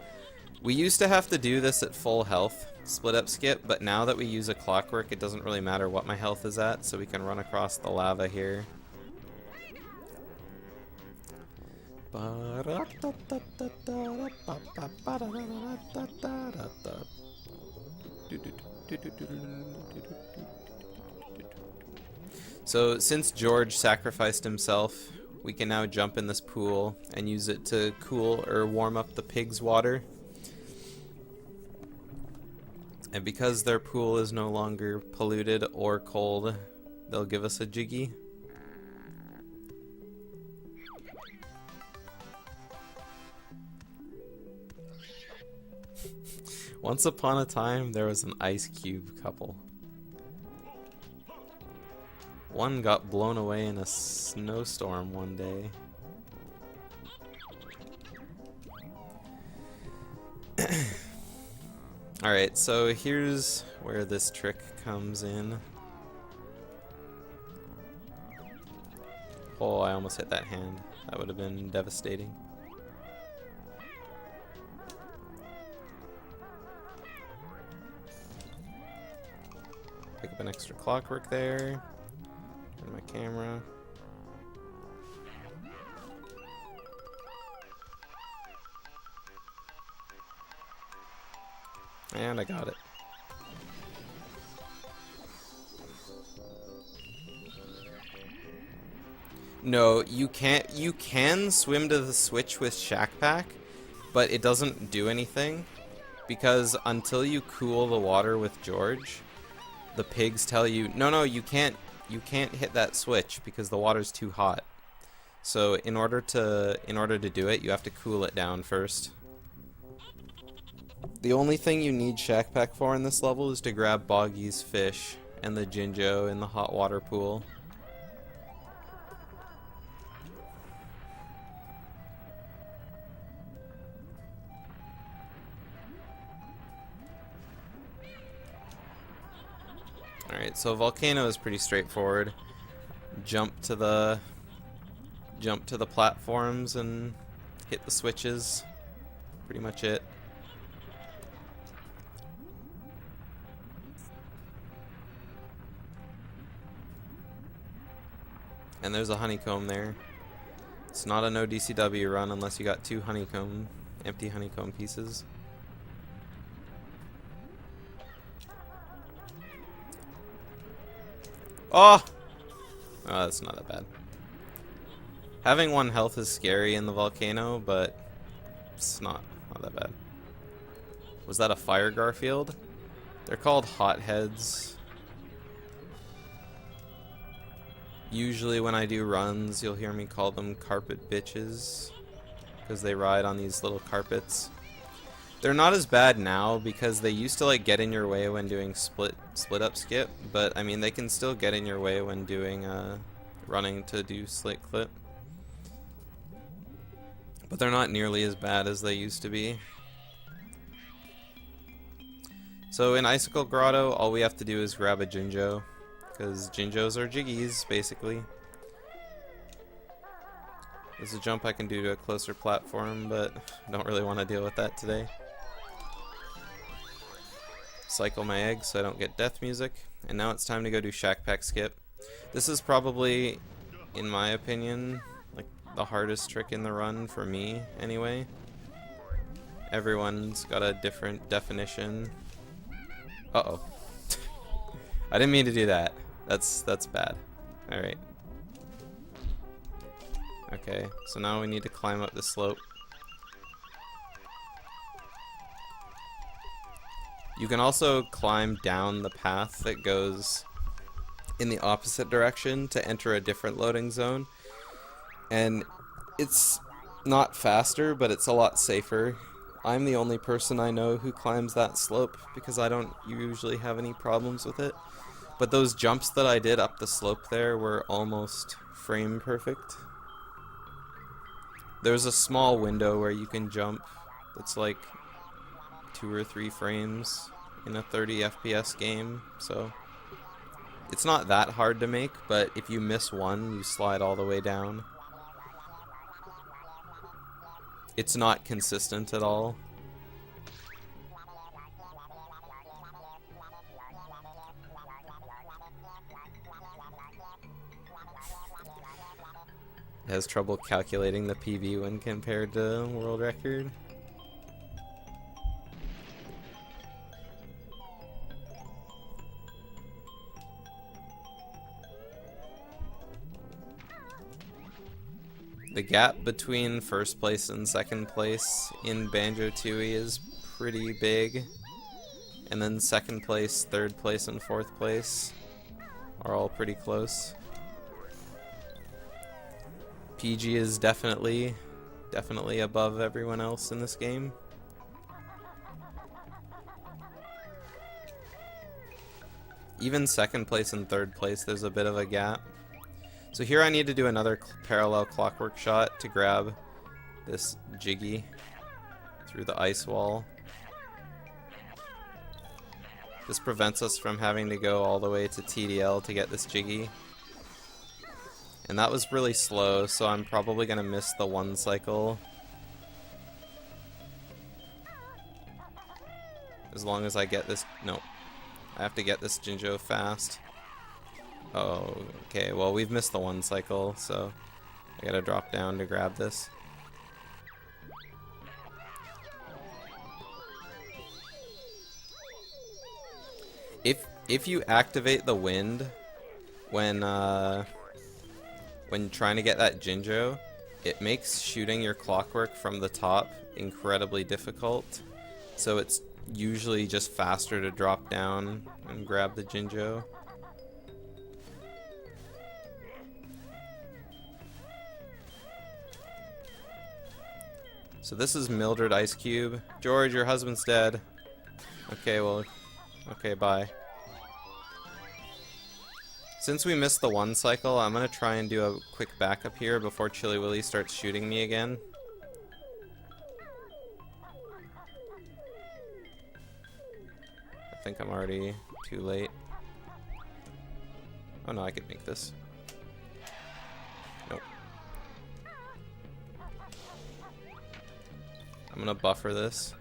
we used to have to do this at full health, split up skip, but now that we use a clockwork, it doesn't really matter what my health is at, so we can run across the lava here. So since George sacrificed himself, we can now jump in this pool and use it to cool or warm up the pigs' water. And because their pool is no longer polluted or cold, they'll give us a jiggy. Once upon a time, there was an ice cube couple. One got blown away in a snowstorm one day. Alright, so here's where this trick comes in. Oh, I almost hit that hand. That would have been devastating. Pick up an extra clockwork there. Turn my camera. And I got it. No, you can't. You can swim to the switch with Shack Pack, but it doesn't do anything because until you cool the water with George, the pigs tell you, no, you can't hit that switch because the water's too hot. So in order to do it, you have to cool it down first. The only thing you need Shack Pack for in this level is to grab Boggy's fish and the Jinjo in the hot water pool. Alright, so Volcano is pretty straightforward. Jump to the platforms and hit the switches. Pretty much it. And there's a honeycomb there. It's not a no DCW run unless you got 2 empty honeycomb pieces. Oh! Oh, that's not that bad. Having 1 health is scary in the volcano, but it's not that bad. Was that a fire Garfield? They're called hotheads. Usually when I do runs, you'll hear me call them carpet bitches, because they ride on these little carpets. They're not as bad now because they used to like get in your way when doing split up skip, but I mean they can still get in your way when doing running to do slit clip. But they're not nearly as bad as they used to be. So in Icicle Grotto, all we have to do is grab a Jinjo, because Jinjos are jiggies, basically. There's a jump I can do to a closer platform, but I don't really want to deal with that today. Cycle my eggs so I don't get death music. And now it's time to go do Shack Pack skip. This is probably, in my opinion, like the hardest trick in the run for me, anyway. Everyone's got a different definition. Uh-oh. I didn't mean to do that. That's bad. Alright. Okay, so now we need to climb up the slope. You can also climb down the path that goes in the opposite direction to enter a different loading zone. And it's not faster, but it's a lot safer. I'm the only person I know who climbs that slope because I don't usually have any problems with it. But those jumps that I did up the slope there were almost frame perfect. There's a small window where you can jump that's like 2 or 3 frames in a 30 FPS game, so it's not that hard to make, but if you miss one, you slide all the way down. It's not consistent at all. It has trouble calculating the PV when compared to world record. The gap between first place and second place in Banjo-Tooie is pretty big. And then second place, third place, and fourth place are all pretty close. PG is definitely above everyone else in this game. Even second place and third place, there's a bit of a gap. So here I need to do another parallel clockwork shot to grab this jiggy through the ice wall. This prevents us from having to go all the way to TDL to get this jiggy. And that was really slow, so I'm probably going to miss the 1 cycle. As long as I get this... No. I have to get this Jinjo fast. Oh, okay. Well, we've missed the 1 cycle, so I gotta drop down to grab this. If you activate the wind when trying to get that Jinjo, it makes shooting your clockwork from the top incredibly difficult. So it's usually just faster to drop down and grab the Jinjo. So this is Mildred Ice Cube. George, your husband's dead. Okay, well, okay, bye. Since we missed the 1 cycle, I'm gonna try and do a quick backup here before Chili Willy starts shooting me again. I think I'm already too late. Oh no, I could make this. Nope. I'm gonna buffer this.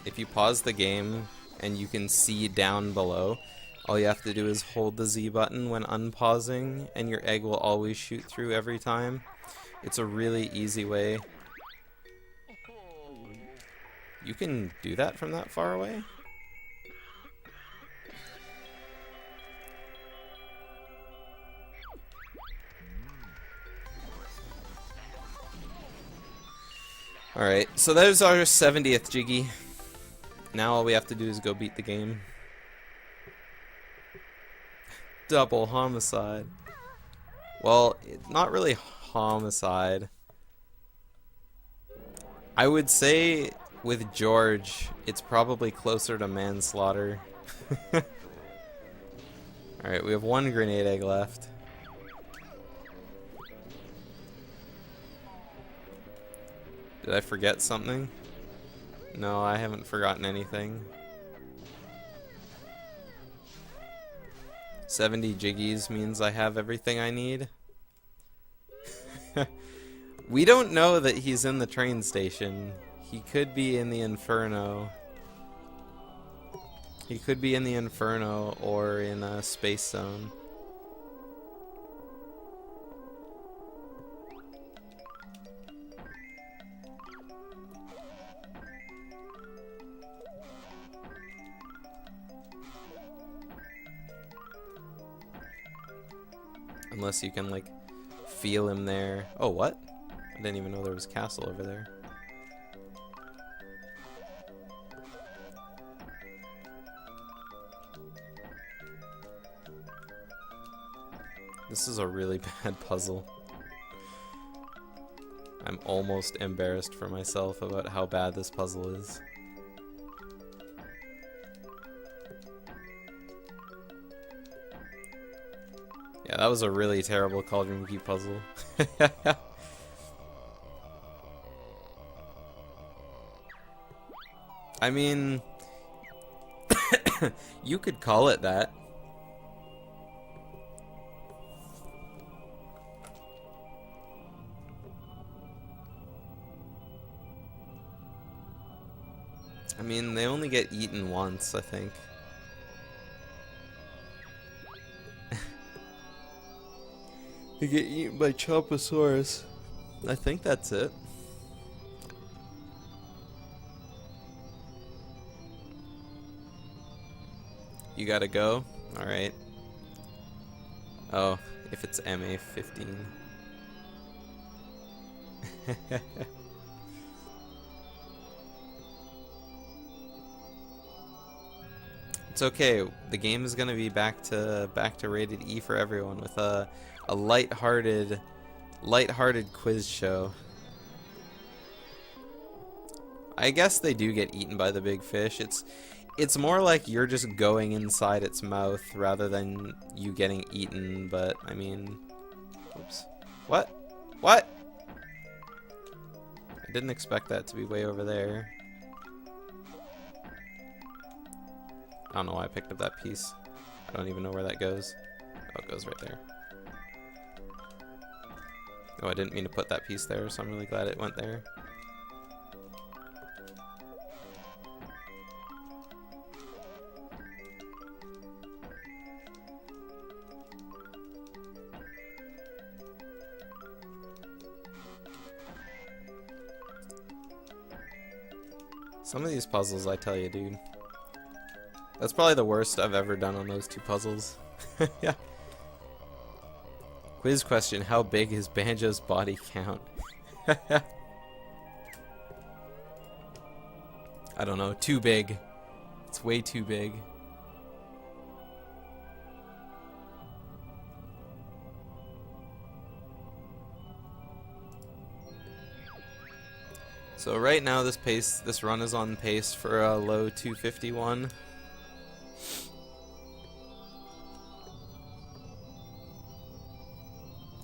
If you pause the game and you can see down below, all you have to do is hold the Z button when unpausing and your egg will always shoot through every time. It's a really easy way. You can do that from that far away? Alright, so there's our 70th Jiggy. Now all we have to do is go beat the game. Double homicide. Well, not really homicide. I would say with George, it's probably closer to manslaughter. Alright, we have 1 grenade egg left. Did I forget something? No, I haven't forgotten anything. 70 Jiggies means I have everything I need. We don't know that he's in the train station. He could be in the Inferno. He could be in the Inferno or in a space zone. Unless you can, like, feel him there. Oh, what? I didn't even know there was a castle over there. This is a really bad puzzle. I'm almost embarrassed for myself about how bad this puzzle is. Yeah, that was a really terrible Cauldron Keep puzzle. I mean, you could call it that. I mean, they only get eaten once, I think. They get eaten by Choposaurus. I think that's it. You gotta go? Alright. Oh, if it's MA15. It's okay. The game is gonna be back to rated E for everyone with a lighthearted quiz show. I guess they do get eaten by the big fish. It's more like you're just going inside its mouth rather than you getting eaten, but I mean, oops. What? What? I didn't expect that to be way over there. I don't know why I picked up that piece. I don't even know where that goes. Oh, it goes right there. Oh, I didn't mean to put that piece there, so I'm really glad it went there. Some of these puzzles, I tell you, dude. That's probably the worst I've ever done on those two puzzles. Yeah. Quiz question, how big is Banjo's body count? I don't know, too big. It's way too big. So right now this run is on pace for a low 251.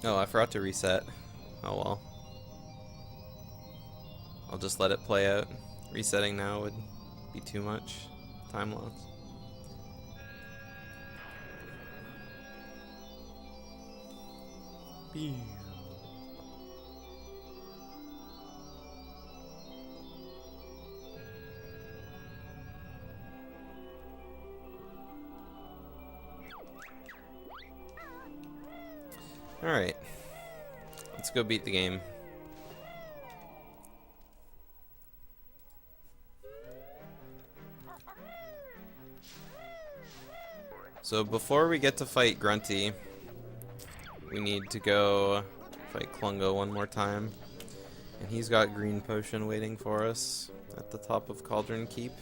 Oh, I forgot to reset. Oh well. I'll just let it play out. Resetting now would be too much time loss. Pew. Alright. Let's go beat the game. So before we get to fight Grunty, we need to go fight Klungo one more time. And he's got green potion waiting for us at the top of Cauldron Keep.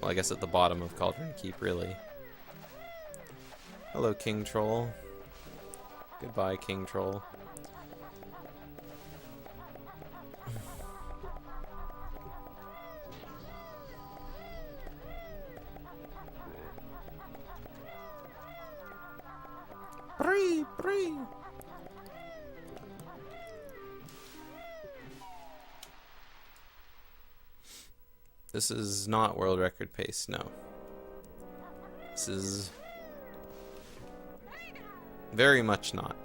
Well, I guess at the bottom of Cauldron Keep, really. Hello, King Troll. Goodbye, King Troll. Bree, bree. This is not world record pace, no. This is very much not.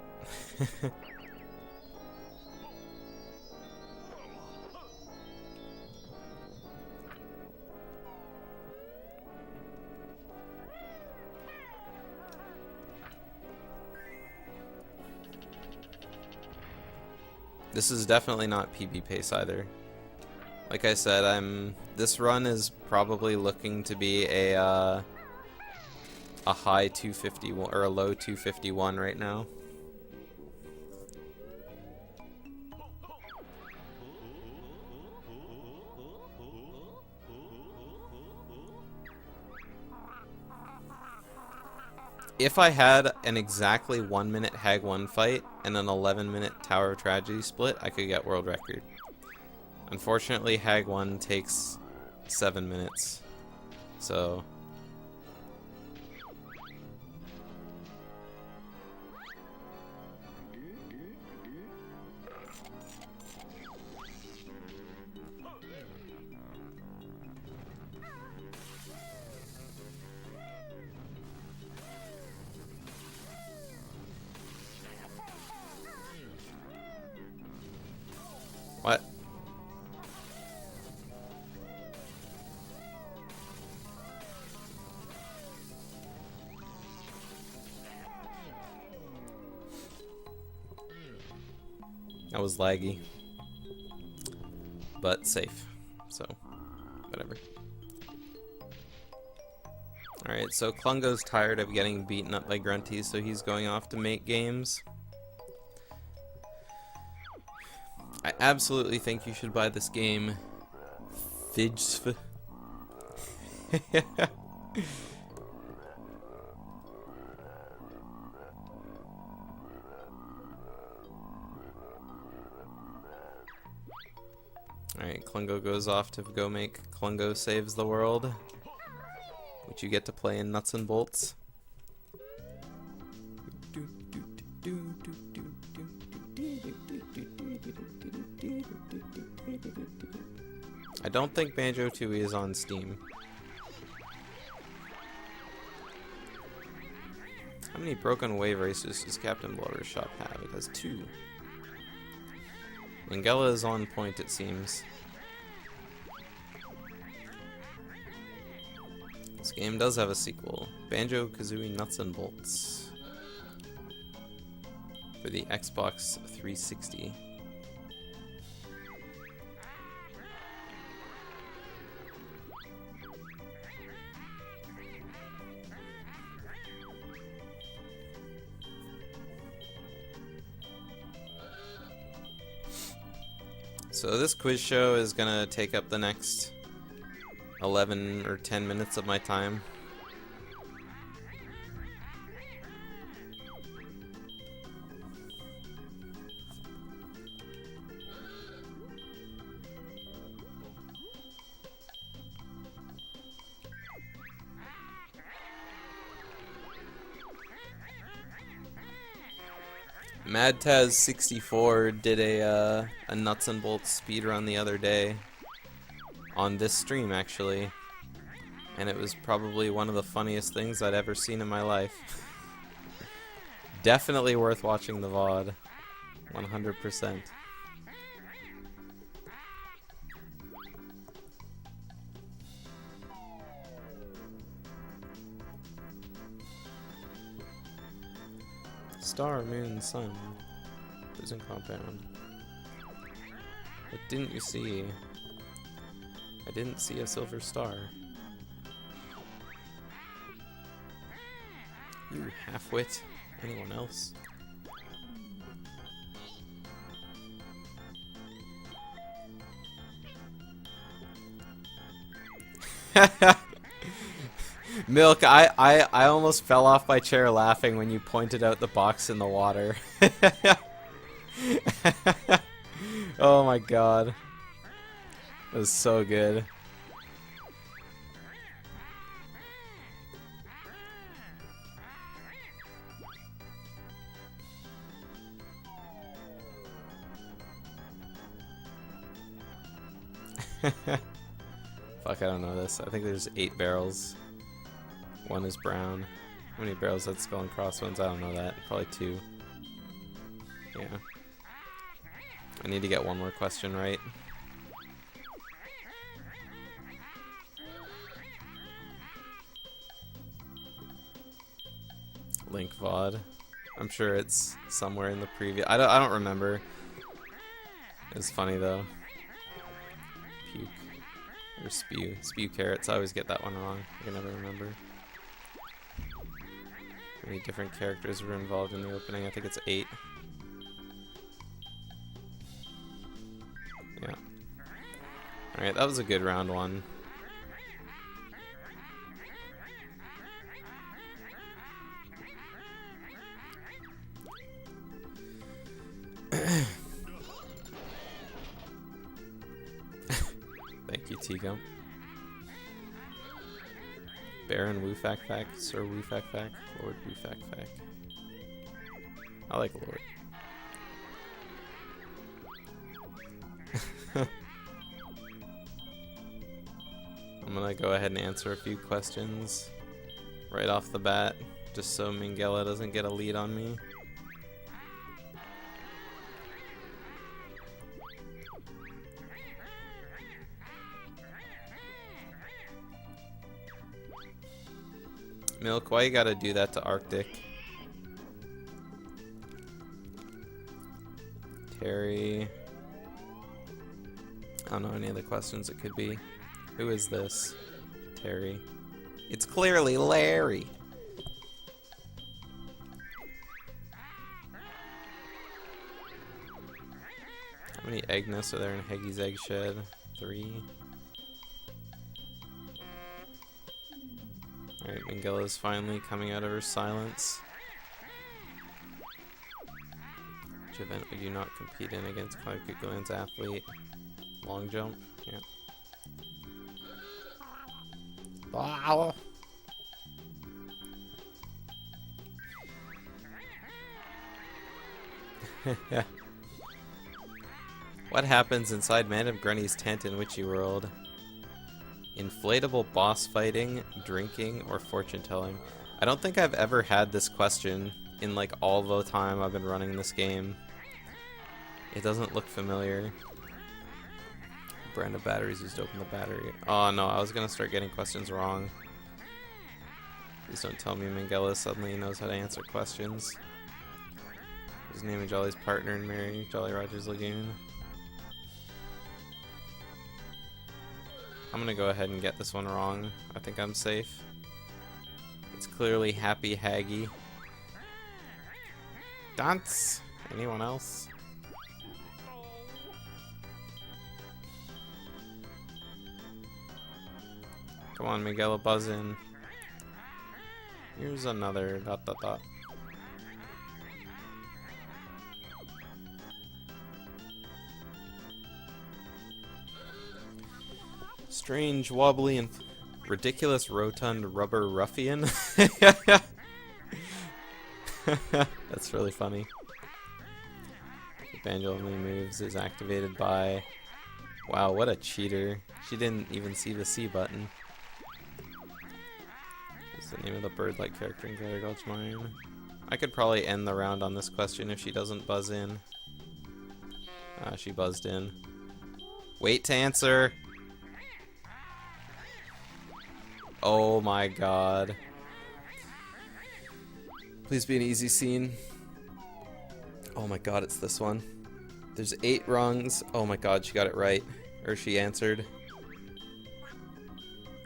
This is definitely not PB pace either. Like I said, this run is probably looking to be a a high 251 or a low 251 right now. If I had an exactly 1 minute Hag 1 fight and an 11-minute Tower of Tragedy split, I could get world record. Unfortunately, Hag 1 takes 7 minutes. So... What? That was laggy. But safe. So, whatever. Alright, so Klungo's tired of getting beaten up by Grunty, so he's going off to make games. I absolutely think you should buy this game. Fidsf. Alright, Klungo goes off to go make Klungo Saves the World, which you get to play in Nuts and Bolts. I don't think Banjo-Tooie is on Steam. How many broken wave races does Captain Blower's shop have? It has 2. Lingella is on point, it seems. This game does have a sequel. Banjo-Kazooie Nuts and Bolts. For the Xbox 360. So this quiz show is gonna take up the next 11 or 10 minutes of my time. MadTaz64 did a Nuts and Bolts speedrun the other day on this stream, actually, and it was probably one of the funniest things I'd ever seen in my life. Definitely worth watching the VOD, 100%. Star, moon, sun, prison compound. What didn't you see? I didn't see a silver star. Ooh, half-wit. Anyone else? Milk, I almost fell off my chair laughing when you pointed out the box in the water. Oh my god. It was so good. Fuck, I don't know this. I think there's 8 barrels. 1 is brown. How many barrels had skull and crossbones? I don't know that. Probably 2. Yeah. I need to get one more question right. Link VOD. I'm sure it's somewhere in the previous. I don't remember. It was funny though. Puke or spew carrots. I always get that one wrong. I can never remember. How many different characters were involved in the opening? I think it's 8. Yeah. Alright, that was a good round 1. Thank you, T-Gum. Baron Woofak Fak, Sir Woofak Fak, Lord Woofak Fak. I like Lord. I'm gonna go ahead and answer a few questions right off the bat, just so Mingella doesn't get a lead on me. Milk, why you gotta do that to Arctic? Terry. I don't know any of the questions it could be. Who is this? Terry. It's clearly Larry. How many egg nests are there in Heggy's egg shed? 3. Alright, Mingella's finally coming out of her silence. Which event would you not compete in against Clive Googland's athlete? Long jump? Yeah. Wow. What happens inside Madame Grunny's tent in Witchy World? Inflatable boss fighting, drinking, or fortune telling? I don't think I've ever had this question in like all the time I've been running this game. It doesn't look familiar. Brand of batteries used to open the battery. Oh no, I was gonna start getting questions wrong. Please don't tell me Mingella suddenly knows how to answer questions. His name and Jolly's partner in Mary Jolly Roger's Lagoon. I'm gonna go ahead and get this one wrong. I think I'm safe. It's clearly Happy Haggy. Dance! Anyone else? Come on, Miguel, buzz in. Here's another ... Strange, wobbly, and ridiculous rotund rubber ruffian. That's really funny. The banjo only moves is activated by... Wow, what a cheater. She didn't even see the C button. What's the name of the bird-like character in Garage's Mine? I could probably end the round on this question if she doesn't buzz in. Ah, she buzzed in. Wait to answer! Oh my god. Please be an easy scene. Oh my god, it's this one. There's 8 rungs. Oh my god, she got it right. Or she answered.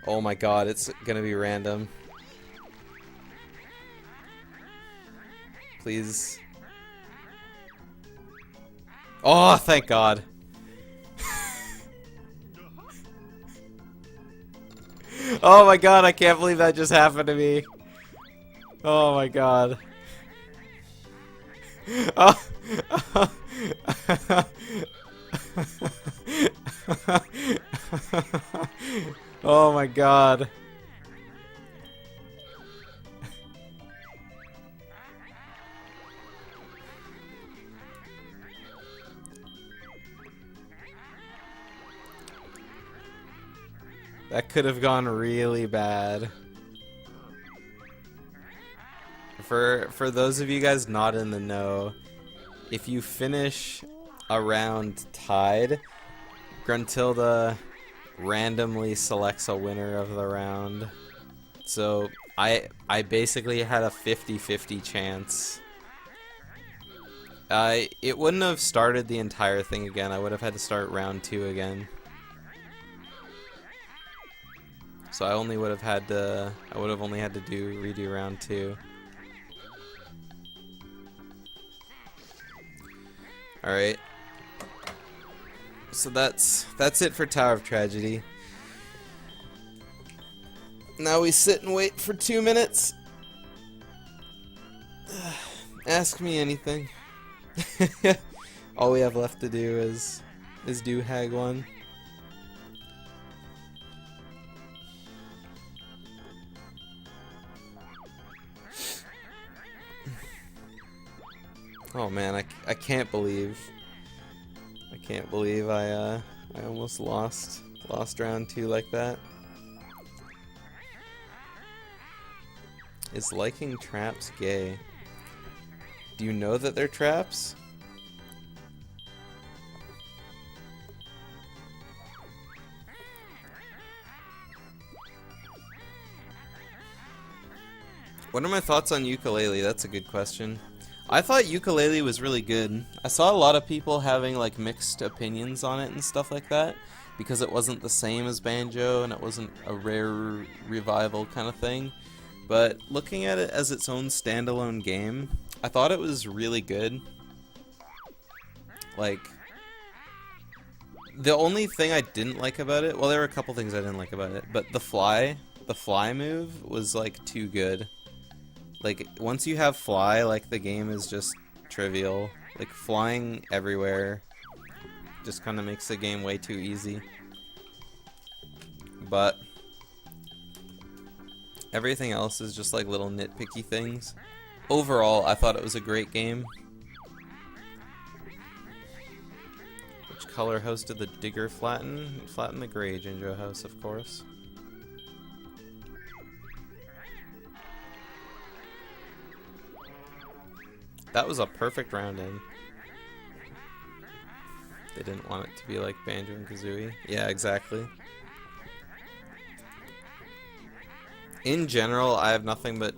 Oh my god, it's gonna be random. Please. Oh, thank god. Oh my god, I can't believe that just happened to me. Oh my god. Oh, oh my god. That could have gone really bad. For those of you guys not in the know, if you finish a round tied, Gruntilda randomly selects a winner of the round. So I basically had a 50-50 chance. It wouldn't have started the entire thing again. I would have had to start round 2 again. So I would have only had to redo round 2. Alright. So that's it for Tower of Tragedy. Now we sit and wait for 2 minutes. Ask me anything. All we have left to do is do Hag 1. Oh man, I can't believe I almost lost round 2 like that. Is liking traps gay? Do you know that they're traps? What are my thoughts on ukulele? That's a good question. I thought ukulele was really good. I saw a lot of people having like mixed opinions on it and stuff like that because it wasn't the same as banjo and it wasn't a rare revival kind of thing. But looking at it as its own standalone game, I thought it was really good. Like, the only thing I didn't like about it, well, there were a couple things I didn't like about it, but the fly move was like too good. Like, once you have fly, like, the game is just trivial. Like, flying everywhere just kind of makes the game way too easy. But everything else is just like little nitpicky things. Overall, I thought it was a great game. Which color house did the digger flatten? Flatten the gray Jinjo house, of course. That was a perfect round in. They didn't want it to be like Banjo and Kazooie. Yeah, exactly. In general, I have nothing but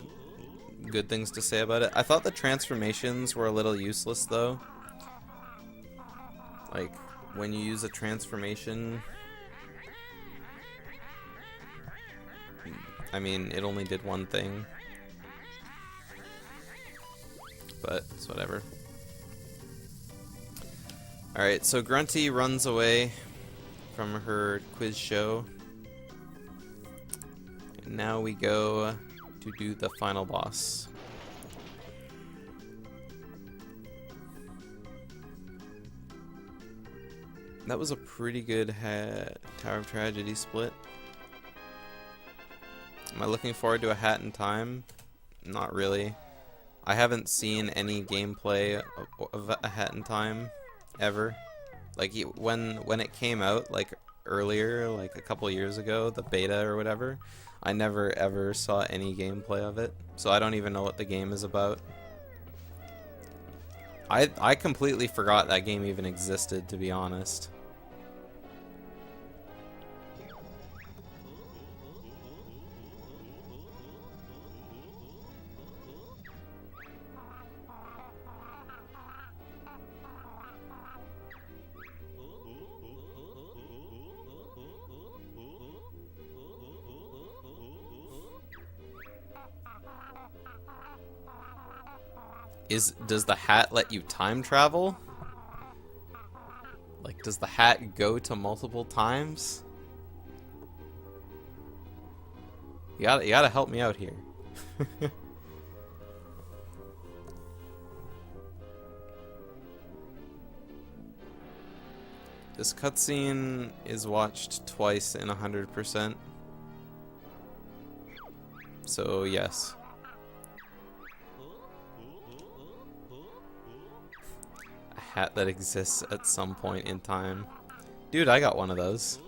good things to say about it. I thought the transformations were a little useless, though. Like, when you use a transformation, I mean, it only did one thing. But it's whatever. Alright, so Grunty runs away from her quiz show. And now we go to do the final boss. That was a pretty good Tower of Tragedy split. Am I looking forward to a Hat in Time? Not really. I haven't seen any gameplay of a Hat in Time ever. Like when it came out, like earlier, like a couple years ago, the beta or whatever, I never ever saw any gameplay of it. So I don't even know what the game is about. I completely forgot that game even existed, to be honest. Does the hat let you time travel? Like, does the hat go to multiple times? You gotta help me out here. This cutscene is watched twice in 100%. So yes. Hat that exists at some point in time. Dude, I got one of those.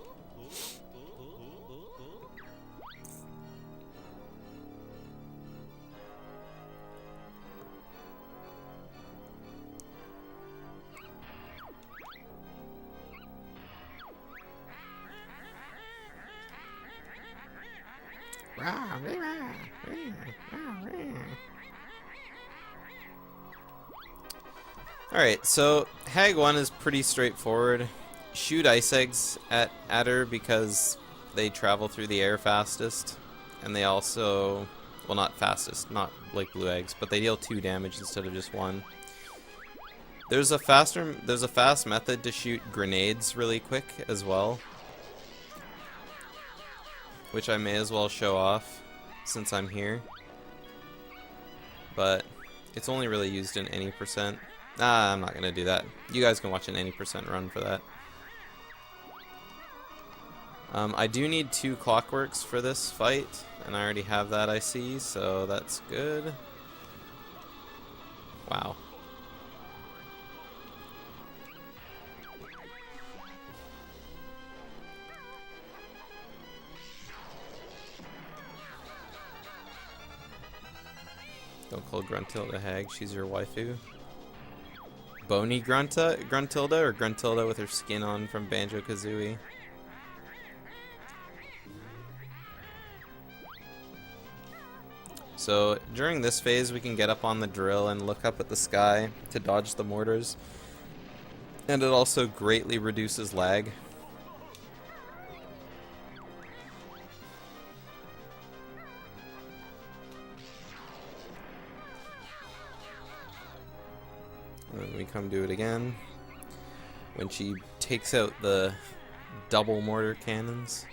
Alright, so Hag 1 is pretty straightforward. Shoot ice eggs at her because they travel through the air fastest. And they also, well, not fastest, not like blue eggs, but they deal 2 damage instead of just 1. There's a fast method to shoot grenades really quick as well, which I may as well show off since I'm here. But it's only really used in any percent. Ah, I'm not gonna do that. You guys can watch an any percent run for that. I do need 2 clockworks for this fight, and I already have that, I see, so that's good. Wow. Don't call Gruntilda hag, she's your waifu. Bony Gruntilda, or Gruntilda with her skin on from Banjo-Kazooie? So during this phase we can get up on the drill and look up at the sky to dodge the mortars. And it also greatly reduces lag. And then we come do it again when she takes out the double mortar cannons.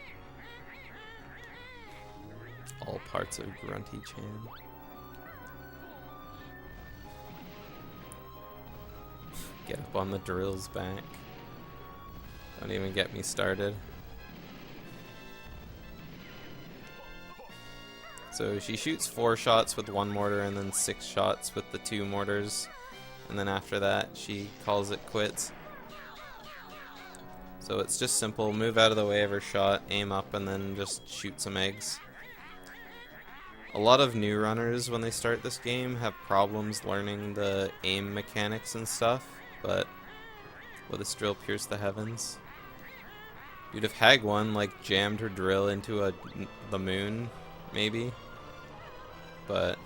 All parts of Grunty-chan. Get up on the drill's back. Don't even get me started. So she shoots 4 shots with 1 mortar and then 6 shots with the 2 mortars. And then after that, she calls it quits. So it's just simple. Move out of the way of her shot, aim up, and then just shoot some eggs. A lot of new runners, when they start this game, have problems learning the aim mechanics and stuff, but will this drill pierce the heavens? Dude, if Hag 1 like jammed her drill into the moon, maybe, but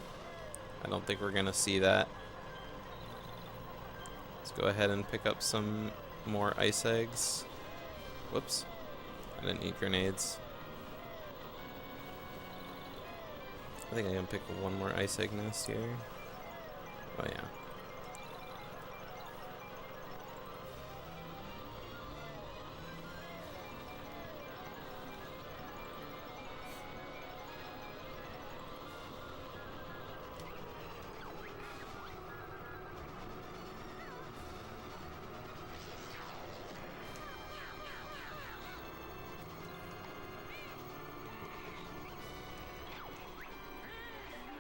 I don't think we're gonna see that. Let's go ahead and pick up some more ice eggs. Whoops, I didn't need grenades. I think I can pick 1 more ice egg nest here. Oh yeah.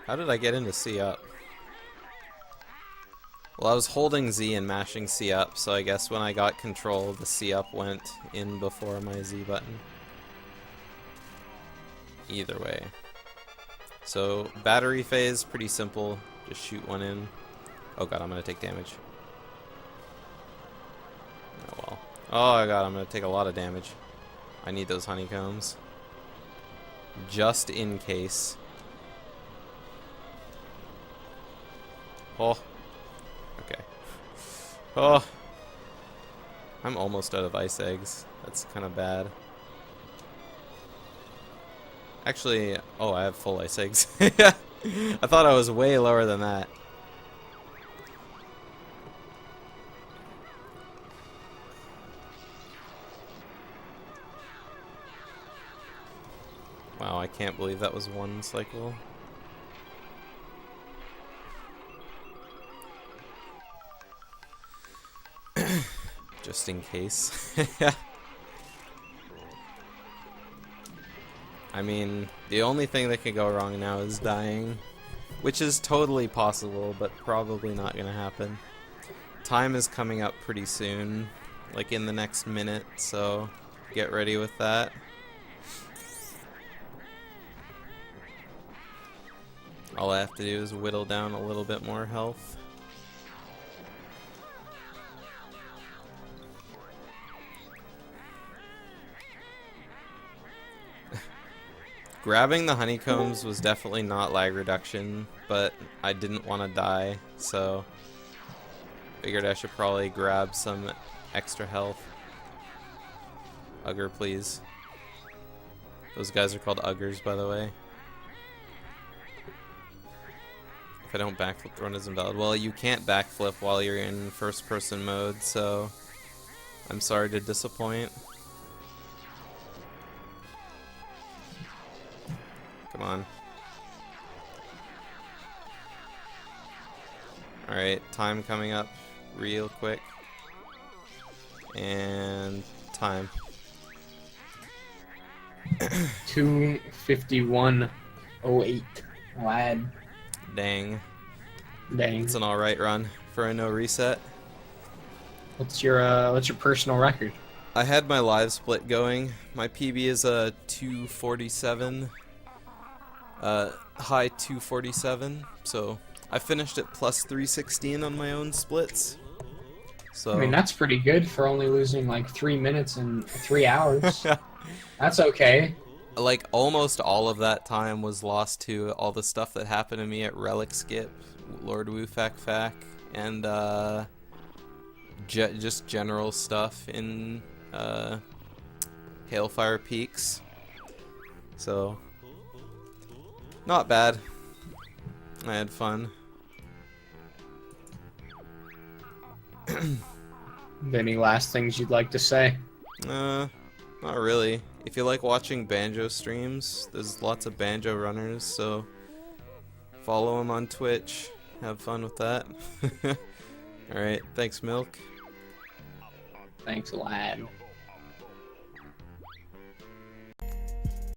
How did I get into C up? Well, I was holding Z and mashing C up, so I guess when I got control, the C up went in before my Z button. Either way. So, battery phase, pretty simple. Just shoot 1 in. Oh god, I'm gonna take damage. Oh well. Oh god, I'm gonna take a lot of damage. I need those honeycombs. Just in case. Oh. Okay. Oh. I'm almost out of ice eggs. That's kind of bad. Actually, oh, I have full ice eggs. I thought I was way lower than that. Wow, I can't believe that was 1 cycle. Just in case. I mean, the only thing that could go wrong now is dying, which is totally possible, but probably not gonna happen. Time is coming up pretty soon, like in the next minute, so get ready with that. All I have to do is whittle down a little bit more health. Grabbing the honeycombs was definitely not lag reduction, but I didn't want to die, so figured I should probably grab some extra health. Ugger, please. Those guys are called Uggers, by the way. If I don't backflip, the run is invalid. Well, you can't backflip while you're in first-person mode, so I'm sorry to disappoint. Come on. Alright, time coming up real quick. And time. 2:51:08. Lad. Dang. Dang. It's an alright run for a no reset. What's your personal record? I had my live split going. My PB is a 247. High 247. So I finished at plus 316 on my own splits. So I mean, that's pretty good for only losing like 3 minutes and 3 hours. That's okay. like almost all of that time was lost to all the stuff that happened to me at Relic Skip, Lord Wu Fac Fac, and just general stuff in Hailfire Peaks. So not bad. I had fun. Any last things you'd like to say? Not really. If you like watching banjo streams, there's lots of banjo runners, so follow them on Twitch. Have fun with that. Alright, thanks, Milk. Thanks, lad.